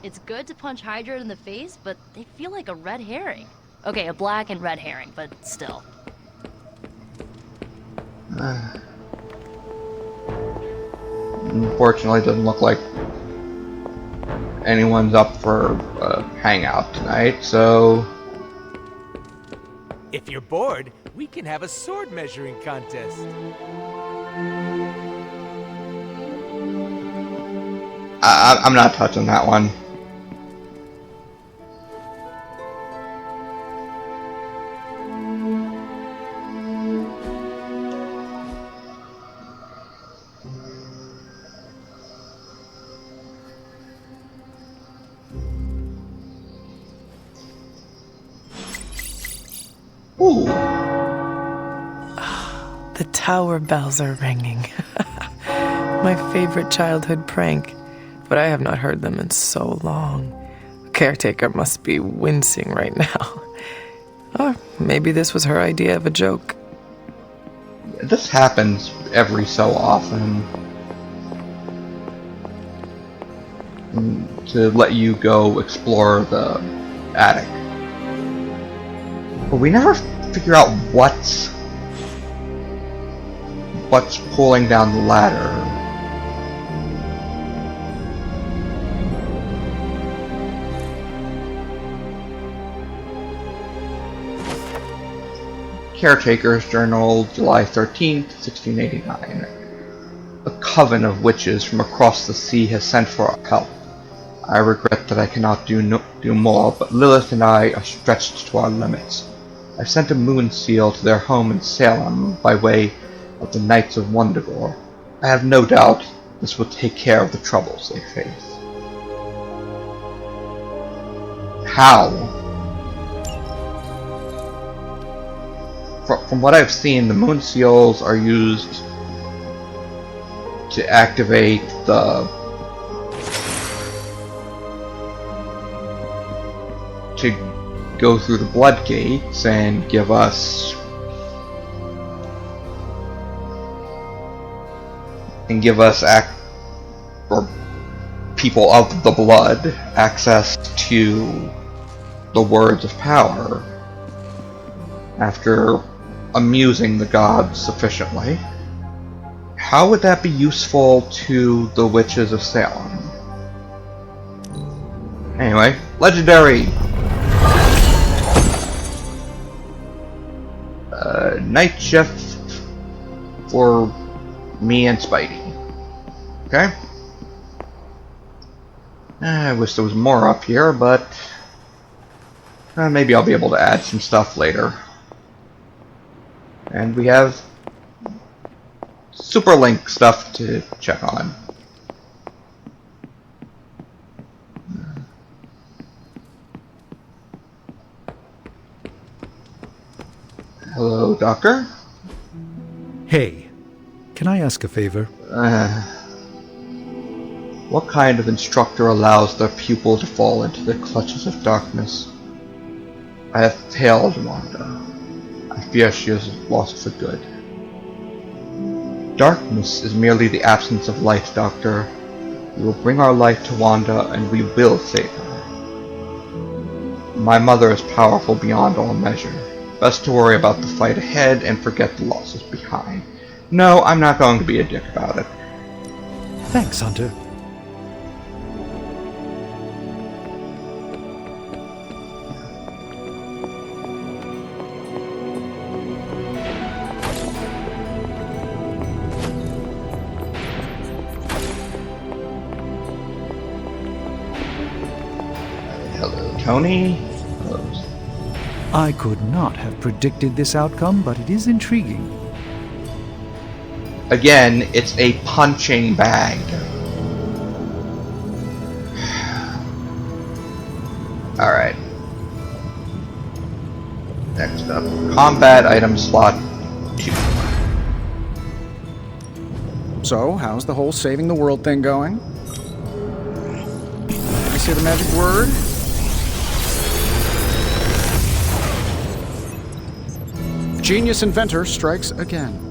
It's good to punch Hydra in the face, but they feel like a red herring. Okay, a black and red herring, but still. Unfortunately, it doesn't look like anyone's up for a hangout tonight, so... If you're bored, we can have a sword measuring contest. I'm not touching that one. Ooh. The tower bells are ringing. My favorite childhood prank, but I have not heard them in so long. Caretaker must be wincing right now. Or maybe this was her idea of a joke. This happens every so often. To let you go explore the attic. But we never figure out what's pulling down the ladder. Caretaker's Journal, July 13th, 1689. A coven of witches from across the sea has sent for our help. I regret that I cannot do more, but Lilith and I are stretched to our limits. I sent a moon seal to their home in Salem by way of the Knights of Wondergore. I have no doubt this will take care of the troubles they face. How? From what I've seen, the moon seals are used to activate to go through the blood gates and give us or people of the blood access to the words of power after amusing the gods sufficiently. How would that be useful to the witches of Salem? Anyway, legendary! Night shift for me and Spidey. Okay? I wish there was more up here, but maybe I'll be able to add some stuff later. And we have Super Link stuff to check on. Hello, Doctor? Hey, can I ask a favor? What kind of instructor allows their pupil to fall into the clutches of darkness? I have failed Wanda. I fear she is lost for good. Darkness is merely the absence of light, Doctor. We will bring our light to Wanda, and we will save her. My mother is powerful beyond all measure. Best to worry about the fight ahead and forget the losses behind. No, I'm not going to be a dick about it. Thanks, Hunter. Hello, Tony. I could not have predicted this outcome, but it is intriguing. Again, it's a punching bag. Alright. Next up, combat item slot 2. So, how's the whole saving the world thing going? I say the magic word. Genius inventor strikes again.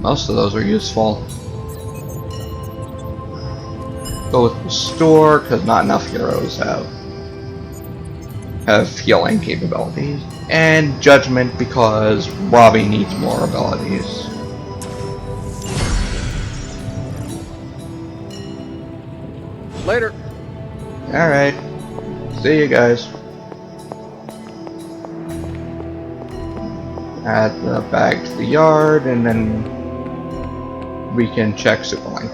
Most of those are useful. Go with Restore, because not enough heroes have healing capabilities. And Judgment, because Robbie needs more abilities. Later. Alright. See you guys. Add the bag to the yard, and then we can check Superlink.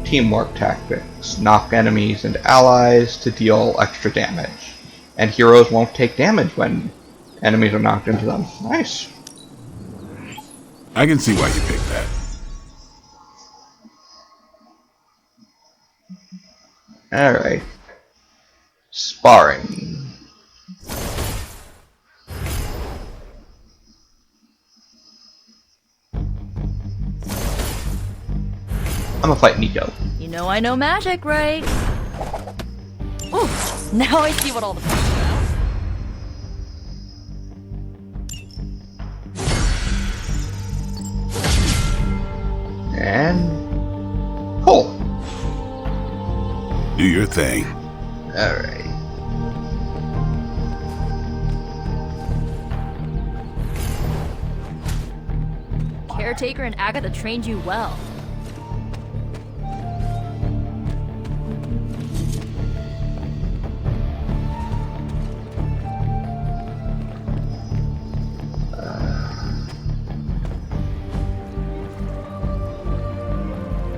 Teamwork tactics. Knock enemies and allies to deal extra damage. And heroes won't take damage when enemies are knocked into them. Nice. I can see why you picked that. Alright. Sparring. I'm gonna fight Nico. You know I know magic, right? Ooh, now I see what all the fuss is about. And pull. Do your thing. Alright. Caretaker and Agatha trained you well.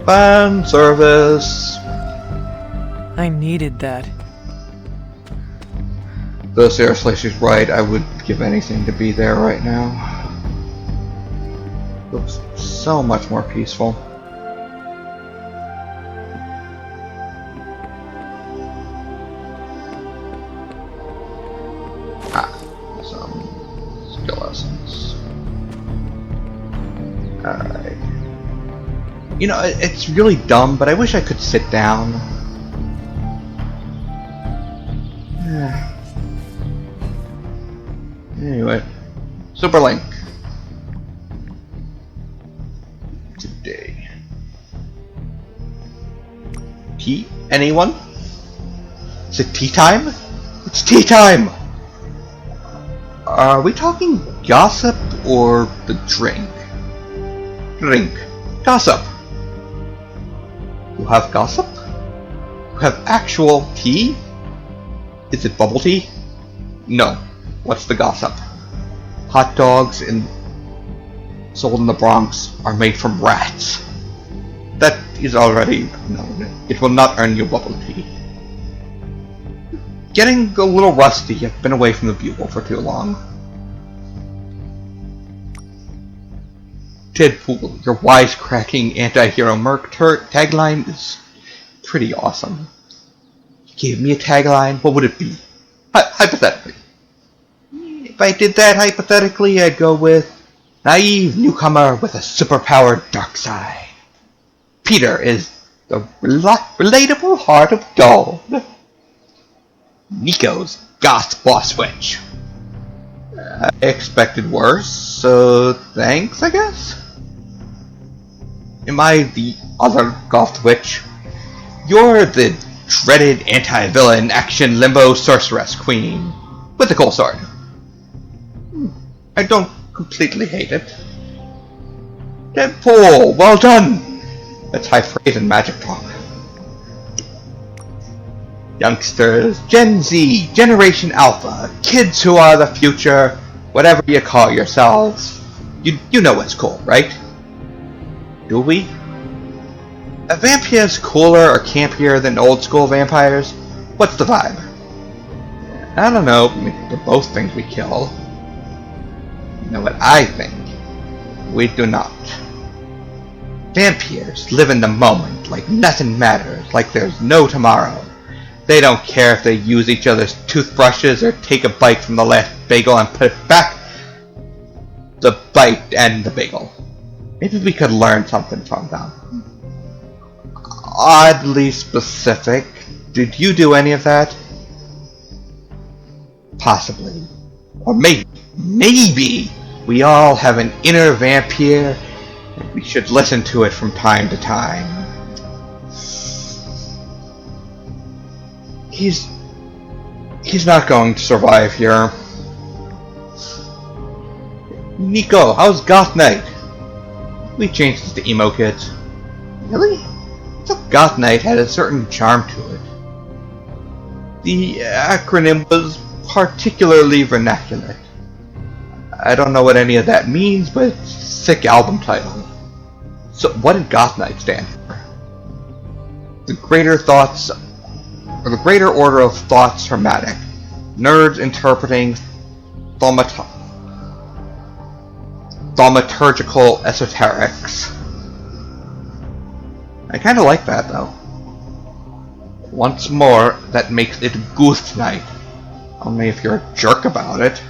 Fan service. I needed that. Though seriously, she's right. I would give anything to be there right now. Looks so much more peaceful. Some skill essence. Alright. You know, it's really dumb, but I wish I could sit down. Anyway, Superlink. Today. Tea? Anyone? Is it tea time? It's tea time! Are we talking gossip or the drink? Drink. Gossip. You have gossip? You have actual tea? Is it bubble tea? No. What's the gossip? Hot dogs sold in the Bronx are made from rats. That is already known. It will not earn you bubble tea. Getting a little rusty. I've been away from the bugle for too long. Deadpool, your wisecracking anti-hero merc tagline is pretty awesome. You gave me a tagline, what would it be? Hypothetically. If I did that hypothetically, I'd go with naive newcomer with a superpowered dark side. Peter is the relatable heart of gold. Nico's goth boss witch. I expected worse, so thanks, I guess? Am I the other goth witch? You're the dreaded anti-villain action limbo sorceress queen with a cool sword. I don't completely hate it. Deadpool, well done! That's high praise in magic talk. Youngsters, Gen Z, Generation Alpha, kids who are the future, whatever you call yourselves, you know what's cool, right? Do we? Are vampires cooler or campier than old school vampires? What's the vibe? I don't know, they're both things we kill. You know what I think? We do not. Vampires live in the moment, like nothing matters, like there's no tomorrow. They don't care if they use each other's toothbrushes or take a bite from the last bagel and put it back. The bite and the bagel. Maybe we could learn something from them. Oddly specific. Did you do any of that? Possibly. Or maybe we all have an inner vampire and we should listen to it from time to time. He's not going to survive here. Nico, how's Goth Knight? We changed this to Emo Kids. Really? I thought Goth Knight had a certain charm to it. The acronym was particularly vernacular. I don't know what any of that means, but it's a sick album title. So what did Goth Knight stand for? The Greater Order of Thoughts Hermetic. Nerds interpreting thaumaturgical esoterics. I kinda like that though. Once more, that makes it Goth Knight. Only if you're a jerk about it.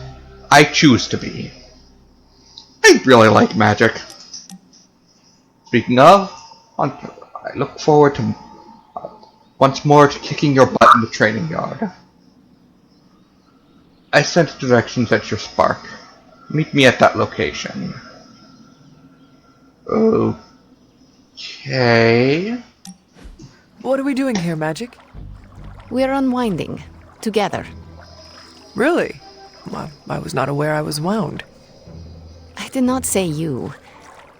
I choose to be. I really like magic. Speaking of, I look forward to once more to kicking your butt in the training yard. I sent directions at your spark. Meet me at that location. Okay. What are we doing here, Magic? We're unwinding. Together. Really? I was not aware I was wound. I did not say you.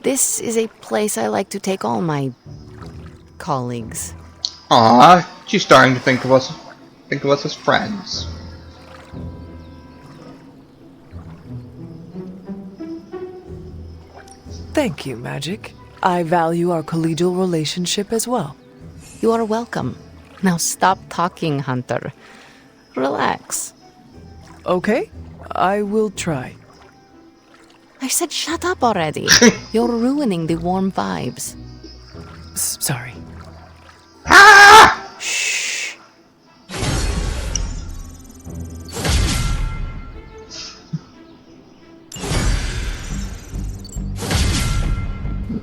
This is a place I like to take all my colleagues. Aww, she's starting to think of us as friends. Thank you, Magic. I value our collegial relationship as well. You are welcome. Now stop talking, Hunter. Relax. Okay, I will try. I said shut up already. You're ruining the warm vibes. Sorry. Shh.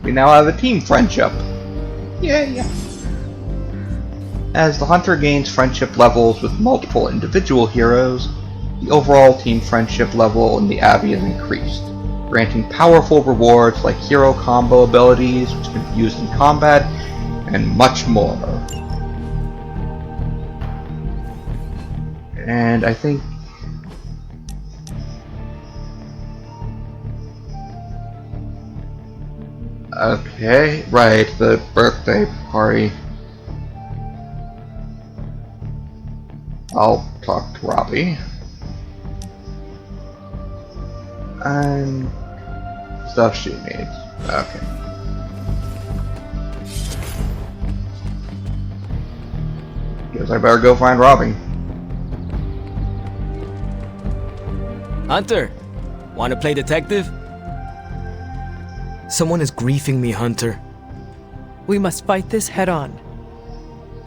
We now have a team friendship. Yeah. As the hunter gains friendship levels with multiple individual heroes, the overall team friendship level in the Abbey is increased, granting powerful rewards like hero combo abilities, which can be used in combat, and much more. And I think okay, right, the birthday party. I'll talk to Robbie. And stuff she needs. Okay. Guess I better go find Robbie. Hunter, wanna play detective? Someone is griefing me, Hunter. We must fight this head on.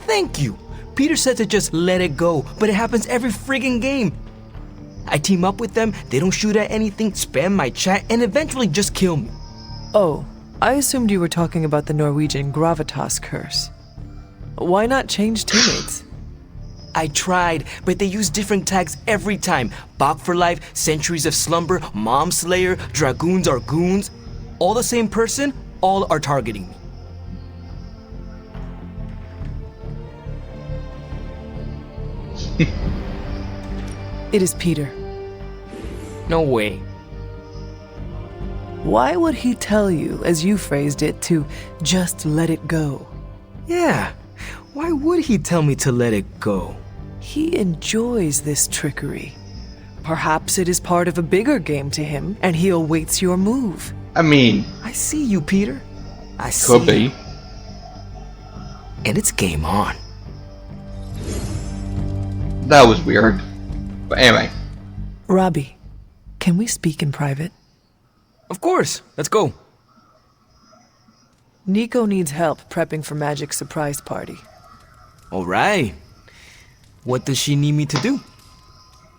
Thank you! Peter said to just let it go, but it happens every friggin' game. I team up with them, they don't shoot at anything, spam my chat, and eventually just kill me. Oh, I assumed you were talking about the Norwegian gravitas curse. Why not change teammates? I tried, but they use different tags every time. Bach for life, Centuries of Slumber, Mom Slayer, Dragoons are goons. All the same person, all are targeting me. It is Peter. No way. Why would he tell you, as you phrased it, to just let it go? Yeah, why would he tell me to let it go? He enjoys this trickery. Perhaps it is part of a bigger game to him, and he awaits your move. I mean... I see you, Peter. I see Could be. And it's game on. That was weird. But anyway. Robbie, can we speak in private? Of course. Let's go. Nico needs help prepping for Magic's surprise party. All right. What does she need me to do?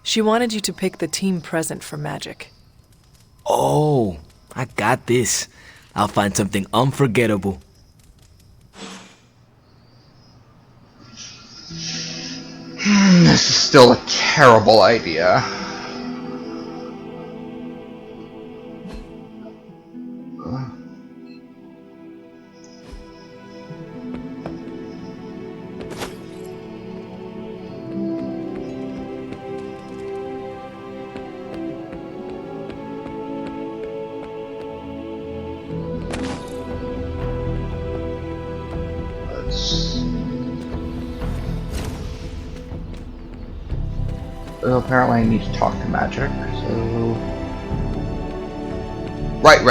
She wanted you to pick the team present for Magic. Oh, I got this. I'll find something unforgettable. This is still a terrible idea. Apparently I need to talk to Magic, so... Right,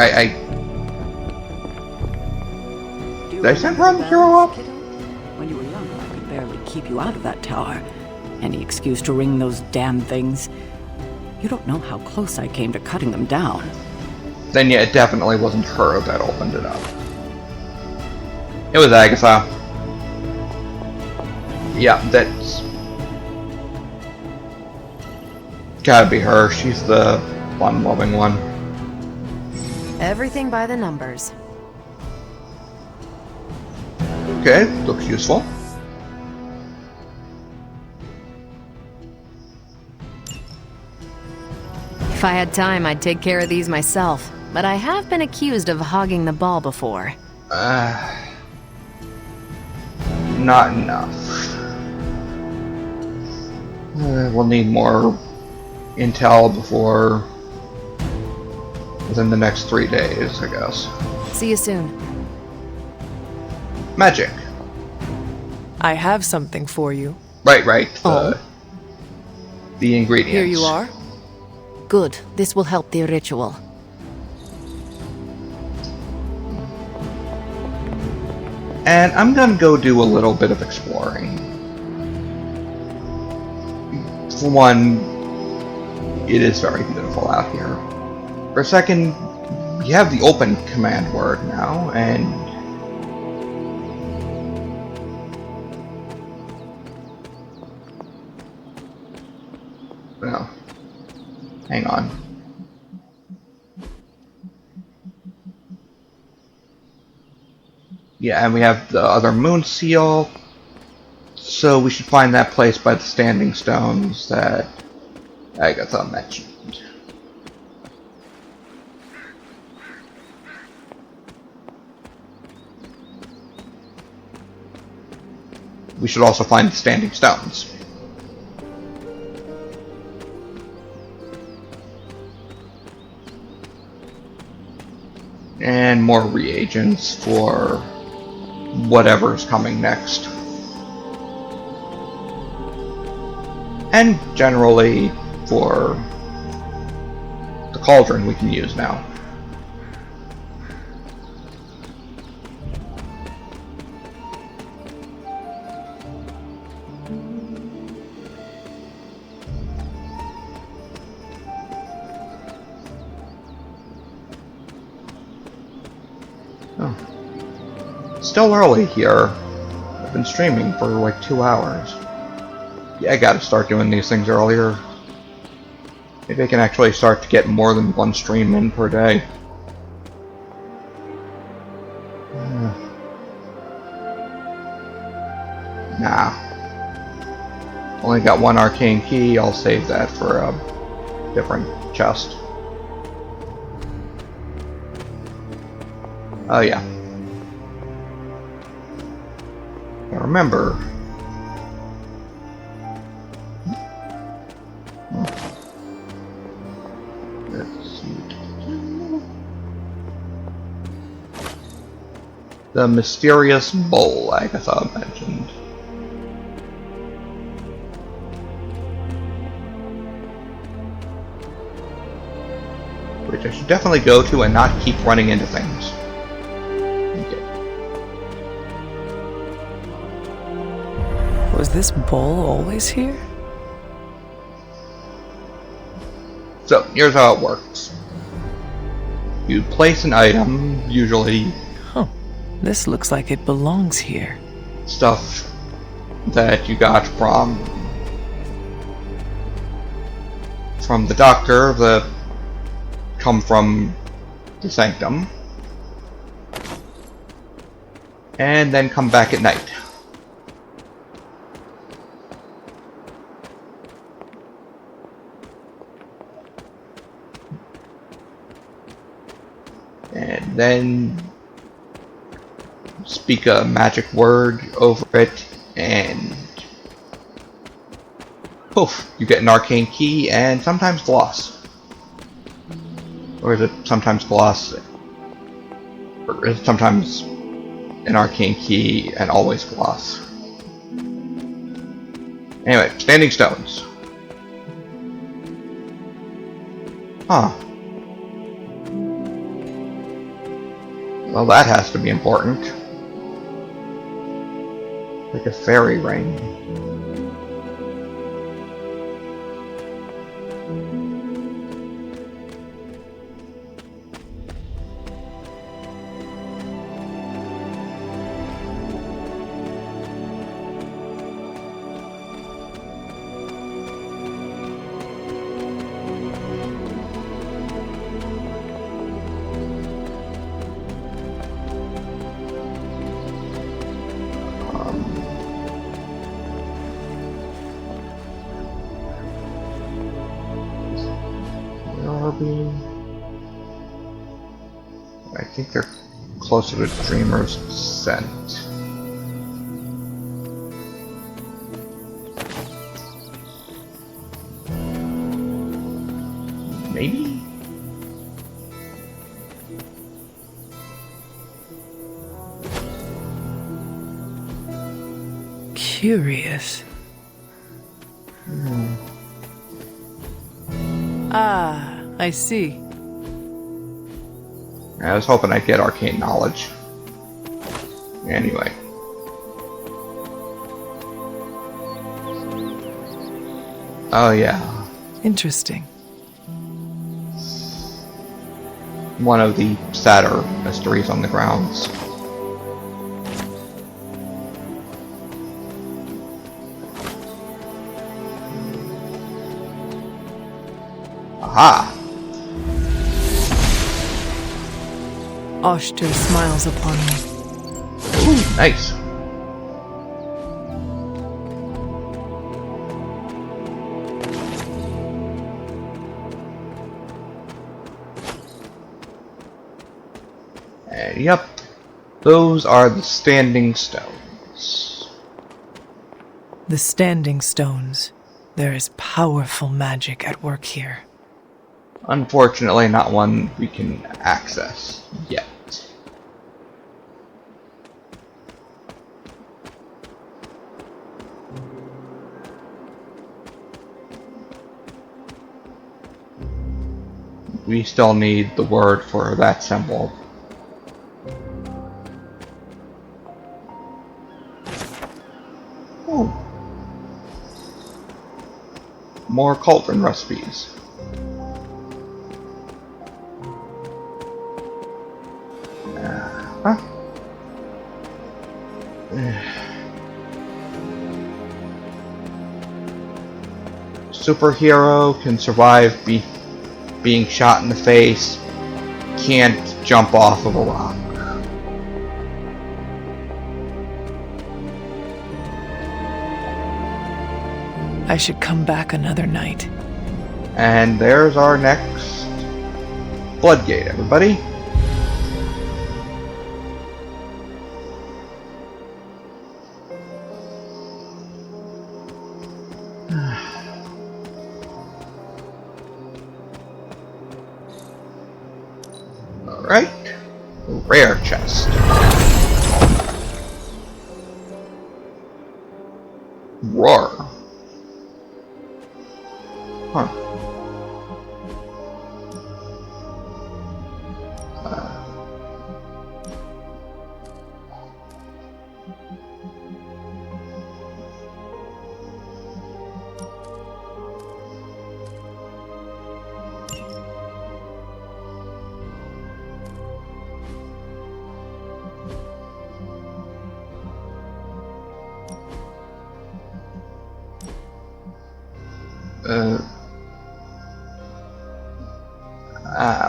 Did I send Run Hero up? When you were young, I could barely keep you out of that tower. Any excuse to ring those damn things. You don't know how close I came to cutting them down. Then yeah, it definitely wasn't her that opened it up. It was Agatha. Yeah, that's... gotta be her. She's the fun-loving one. Everything by the numbers. Okay, looks useful. If I had time, I'd take care of these myself. But I have been accused of hogging the ball before. Not enough. We'll need more intel before... within the next 3 days, I guess. See you soon. Magic. I have something for you. Right. The ingredients. Here you are. Good. This will help the ritual. And I'm gonna go do a little bit of exploring. For one, it is very beautiful out here. For a second, you have the open command word now, and... well, hang on. Yeah, and we have the other moon seal, so we should find that place by the standing stones that Agatha mentioned. We should also find the standing stones. And more reagents for whatever's coming next. And generally for the cauldron we can use now. Still early here. I've been streaming for like 2 hours. Yeah, I gotta start doing these things earlier. Maybe I can actually start to get more than one stream in per day. Nah. Only got one arcane key, I'll save that for a different chest. Oh yeah. Now remember, The mysterious bowl Agatha mentioned. Which I should definitely go to and not keep running into things. Okay. Was this bowl always here? So, here's how it works. You place an item, usually This looks like it belongs here. stuff that you got from the doctor that come from the sanctum, and then come back at night. And then speak a magic word over it, and poof, you get an arcane key and sometimes gloss. Or is it sometimes gloss? Or is it sometimes an arcane key and always gloss? Anyway, standing stones. Huh. Well, that has to be important. Like a fairy ring. I think they're closer to Dreamer's Descent. Maybe? Curious. Ah, I see. I was hoping I'd get arcane knowledge. Anyway. Oh yeah. Interesting. One of the sadder mysteries on the grounds. Aha! Oshter smiles upon me. Ooh, nice. And yep, those are the standing stones. The standing stones. There is powerful magic at work here. Unfortunately, not one we can access yet. We still need the word for that symbol. Oh. More cauldron recipes. Superhero can survive being shot in the face, can't jump off of a rock. I should come back another night. And there's our next floodgate, everybody. Alright. Rare chest. Roar. Huh.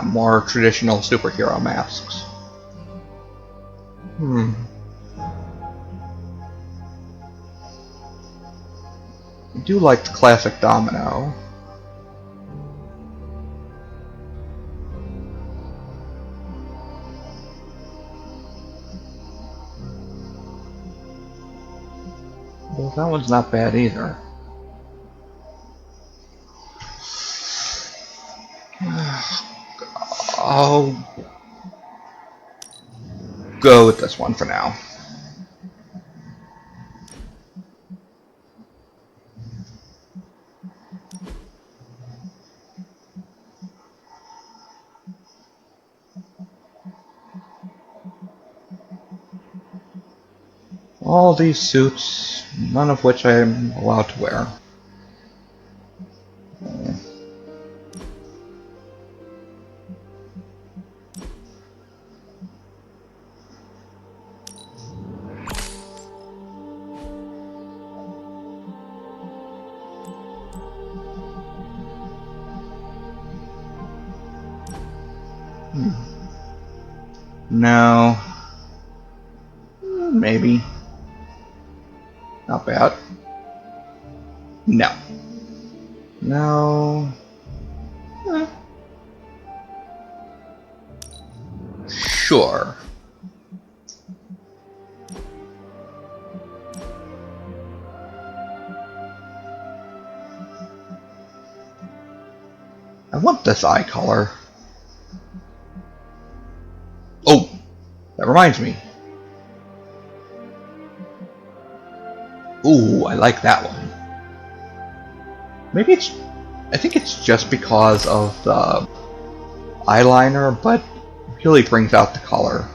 More traditional superhero masks. I do like the classic domino. Well, that one's not bad either. I'll go with this one for now. All these suits, none of which I am allowed to wear. No. Maybe. Not bad. No. No. Sure. I want this eye color. Oh, that reminds me. Ooh, I like that one. Maybe it's... I think it's just because of the eyeliner, but it really brings out the color.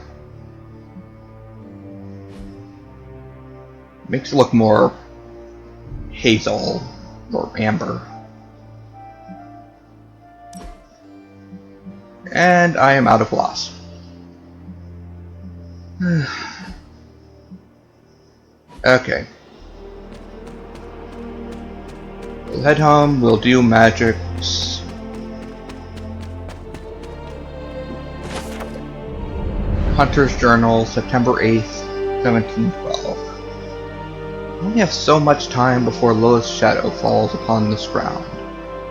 Makes it look more hazel or amber. And I am out of gloss. Okay. We'll head home, we'll do magics. Hunter's Journal, September 8th, 1712. I only have so much time before Lilith's shadow falls upon this ground.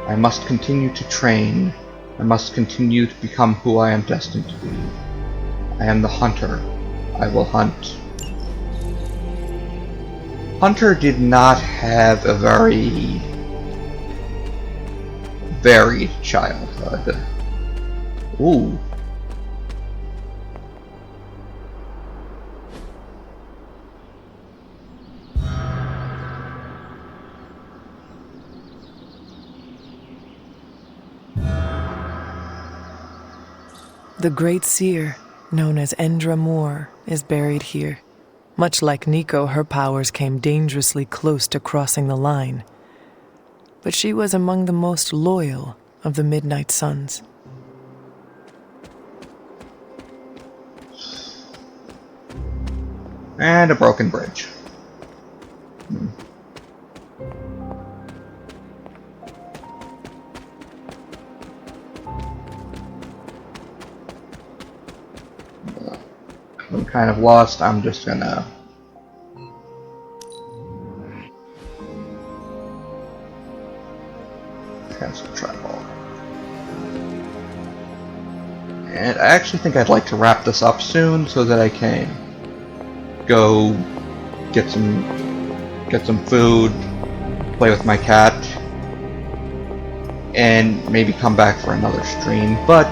I must continue to train. I must continue to become who I am destined to be. I am the hunter. I will hunt. Hunter did not have a very varied childhood. Ooh. The Great Seer, known as Endra Moore, is buried here. Much like Nico, her powers came dangerously close to crossing the line. But she was among the most loyal of the Midnight Suns. And a broken bridge. I'm kind of lost. I'm just gonna cancel travel. And I actually think I'd like to wrap this up soon so that I can go get some food, play with my cat, and maybe come back for another stream. But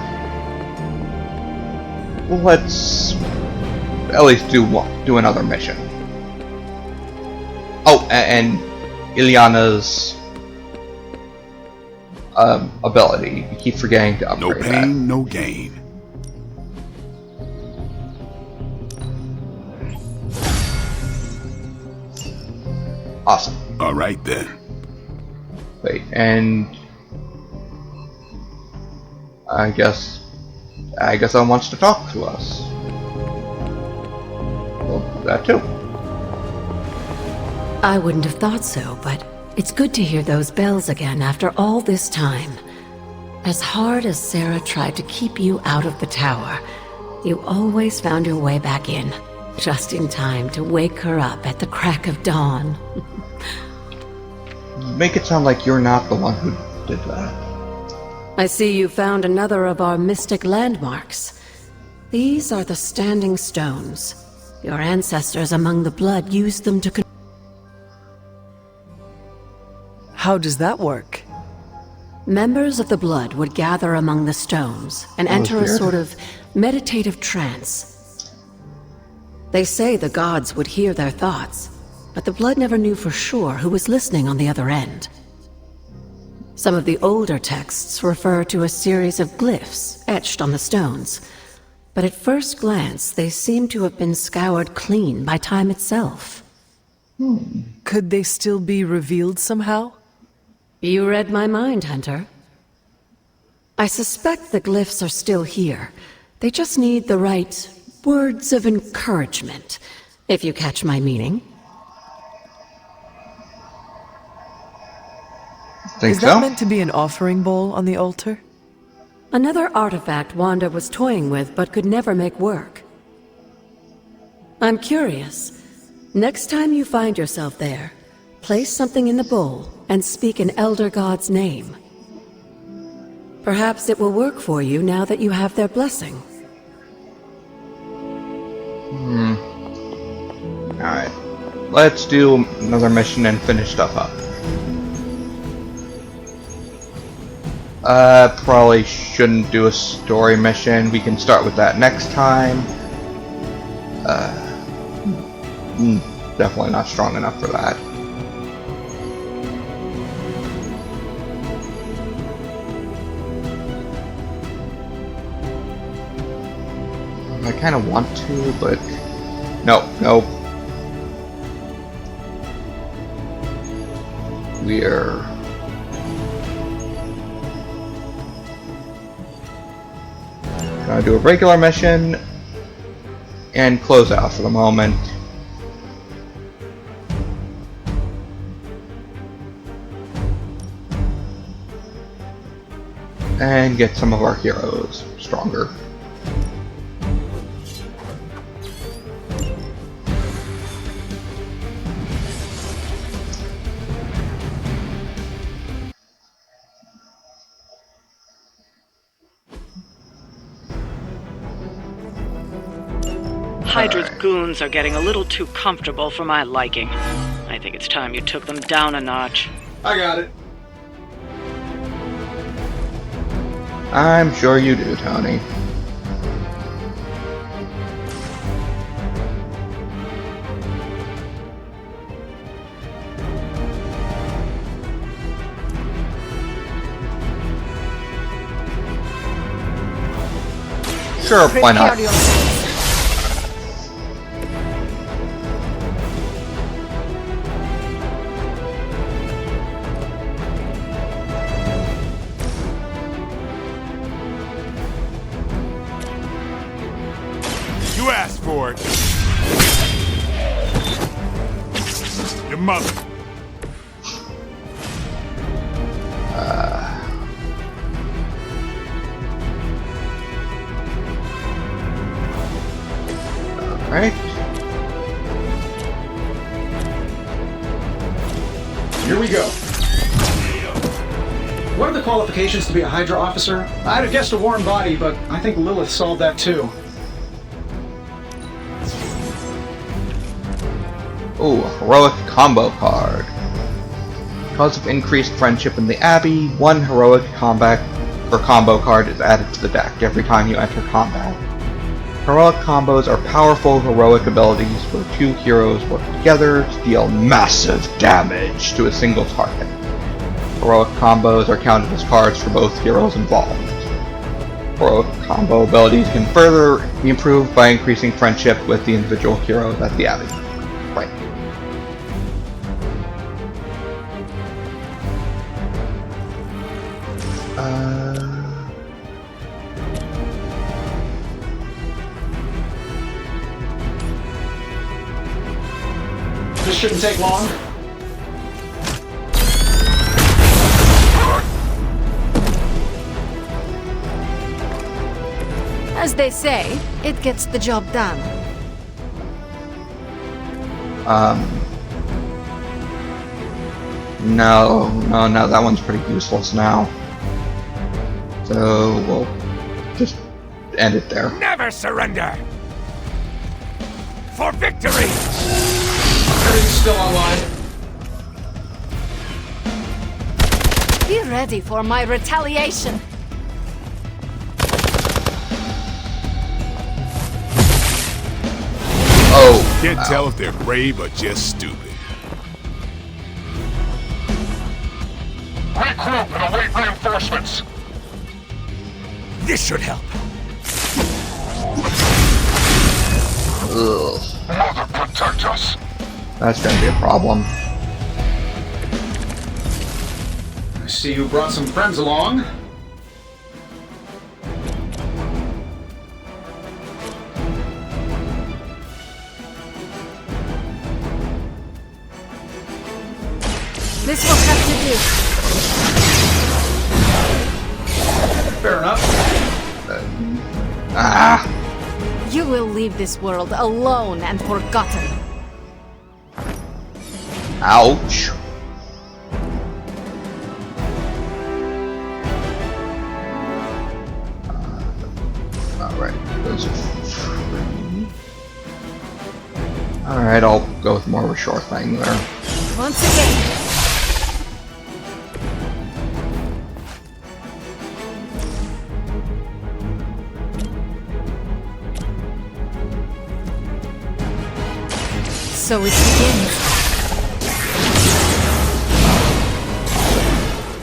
let's at least do another mission. Oh, and Ilyana's ability. You keep forgetting to upgrade No pain, no gain. Awesome. All right then. Wait, and I guess I wants to talk to us. Well, that too. I wouldn't have thought so, but it's good to hear those bells again after all this time. As hard as Sarah tried to keep you out of the tower, you always found your way back in, just in time to wake her up at the crack of dawn. You make it sound like you're not the one who did that. I see you found another of our mystic landmarks. These are the Standing Stones. Your ancestors among the blood used them to How does that work? Members of the blood would gather among the stones and enter a sort of meditative trance. They say the gods would hear their thoughts, but the blood never knew for sure who was listening on the other end. Some of the older texts refer to a series of glyphs etched on the stones, but at first glance they seem to have been scoured clean by time itself. Could they still be revealed somehow? You read my mind, Hunter. I suspect the glyphs are still here. They just need the right words of encouragement, if you catch my meaning. Is that meant to be an offering bowl on the altar? Another artifact Wanda was toying with but could never make work. I'm curious. Next time you find yourself there, place something in the bowl and speak an Elder God's name. Perhaps it will work for you now that you have their blessing. Alright. Let's do another mission and finish stuff up. Probably shouldn't do a story mission. We can start with that next time. Definitely not strong enough for that. I kind of want to, but no. We're gonna do a regular mission and close out for the moment. And get some of our heroes stronger. Hydra's goons are getting a little too comfortable for my liking. I think it's time you took them down a notch. I got it. I'm sure you do, Tony. Sure, why not? You asked for it. Your mother. Alright. Here we go. What are the qualifications to be a Hydra officer? I'd have guessed a warm body, but I think Lilith solved that too. Ooh, a heroic combo card. Because of increased friendship in the Abbey, one heroic combat or combo card is added to the deck every time you enter combat. Heroic combos are powerful heroic abilities where two heroes work together to deal massive damage to a single target. Heroic combos are counted as cards for both heroes involved. Heroic combo abilities can further be improved by increasing friendship with the individual heroes at the abbey. Right. This shouldn't take long. As they say, it gets the job done. No, that one's pretty useless now. So we'll just end it there. Never surrender! For victory! Everything's still online. Be ready for my retaliation. Oh. Can't tell if they're brave or just stupid. Regroup and await reinforcements. This should help. Ugh. Mother, protect us. That's gonna be a problem. I see you brought some friends along. This will have to do. Fair enough. You will leave this world alone and forgotten. Ouch. Alright, those are free. Alright, I'll go with more of a short thing there. Once again. So it begins.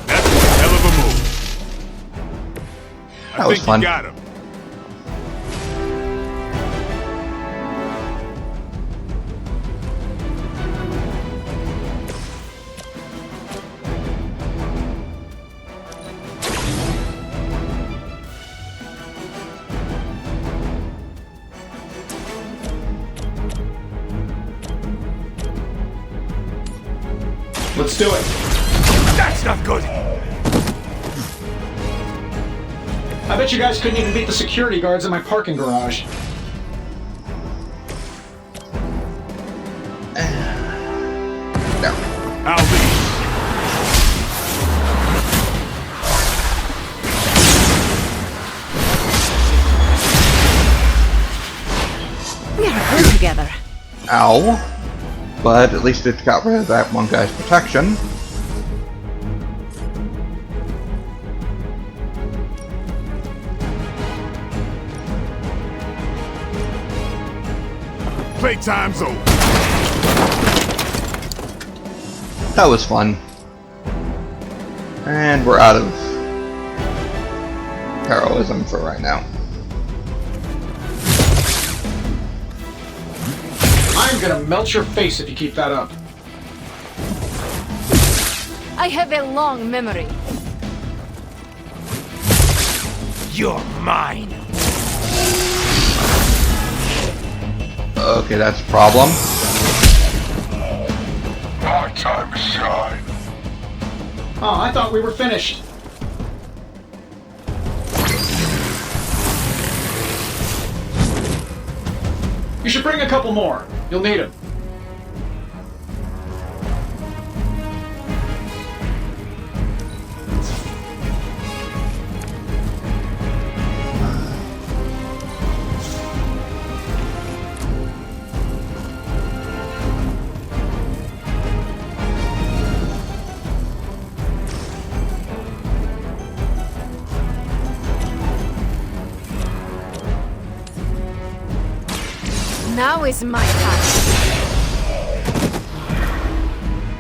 That's a hell of a move. That was fun. You got him. Let's do it. That's not good. I bet you guys couldn't even beat the security guards in my parking garage. No. I'll leave. We are good together. Ow. But at least it got rid of that one guy's protection. Playtime's over. That was fun. And we're out of heroism for right now. I'm gonna melt your face if you keep that up. I have a long memory. You're mine. Okay, that's a problem. My time to shine. Oh, I thought we were finished. You should bring a couple more. You'll need them. Now is my time.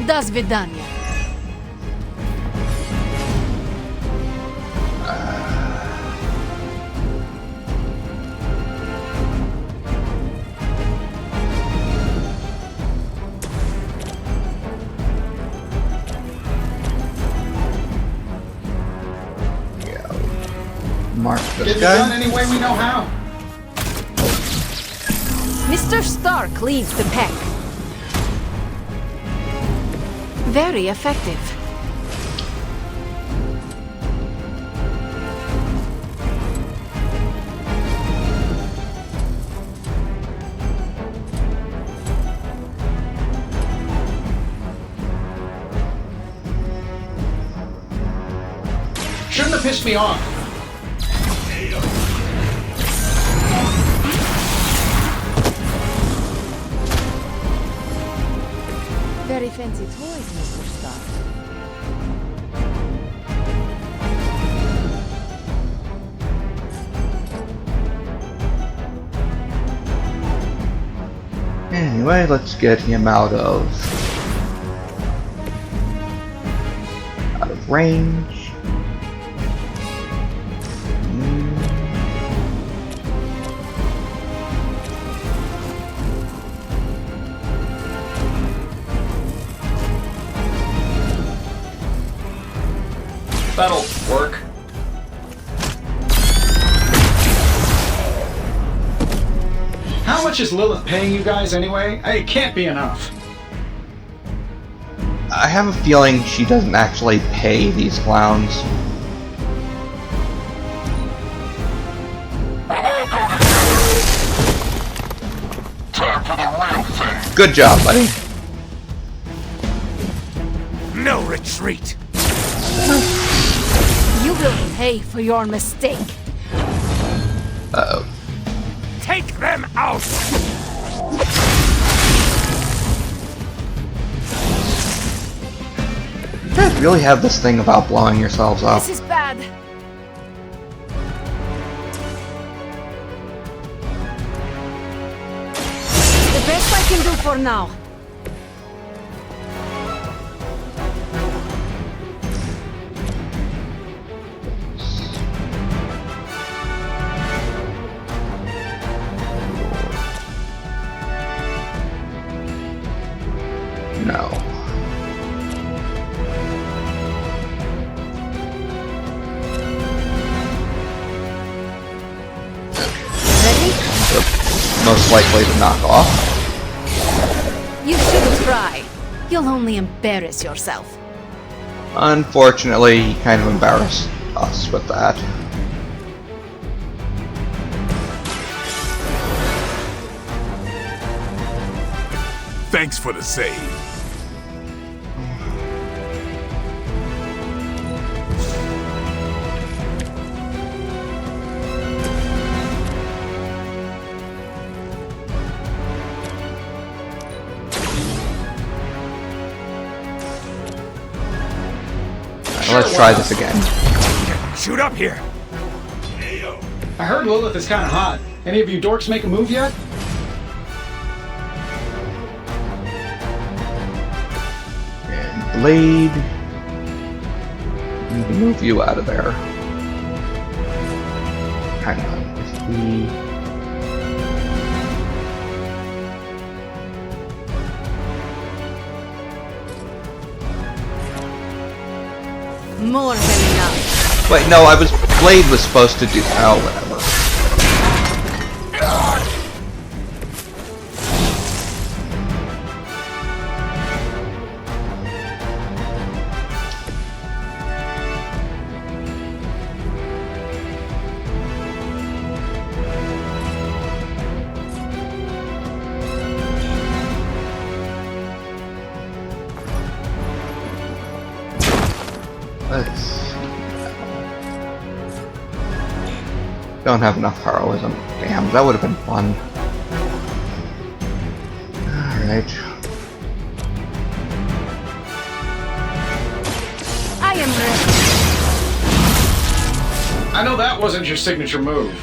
До свидания. Mark this Get it guy. done any way we know how. Mr. Stark leads the pack. Very effective. Shouldn't have pissed me off. Very fancy toys, Mr. Stark. Anyway, let's get him out of range. That'll work. How much is Lilith paying you guys anyway? It can't be enough. I have a feeling she doesn't actually pay these clowns. Time for the real thing. Good job, buddy. No retreat. You will pay for your mistake. Uh-oh. Take them out. You guys really have this thing about blowing yourselves up. This is bad. The best I can do for now. No. Ready? Most likely to knock off. You shouldn't try. You'll only embarrass yourself. Unfortunately, he kind of embarrassed us with that. Thanks for the save. Let's try this again. Shoot up here. I heard Lilith is kind of hot. Any of you dorks make a move yet? And Blade. Need to move you out of there. Hang on. If we... More than enough. Wait, no, Blade was supposed to do... Oh, whatever. Don't have enough heroism. Damn, that would have been fun. Alright. I am ready. I know that wasn't your signature move.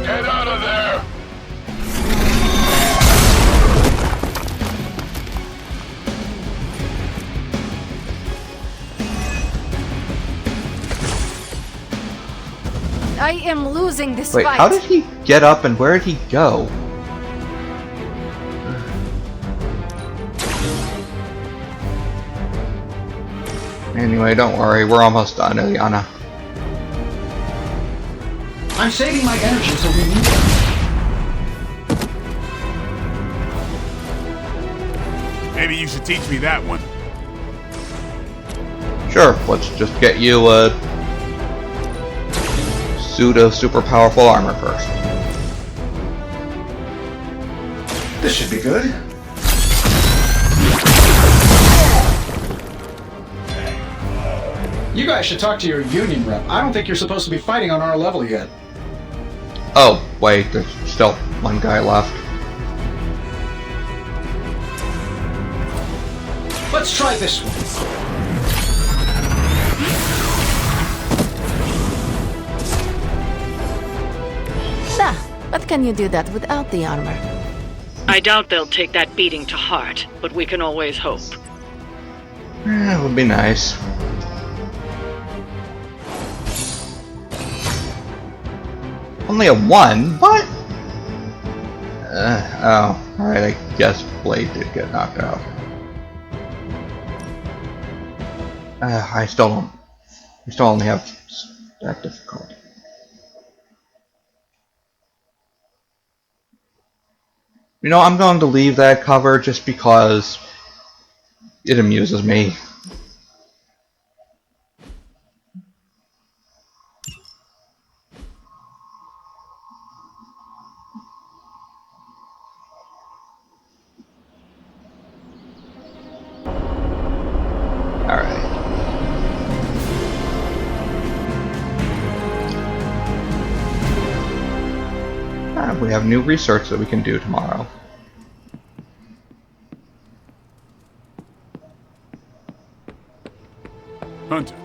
Get out of there! I am losing this Wait, fight. how did he get up and where did he go? Anyway, don't worry, we're almost done, Ilyana. I'm saving my energy until we need it. Maybe you should teach me that one. Sure, let's just get you a suit of super powerful armor first. This should be good. You guys should talk to your union rep. I don't think you're supposed to be fighting on our level yet. Oh, wait, there's still one guy left. Let's try this one. But can you do that without the armor? I doubt they'll take that beating to heart, but we can always hope. That would be nice. Only a 1? What? Oh, alright, I guess Blade did get knocked out. I still only have that difficulty. You know, I'm going to leave that cover just because it amuses me. Alright. We have new research that we can do tomorrow. Hunter.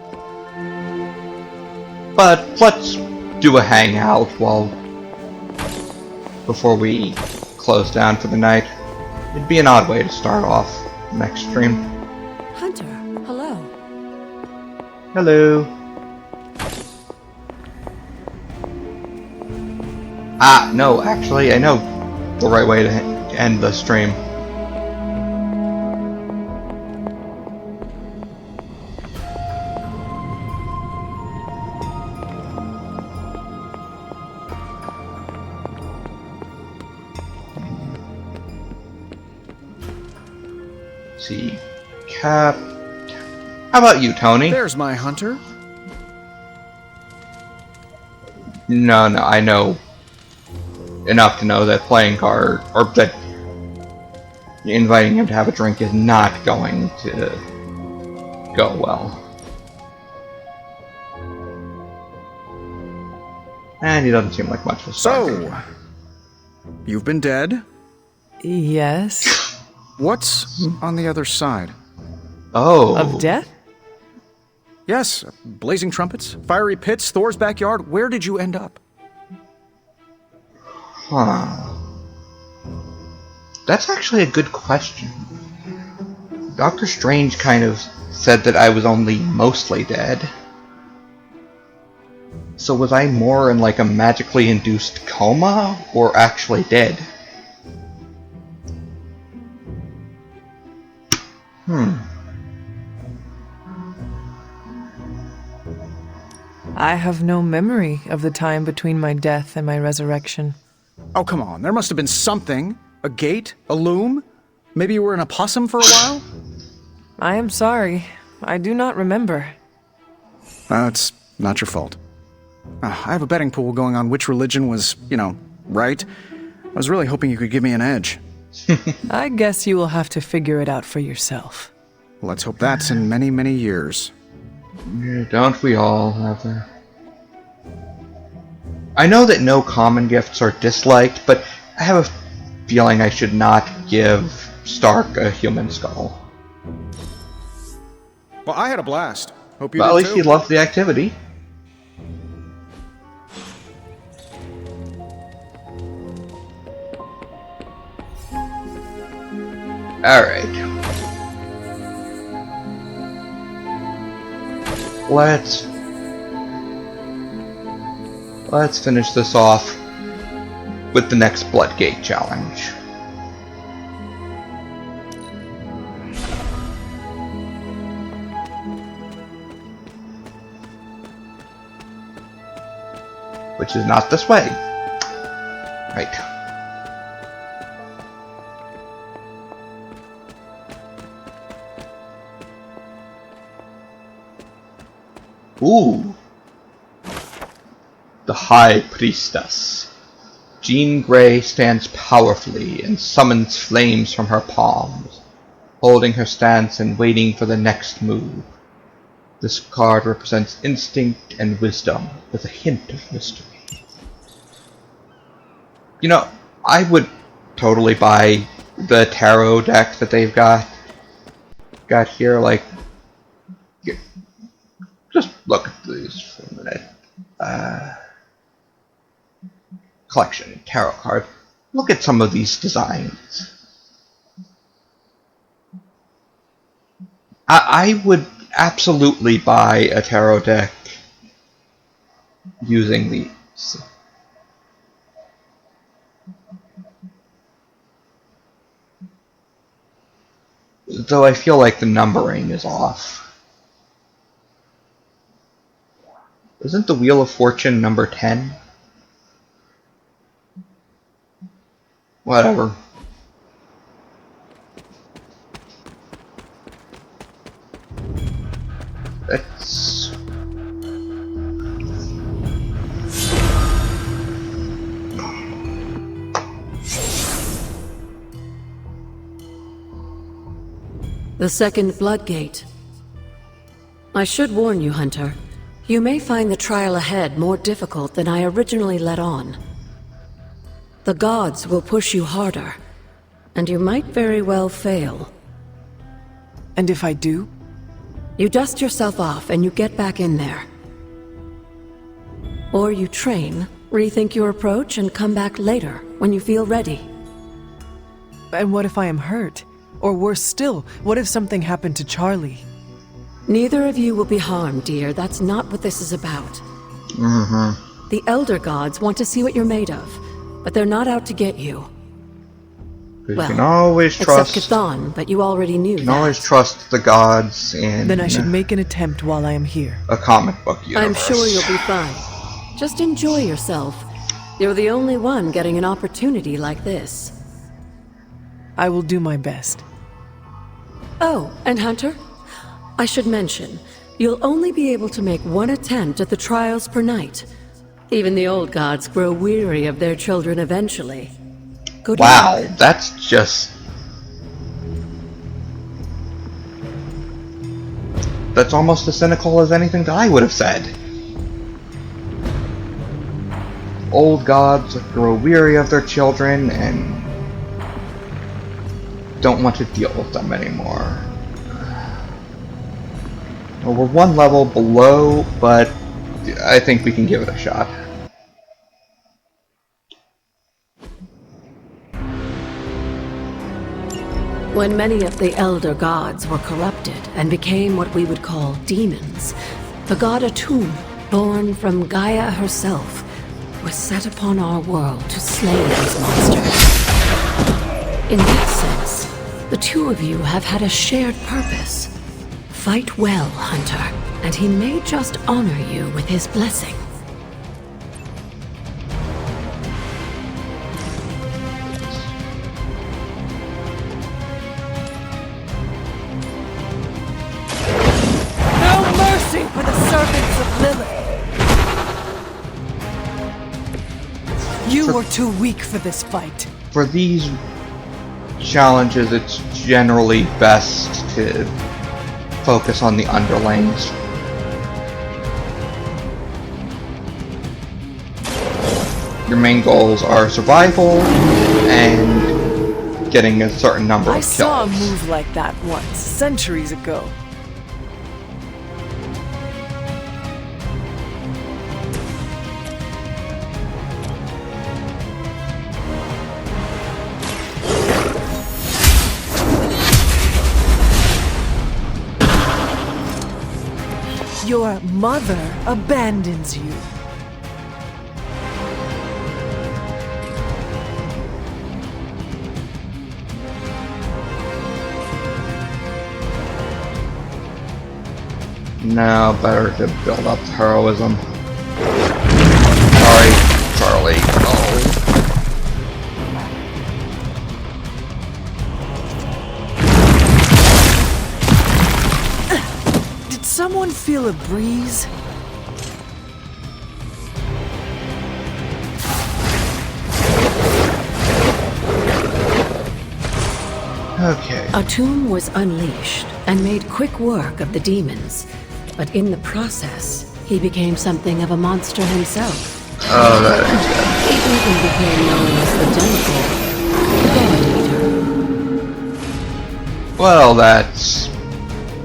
But let's do a hangout before we close down for the night. It'd be an odd way to start off the next stream. Hunter, hello. Hello. Ah, no, actually, I know the right way to end the stream. See, Cap. How about you, Tony? There's my hunter. No, I know enough to know that playing card, or that inviting him to have a drink is not going to go well. And he doesn't seem like much of a So, you've been dead? Yes. What's on the other side? Oh. Of death? Yes, blazing trumpets, fiery pits, Thor's backyard. Where did you end up? Huh. That's actually a good question. Doctor Strange kind of said that I was only mostly dead. So was I more in like a magically induced coma, or actually dead? I have no memory of the time between my death and my resurrection. Oh, come on. There must have been something. A gate? A loom? Maybe you were in a possum for a while? I am sorry. I do not remember. It's not your fault. I have a betting pool going on which religion was, right. I was really hoping you could give me an edge. I guess you will have to figure it out for yourself. Let's hope that's in many, many years. Yeah, don't we all, Heather? I know that no common gifts are disliked, but I have a feeling I should not give Stark a human skull. Well, I had a blast. Hope you Well, did at least too. he loved the activity. Alright. Let's Let's finish this off with the next Bloodgate challenge. Which is not this way. Right. Ooh. The High Priestess. Jean Grey stands powerfully and summons flames from her palms, holding her stance and waiting for the next move. This card represents instinct and wisdom with a hint of mystery. You know, I would totally buy the tarot deck that they've got here. Like, just look at these for a minute. Collection tarot card. Look at some of these designs. I would absolutely buy a tarot deck using these. Though I feel like the numbering is off. Isn't the Wheel of Fortune number 10? Whatever. Let's... The second Bloodgate. I should warn you, Hunter. You may find the trial ahead more difficult than I originally let on. The gods will push you harder, and you might very well fail. And if I do? You dust yourself off and you get back in there. Or you train, rethink your approach, and come back later, when you feel ready. And what if I am hurt? Or worse still, what if something happened to Charlie? Neither of you will be harmed, dear. That's not what this is about. Mm-hmm. The Elder Gods want to see what you're made of, but they're not out to get you. You can always trust... Except Chthon, but you already knew that. You can always trust the gods in... Then I should make an attempt while I am here. A comic book universe. I'm sure you'll be fine. Just enjoy yourself. You're the only one getting an opportunity like this. I will do my best. Oh, and Hunter? I should mention, you'll only be able to make one attempt at the trials per night. Even the old gods grow weary of their children eventually. Good wow, luck. That's just... That's almost as cynical as anything that I would have said. Old gods grow weary of their children and don't want to deal with them anymore. Well, we're one level below, but I think we can give it a shot. When many of the Elder Gods were corrupted and became what we would call demons, the god Atum, born from Gaia herself, was set upon our world to slay these monsters. In that sense, the two of you have had a shared purpose. Fight well, Hunter, and he may just honor you with his blessing. No mercy for the servants of Lilith! You were too weak for this fight. For these challenges, it's generally best to focus on the underlings. Your main goals are survival and getting a certain number of kills. I saw a move like that once, centuries ago. Your mother abandons you. No, better to build up the heroism. Sorry, Charlie. Oh. Did someone feel a breeze? Okay. A tomb was unleashed and made quick work of the demons, but in the process, he became something of a monster himself. Oh, that He even became known as the Deadpool. well, that's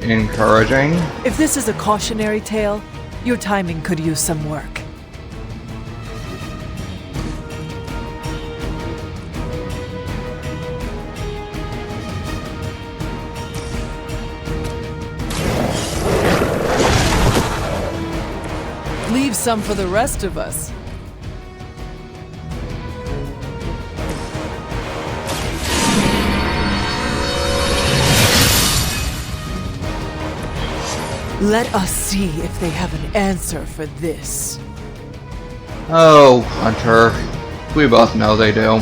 encouraging. If this is a cautionary tale, your timing could use some work. Leave some for the rest of us. Let us see if they have an answer for this. Oh, Hunter. We both know they do.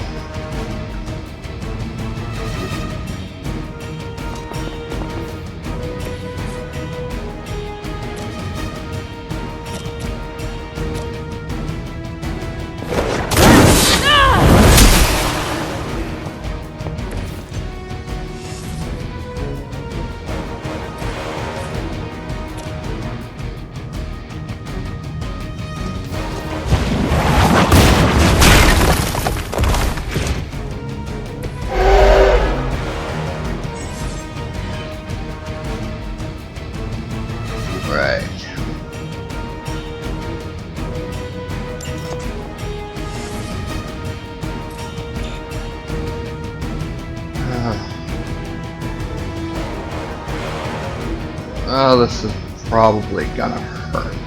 Right. Oh, this is probably gonna hurt.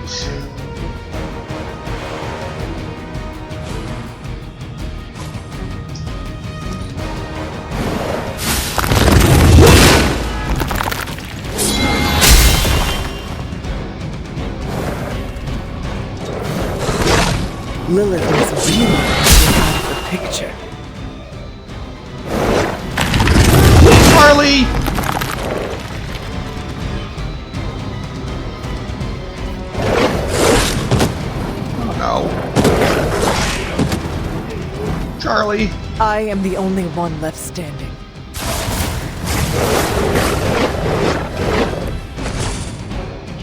Lilith is really out of the picture. Charlie! Oh no. Charlie! I am the only one left standing.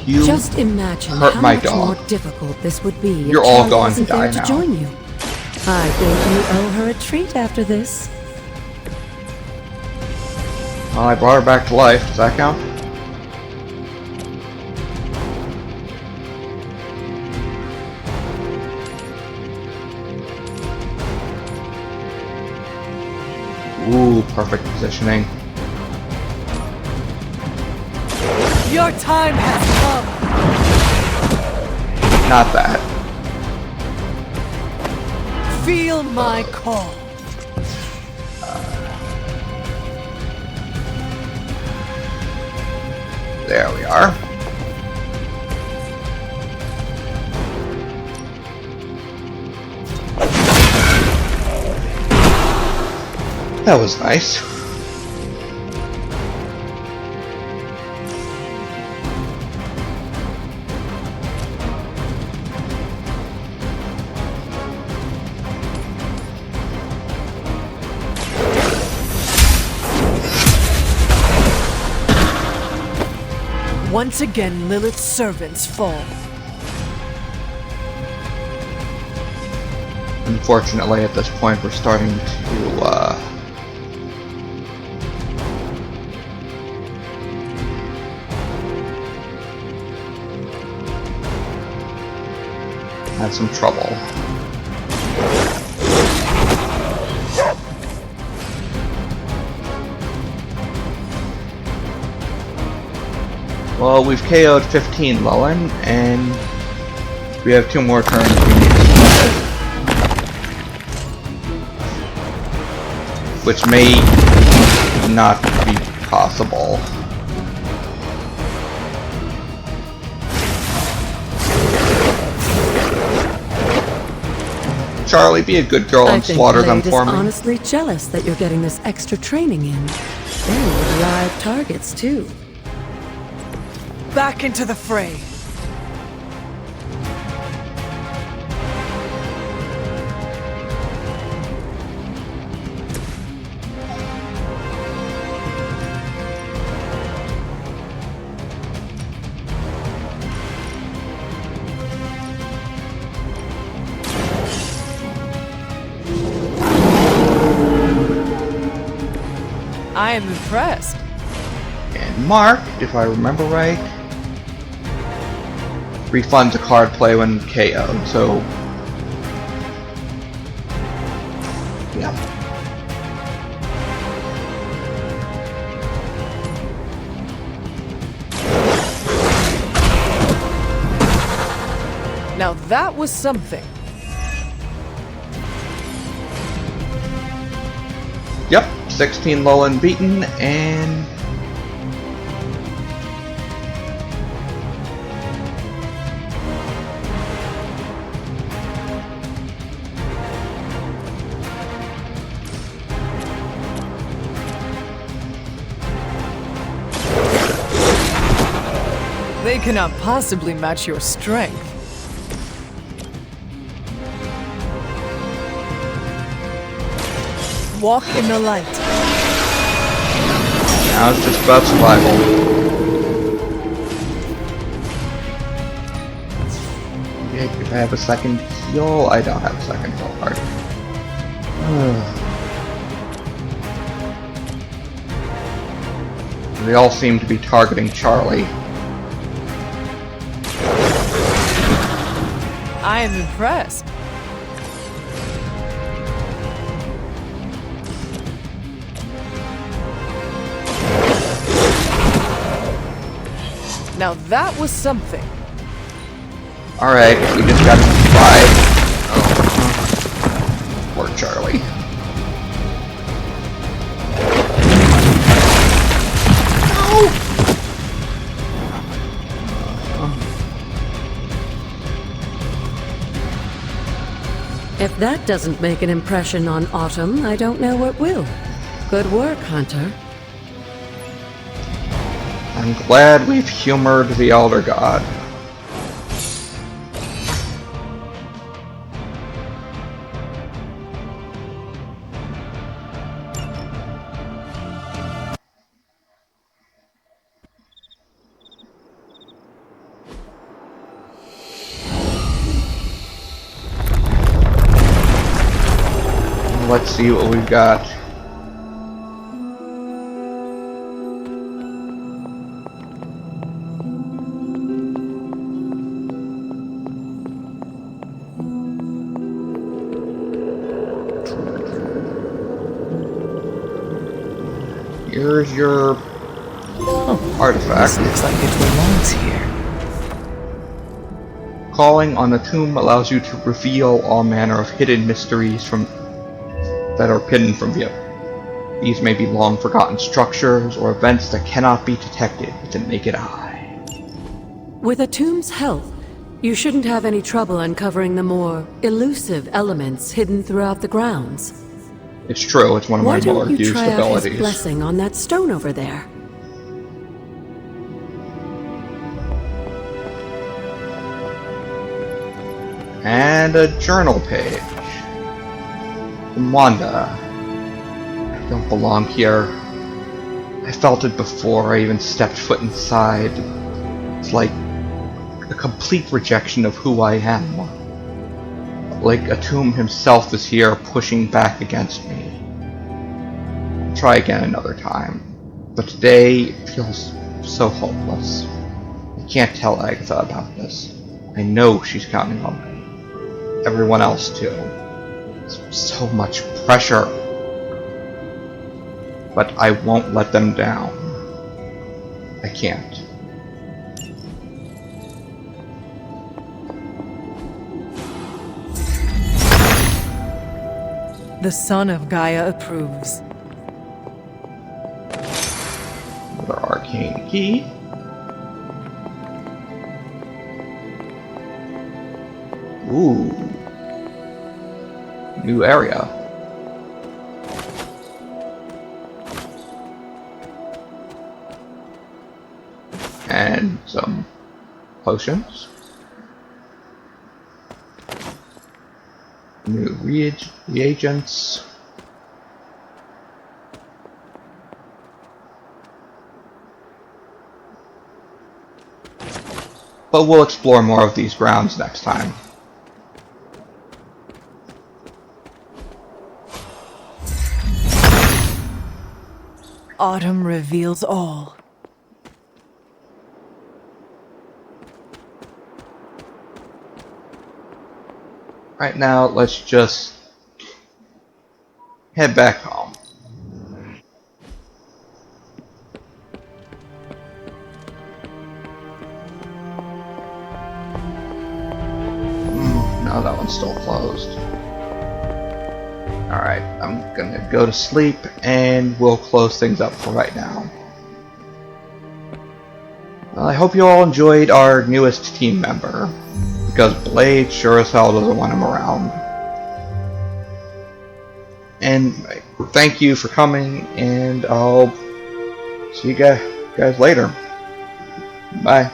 You Just imagine hurt how my much dog. more difficult this would be You're if all Charlie going wasn't to die there now. to join you. I think you owe her a treat after this. Well, I brought her back to life. Does that count? Ooh, perfect positioning. Your time has come! Not that. Feel my call. There we are. That was nice. Once again, Lilith's servants fall. Unfortunately, at this point, we're starting to, have some trouble. Well, we've KO'd 15 Lullen, and we have 2 more turns we need to split, which may not be possible. Charlie, be a good girl I and think slaughter them Blade is for me. honestly jealous that you're getting this extra training in. They would live targets, too. Back into the fray. I am impressed. And Mark, if I remember right, refunds a card play when KO'd, so... yeah. Now that was something. Yep, 16 low and beaten, and... They cannot possibly match your strength. Walk in the light. now it's just about survival. Okay, if I have a second heal, I don't have a second heal card. They all seem to be targeting Charlie. I am impressed. Now that was something. Alright, we just gotta survive. Oh. Poor Charlie. If that doesn't make an impression on Autumn, I don't know what will. Good work, Hunter. I'm glad we've humored the Elder God. Let's see what we've got. Here's your artifact. This looks like it belongs here. Calling on the tomb allows you to reveal all manner of hidden mysteries that are hidden from view. These may be long-forgotten structures or events that cannot be detected with the naked eye. With a tomb's help, you shouldn't have any trouble uncovering the more elusive elements hidden throughout the grounds. It's true, it's one of my more used abilities. Why don't you try out his blessing on that stone over there? And a journal page. From Wanda. I don't belong here. I felt it before I even stepped foot inside. It's like a complete rejection of who I am. Like Atum himself is here pushing back against me. I'll try again another time. But today it feels so hopeless. I can't tell Agatha about this. I know she's counting on me. Everyone else too. So much pressure. But I won't let them down. I can't. The son of Gaia approves. Another arcane key. Ooh. new area. And some potions. New reagents. But we'll explore more of these grounds next time. Autumn reveals all. Right now, let's just head back home. No, that one's still closed. Alright, I'm gonna go to sleep and we'll close things up for right now. Well, I hope you all enjoyed our newest team member, because Blade sure as hell doesn't want him around. And thank you for coming, and I'll see you guys later. Bye.